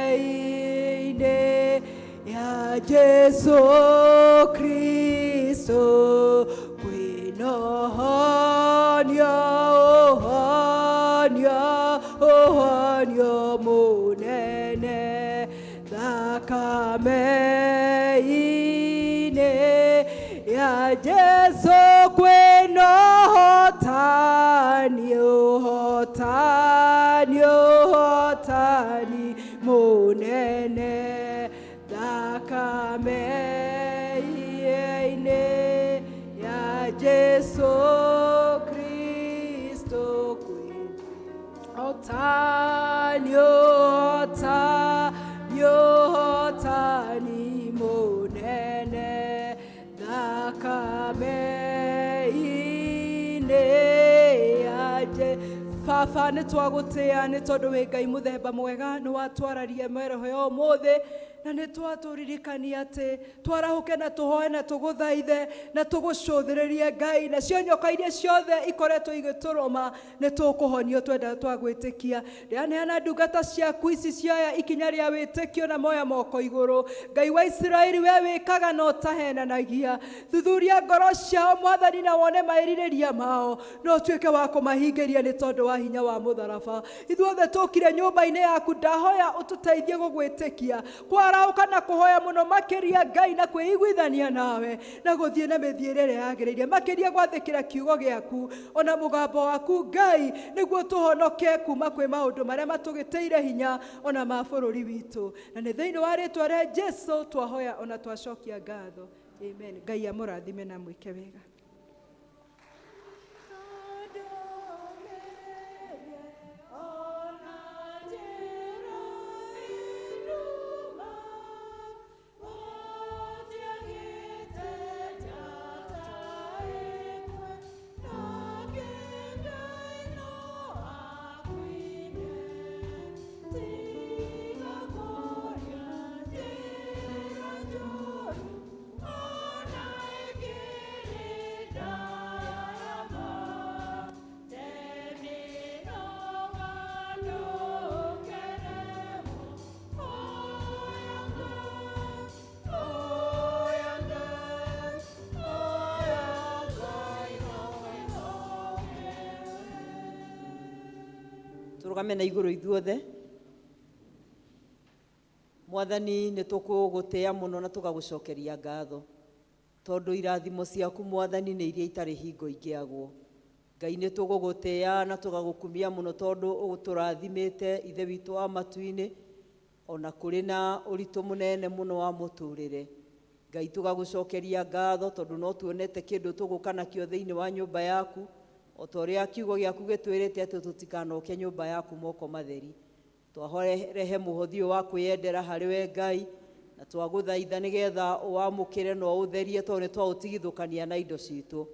thakame-inĩ ya Jesu Kristo. Kwĩna honio, honio, honio mũnene thakame-inĩ ya Jesu. Kwĩna hotani, hotani, hotani mũnene thakame-inĩ ya Jesu Kristo. Hotani, hotani, hotani mũnene thakame-inĩ ya Jesu. Baba nĩ twagũtĩa nĩ tondũ wĩ Ngai mũthemba mwega, nĩ watwararia mweroho ya ũmũthĩ na nĩ twatũririkania atĩ twarahũke na tũhoe na tũgũthaithe na tũgũcũthĩrĩrie Ngai. Nacio nyoka iria ciothe ikoretwo igĩtũrũma nĩ tũkũhonio twenda twagwĩtĩkia. Rĩaneana ndungata ciaku ici cioya ikinya rĩa wĩtĩkio na moya moko igũrũ. Ngai wa Isiraeli, we wĩkaga na ũtahenanagia. Thuthuria ngoro ciao Mwathani na wone maĩrirĩria mao na ũtuĩke wa kũmahingĩria nĩ tondũ wa hinya wa mũtharaba. Ithuothe tũkire nyũmba-inĩ yaku, ndahoya ũtũteithie gũgwĩtĩkia, kwarahũka na kũhoya mũno makĩria Ngai na kwĩiguithania nawe na gũthiĩ na mĩthiĩre ĩrĩa yagĩrĩire, makĩria gwathĩkĩra kiugo gĩaku ona mũgambo waku Ngai, nĩguo tũhonoke kuma kwĩ maũndũ marĩa matũgĩtĩire hinya ona ma bũrũri witũ. Na nĩ thĩinĩ wa rĩtwa rĩa Jesu twahoya ona twacokia ngatho. Amen. Ngai amũrathime na mwĩke wega. Tũrũgame na igũrũ ithuothe. Mwathani nĩ tũkũgũtĩĩa mũno na tũgagũcokeria ngatho tondũ irathimo ciaku Mwathani nĩ iria itarĩ hingo ingĩagwo. Ngai nĩ tũgũgũtĩĩa na tũgagũkumia mũno tondũ ũtũrathimĩte ithe witũ wa matu-inĩ ona kũrĩ na ũritũ mũnene mũno wa mũtũrĩre. Ngai tũgagũcokeria ngatho tondũ no tuonete kĩndũ tũgũka nakĩo thĩinĩ wa nyũmba yaku, o ta ũrĩa kiugo gĩaku gĩtwĩrĩte atĩ tũtikanoke nyũmba yaku moko matheri. Twarehe mũhothi ũyũ wa kwĩyendera harĩ we Ngai, na twagũthaitha nĩgetha ũwamũkĩre na ũũtherie tondũ nĩ twaũtigithũkania na indo citũ.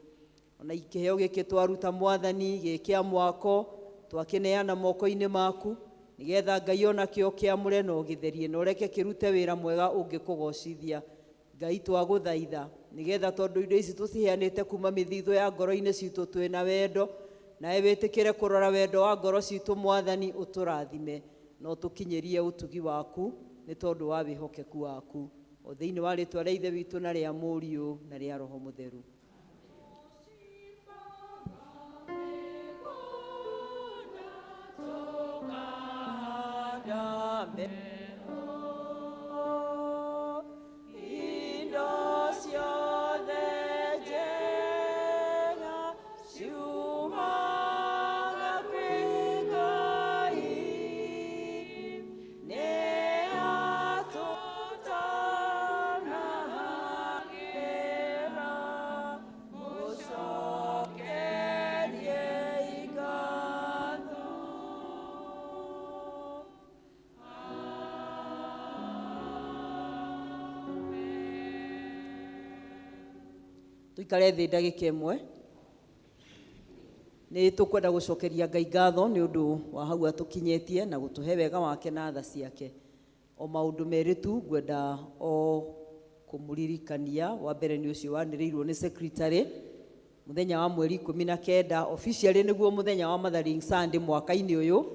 Ona ikĩheo gĩkĩ twaruta Mwathani gĩkĩa mwako twakĩneana moko-inĩ maku, nĩgetha Ngai onakĩo kĩamũre na ũgĩtherie na ũreke kĩrute wĩra mwega ũngĩkũgocithia. Ngai twagũthaitha nĩgetha tondũ indo ici tũciheanĩte kuma mĩthithũ ya ngoro-inĩ citũ twĩna wendo, nawe wĩtĩkĩre kũrora wendo wa ngoro citũ Mwathani, ũtũrathime na ũtũkinyĩrie ũtugi waku nĩ tondũ wa wĩhokeku waku, o thĩinĩ wa rĩtwa rĩa ithe witũ na rĩa mũriũ na rĩa Roho Mũtheru. Tuikare thĩ ndagĩka ĩmwe. Nĩ tũkwenda gũcokeria Ngai ngatho nĩ ũndũ wa hau atũkinyĩtie na gũtũhe wega wake na tha ciake. O maũndũ merĩ tu ngwenda o kũmũririkania. Wa mbere nĩ ũcio wanĩrĩirwo nĩ secretary mũthenya wa mweri 19 officially nĩguo mũthenya wa Mothering Sunday mwaka-inĩ ũyũ,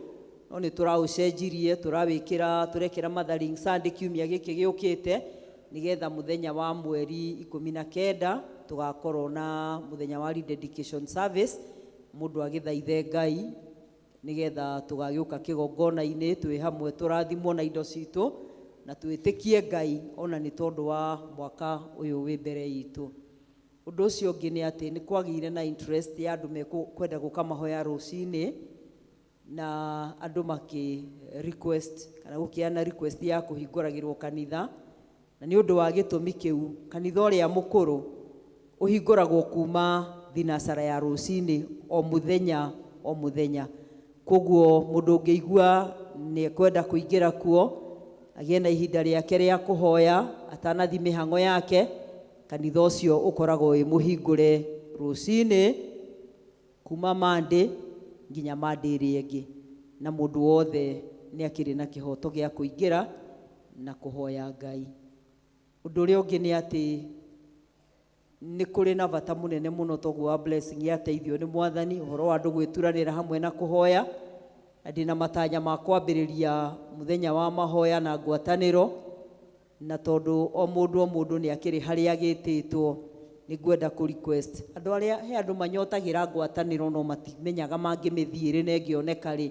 no nĩ tũraũcenjirie tũrekĩra Mothering Sunday kiumia gĩkĩ gĩũkĩte nĩgetha mũthenya wa mweri 19 tũgakorwo na mũthenya wa rededication service, mũndũ agĩthaithe Ngai nĩgetha tũgagĩũka kĩgongona-inĩ twĩ hamwe tũrathimwo na indo citũ na twĩtĩkie Ngai ona nĩ tondũ wa mwaka ũyũ wĩ mbere itũ. Ũndũ ũcio ũngĩ nĩ atĩ nĩ kwagĩire na interest ya andũ mekwenda gũka mahoya rũcinĩ, na andũ makĩ request kana gũkĩana request ya kũhingũragĩrwo kanitha, na nĩ ũndũ wa gĩtũmi kĩu kanitha ũrĩa mũkũrũ ũhingũragwo kuma thinacara ya rũcinĩ o mũthenya. Koguo mũndũ ũngĩigua nĩ ekwenda kũingĩra kuo agĩe na ihinda rĩake rĩa kũhoya atanathi mĩhang'o yake, kanitha ũcio ũkoragwo wĩ mũhingũre rũcinĩ kuma Monday nginya Monday ĩrĩa ĩngĩ, na mũndũ wothe nĩ akĩrĩ na kĩhoto gĩa kũingĩra na kũhoya Ngai. Ũndũ ũrĩa ũngĩ nĩ atĩ nĩ kũrĩ na bata mũnene mũno toguo wa blessing yateithio nĩ Mwathani, ũhoro wa andũ gwĩturanĩra hamwe na kũhoya, na ndĩna matanya ma kwambĩrĩria mũthenya wa mahoya na ngwatanĩro, na tondũ o mũndũ nĩ akĩrĩ harĩa agĩtĩtwo, nĩ ngwenda kũ request andũ arĩa he andũ manyotagĩra ngwatanĩro no matimenyaga mangĩmĩthiĩ na ĩngĩoneka rĩ,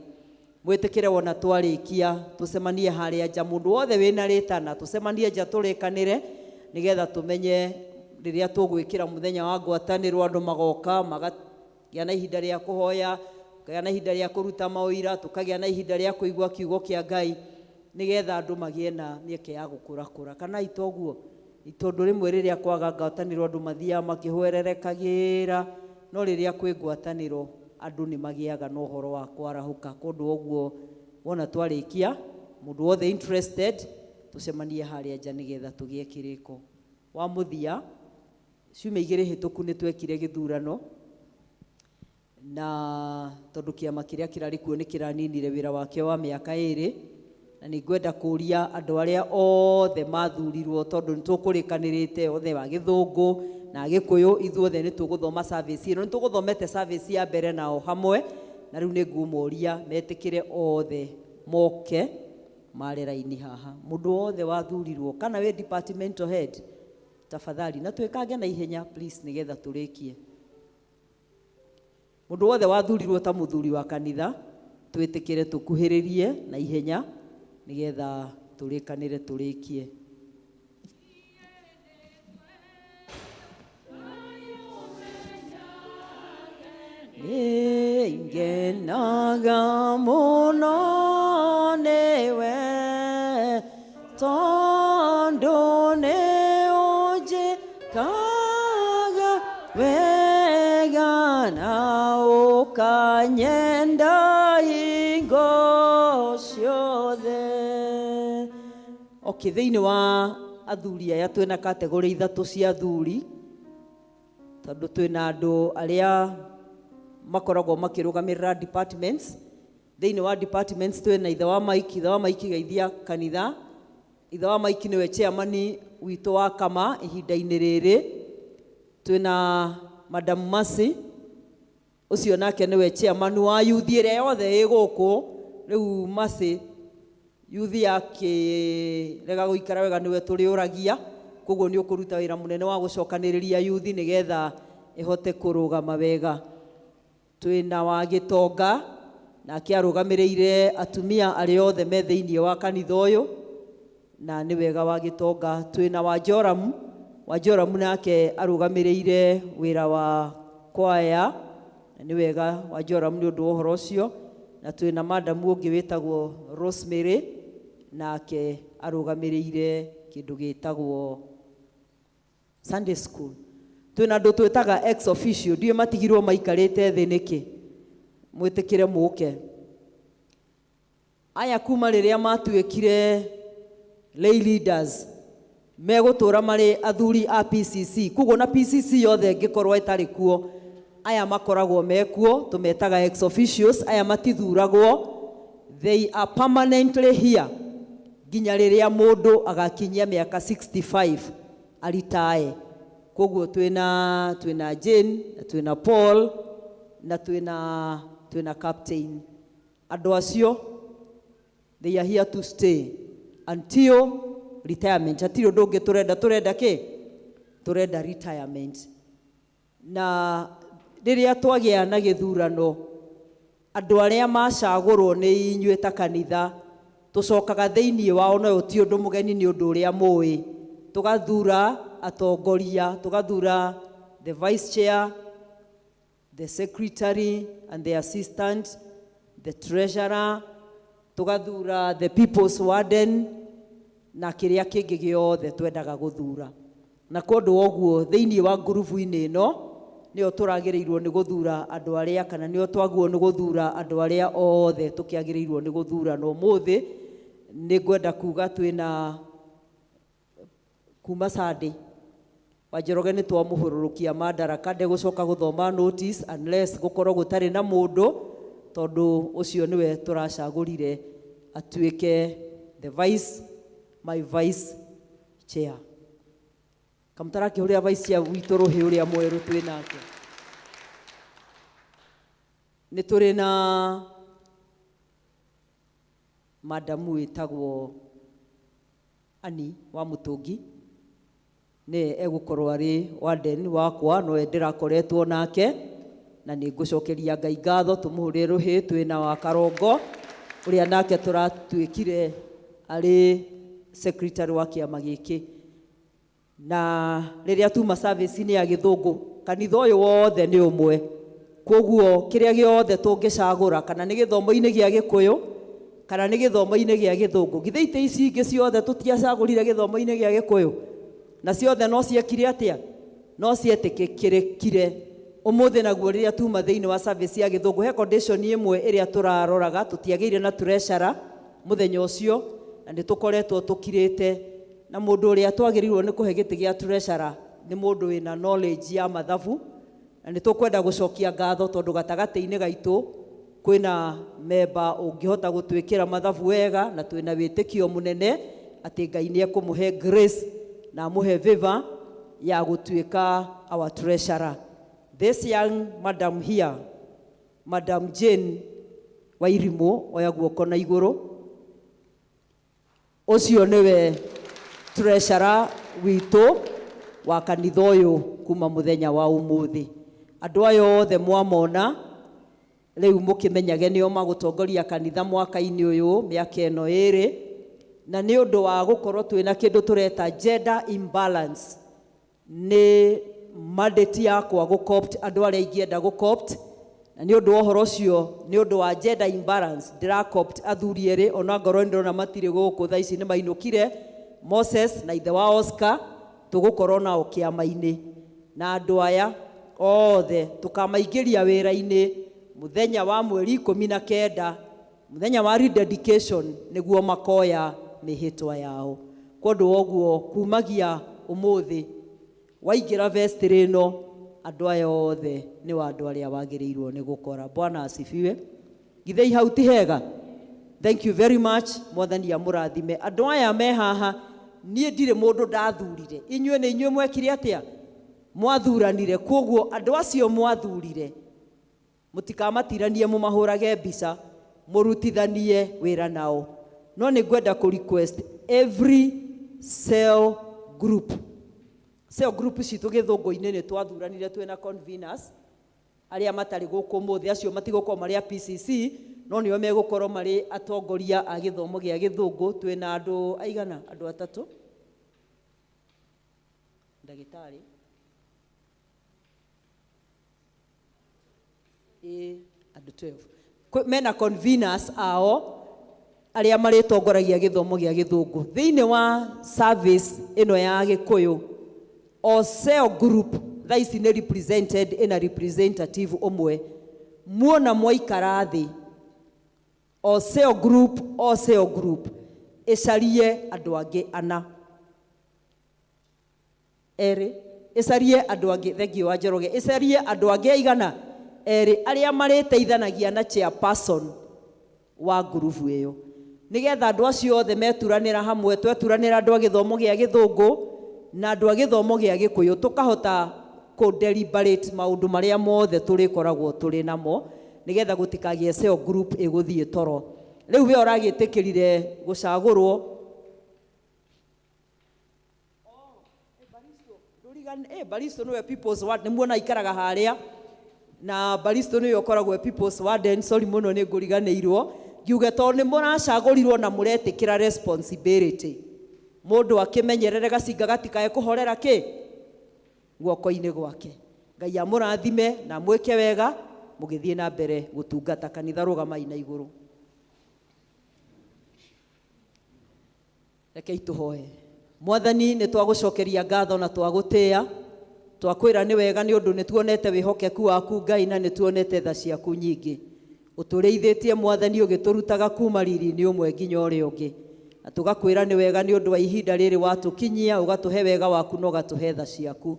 mwĩtĩkĩre wona twarĩkia tũcemanie harĩa nja, mũndũ wothe wĩna rĩtana tũcemanie nja tũrĩkanĩre nĩgetha tũmenye rĩrĩa tũgwĩkĩra mũthenya wa ngwatanĩro andũ magoka magagĩa na ihinda rĩa kũhoya, tukagĩa na ihinda rĩa kũruta maũira, tukagĩa na ihinda rĩa kũigua kiugo kĩa Ngai nĩgetha andũ magĩe na mĩeke ya gũkũrakũra. Kana itoguo itondũ rĩmwe rĩrĩa kwaga ngwatanĩro andũ mathiaga makĩhwererekagĩra, no rĩrĩa kwĩ ngwatanĩro andũ nĩ magĩaga na ũhoro wa kwarahũka. Kũndũ ũguo wona twarĩkia mũndũ wothe interested tũcemanie harĩa nja nĩgetha tũgĩe kĩrĩko. Wa mũthia ciumia 2 hĩtũku nĩ twekire gĩthurano, na tondũ kĩama kĩrĩa kĩrarĩ kuo nĩ kĩraninire wĩra wake wa mĩaka 2, na nĩ ngwenda kũria andũ arĩa othe mathurirwo tondũ nĩ tũkũrĩkanĩrĩte othe wa Gĩthũngũ na Gĩkũyũ, ithuothe nĩ tũgũthoma service ĩno, nĩ tũgũthomete service ya mbere nao hamwe, na rĩu nĩ ngũmoria metĩkĩre othe moke marĩ raini haha. Mũndũ wothe wathurirwo kana wĩ departmental head tafadhali na twĩkange na ihenya please nĩgetha tũrĩkie. Mũndũ wothe wathurirwo ta mũthuri wa kanitha twĩtĩkĩre tũkuhĩrĩrie na ihenya nĩgetha tũrĩkanĩre tũrĩkie. Nĩngenaga mũno nĩwe tondũ nĩũnjĩkaga wega na ũkanyenda hingo ciothe. Okay, thĩinĩ wa athuri aya twĩna kategori ithatũ cia athuri, tondũ twĩna andũ arĩa makoragwo makĩrũgamĩrĩra departments. Thĩinĩ wa departments twĩna ithe wa Mike, ithe wa Mike geithia kanitha. Ithe wa Mike nĩwe chairman witũ wa kama ihinda-inĩ rĩrĩ. Twĩna Madam Mercy, ũcio nake nĩwe chairman wa youth ĩrĩa yothe ĩ gũkũ. Rĩu Mercy youth yakĩrega gũikara wega nĩwe tũrĩũragia, koguo nĩ ũkũruta wĩra mũnene wa gũcokanĩrĩria youth nĩgetha ĩhote kũrũgama wega. Twĩna wa Gĩtonga, nake arũgamĩrĩire atumia arĩa othe me thĩinĩ wa kanitha ũyũ, na nĩ wega wa Gĩtonga. Twĩna wa Joram, wa Joram nake arũgamĩrĩire wĩra wa kwaya, na nĩ wega wa Joram nĩ ũndũ wa ũhoro ũcio. Na twĩna madam ũngĩ wĩtagwo Rosemary, nake arũgamĩrĩire kĩndũ gĩtagwo Sunday school. Twĩna andũ twĩtaga ex officio, ndiũ matigirwo maikarĩte thĩ nĩkĩ, mwĩtĩkĩre mũke. Aya kuma rĩrĩa matuĩkire lay leaders megũtũra marĩ athuri a PCC, koguo na PCC yothe ĩngĩkorwo ĩtarĩ kuo, aya makoragwo mekuo, tũmetaga ex officios. Aya matithuragwo, they are permanently here nginya rĩrĩa mũndũ agakinyia mĩaka 65 aritae. Koguo twĩna Jane, na twĩna Paul, na twĩna Captain. Andũ acio, they are here to stay until retirement. Hatirĩ ũndũ ũngĩ tũrenda kĩ? Tũrenda retirement. Na rĩrĩa twagĩa na gĩthurano, andũ arĩa macagũrwo nĩ inyuĩ ta kanitha, tũcokaga thĩinĩ wao, no ti ũndũ mũgeni, nĩ ũndũ ũrĩa mũĩ. Tũgathura atongoria, tũgathura the vice chair, the secretary and the assistant, the treasurer, tũgathura the people's warden, na kĩrĩa kĩngĩ gĩothe twendaga gũthura. Na kũndũ ũguo thĩinĩ wa ngurubu-inĩ ĩno nĩo tũragĩrĩirwo nĩ gũthura andũ arĩa, kana nĩo twagwo nĩ gũthura andũ arĩa othe tũkĩagĩrĩirwo nĩ gũthura. Na ũmũthĩ nĩ ngwenda kuga twĩna kuma Sunday Wanjoroge nĩ twamũhũrũrũkia Madaraka, ndegũcoka gũthoma notice unless gũkorwo gũtarĩ na mũndũ, tondũ ũcio nĩwe tũracagũrire atuĩke my vice chair. Kamũtarakĩ ũrĩa vice chair witũ Rũhĩ ũrĩa mwerũ twĩnake. Nĩ tũrĩ na madamu wĩtagwo Ani wa Mũtũngi, nĩ egũkorwo arĩ warden wakwa, no ndĩrakoretwo nake, na nĩ ngũcokeria Ngai ngatho. Tũmũhũrĩre Rũhĩ. Twĩna wa Karongo ũrĩa nake tũratuĩkire arĩ secretary wa kĩama gĩkĩ. Na rĩrĩa tuma service-inĩ ya Gĩthũngũ, kanitha ũyũ wothe nĩ ũmwe, koguo kĩrĩa gĩothe tũngĩcagũra, kana nĩ gĩthomo-inĩ gĩa Gĩkũyũ kana nĩ gĩthomo-inĩ gĩa Gĩthũngũ, githĩ itĩ ici ingĩ ciothe tũtiacagũrire gĩthomo-inĩ gĩa Gĩkũyũ, na ciothe no ciekire atĩa? No cietĩkĩrĩkire. Ũmũthĩ naguo rĩrĩa tuma thĩinĩ wa service ya Gĩthũngũ, he condition ĩmwe ĩrĩa tũraroraga, tũtiagĩire na treasurer mũthenya ũcio, na nĩ tũkoretwo tũkirĩte, na mũndũ ũrĩa twagĩrĩirwo nĩ kũhe gĩtĩ gĩa treasurer nĩ mũndũ wĩna knowledge ya mathabu, na nĩ tũkwenda gũcokia ngatho tondũ gatagatĩ-inĩ gaitũ kwĩna memba ũngĩhota gũtwĩkĩra mathabu wega, na twĩna wĩtĩkio mũnene atĩ Ngai nĩ ekũmũhe grace na amũhe favor ya gũtuĩka our treasurer. This young madam here, Madam Jane Wairimũ, oya guoko na igũrũ, ũcio nĩwe treasurer witũ wa kanitha ũyũ kuma mũthenya wa ũmũthĩ. Andũ aya othe mwamona rĩu mũkĩmenyage nĩo magũtongoria kanitha mwaka-inĩ ũyũ, mĩaka ĩno ĩrĩ, na nĩ ũndũ wa gũkorwo twĩna kĩndũ tũreta gender imbalance, nĩ mandate yakwa gũcopt andũ arĩa ingĩenda gũcopt, na nĩ ũndũ wa ũhoro ũcio, nĩ ũndũ wa gender imbalance ndĩracopt athuri erĩ, ona ngorwo ndĩrona matirĩ gũkũ thaa ici nĩ mainũkire, Moses na ithe wa Oscar, tũgũkorwo nao kĩama-inĩ, na andũ aya othe tũkamaingĩria wĩra-inĩ mũthenya wa mweri 19, mũthenya wa rededication, nĩguo makoya mĩhĩtwa yao. Kũndũ woguo kumagia ũmũthĩ waingĩra vestry ĩno, andũ aya othe nĩ wa andũ arĩa wagĩrĩirwo nĩ gũkora. Bwana asifiwe. Githei hau ti hega? Thank you very much. Mwathani amũrathime. Andũ aya me haha, niĩ ndirĩ mũndũ ndathurire. Inyuĩ nĩ inyuĩ mwekire atĩa? Mwathuranire. Koguo andũ acio mwathurire, mũtikamatiranie mũmahũrage mbica, mũrutithanie wĩra nao. No nĩ ngwenda kũ request every cell group. Cell group citũ gĩthũngũ-inĩ nĩ twathuranire twĩna conveners, arĩa matarĩ gũkũ mũthĩ, acio matigũkorwo marĩ a PCC, no nĩo megũkorwo marĩ atongoria a gĩthomo gĩa gĩthũngũ. Twĩna andũ aigana? Andũ atatũ, ndagĩtarĩ andũ 12 mena conveners ao arĩa marĩtongoragia gĩthomo gĩa gĩthũngũ thĩinĩ wa service ĩno ya Gĩkũyũ. O cell group thaa ici nĩ represented ĩna representative ũmwe. Muona mwaikara thĩ, o cell group ĩcarie andũ angĩ ana, erĩ, ĩcarie andũ angĩ, thengio wa Njoroge, ĩcarie andũ angĩ aigana? Erĩ, arĩa marĩteithanagia na chairperson wa group ĩyo, nĩgetha andũ acio othe meturanĩra hamwe, tweturanĩra andũ a gĩthomo gĩa gĩthũngũ na andũ a gĩthomo gĩa Gĩkũyũ, tũkahota kũ-deliberate maũndũ marĩa mothe tũrĩkoragwo tũrĩ namo, nĩgetha gũtikagĩe cell group ĩgũthiĩ toro. Rĩu we ũragĩtĩkĩrire gũcagũrwo, Baristo nĩwe people's warden, nĩ muona ikaraga harĩa, na Baristo nĩwe ũkoragwo people's warden. Sorry mũno nĩ ngũriganĩirwo, ngiuge tondũ nĩ mũracagũrirwo na mũretĩkĩra responsibility, mũndũ akĩmenyerere gacinga gatikae kũhorera guoko-inĩ gwake. Ngai amũrathime na mwĩke wega, mũgĩthiĩ na mbere gũtungata. Kanitha rũgamai na igũrũ. Rekei tũhoe. Mwathani, nĩ twagũcokeria ngatho na twagũtĩĩa, twakwĩra nĩ wega nĩ ũndũ nĩ tuonete wĩhokeku waku Ngai, na nĩ tuonete tha ciaku nyingĩ. Ũtũrĩithĩtie Mwathani, ũgĩtũrutaga kuma riri-inĩ ũmwe nginya ũrĩa ũngĩ, na tũgakwĩra nĩ wega nĩ ũndũ wa ihinda rĩrĩ watũkinyia, ũgatũhe wega waku na ũgatũhe tha ciaku.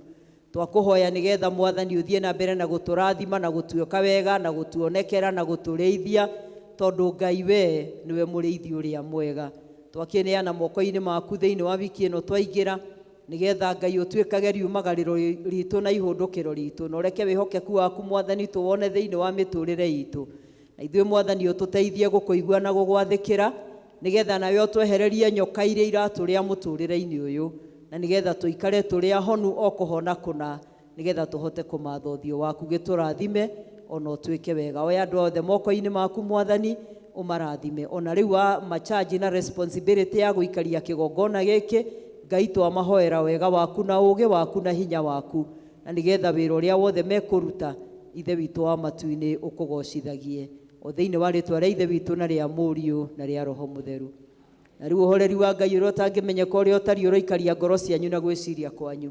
Twakũhoya nĩgetha Mwathani ũthiĩ na mbere na gũtũrathima na gũtuĩka wega na gũtuonekera na gũtũrĩithia, tondũ Ngai we nĩwe mũrĩithi ũrĩa mwega. Twakĩneana moko-inĩ maku thĩinĩ wa wiki ĩno twaingĩra, nĩgetha Ngai ũtuĩkage riumagarĩro ritũ na ihũndũkĩro ritũ, na ũreke wĩhokeku waku Mwathani tũwone thĩinĩ wa mĩtũrĩre itũ. Na ithuĩ Mwathani ũtũteithie gũkũigua na gũgwathĩkĩra, nĩgetha nawe ũtwehererie nyoka iria iratũrĩa mũtũrĩre-inĩ ũyũ, na nĩgetha tũikare tũrĩ ahonu o kũhona kũna, nĩgetha tũhote kũmatha ũthiũ waku. Gĩtũrathime ona ũtuĩke wega. Oya andũ othe moko-inĩ maku Mwathani, ũmarathime. Ona rĩu wa macharge na responsibility ya gũikaria kĩgongona gĩkĩ, Ngai twamahoera wega waku na ũũgĩ waku na hinya waku, na nĩgetha wĩra ũrĩa wothe mekũruta ithe witũ wa matu-inĩ ũkũgocithagie, o thĩinĩ wa rĩtwa rĩa ithe witũ na rĩa Mũriũ na rĩa Roho Mũtheru. Na rĩu ũhoreri wa Ngai ũrĩa ũtangĩmenyeka ũrĩa ũtariĩ ũroikaria ngoro cianyu na gwĩciria kwanyu,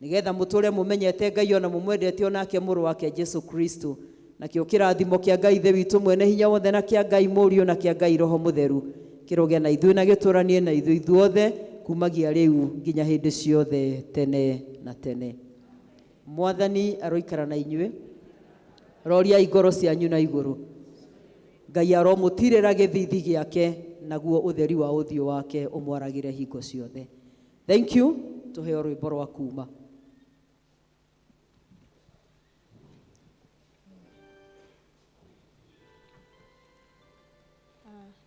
nĩgetha mũtũre mũmenyete Ngai ona mũmwendete onake mũrũ wake Jesu Kristo, na kĩo kĩrathimo kĩa Ngai ithe witũ mwene hinya wothe na kĩa Ngai Mũriũ na kĩa Ngai Roho Mũtheru kĩroge na ithuĩ na gĩtũranie na ithuĩ ithuothe kumagia rĩu nginya hĩndĩ ciothe tene na tene. Mwathani aroikara na inyuĩ, roria ngoro cianyu na igũrũ. Ngai aromũtirĩra gĩthithi gĩake, naguo ũtheri wa ũthiũ wake ũmwaragĩre hingo ciothe. Thank you. Tũheo rwĩmbo rwa kuuma.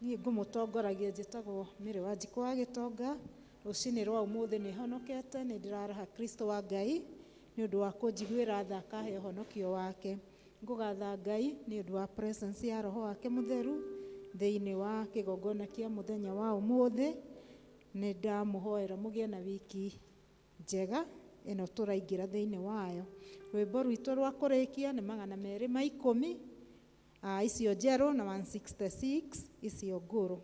Niĩ ngũmũtongoragia njĩtagwo Mĩrĩ wa Njikũ wa Gĩtonga. Rũcinĩ rwa ũmũthĩ nĩ honokete, nĩ ndĩraraha Kristo wa Ngai nĩ ũndũ wa kũnjiguĩra tha akahe ũhonokio wake. Ngũgatha Ngai nĩ ũndũ wa presence ya Roho wake Mũtheru thĩinĩ wa kĩgongona kĩa mũthenya wa ũmũthĩ, nĩ ndamũhoera mũgĩe na wiki njega ĩno tũraingĩra thĩinĩ wayo. Rwĩmbo rwitũ rwa kũrĩkia nĩ 210 icio njerũ na 166 icio ngũrũ.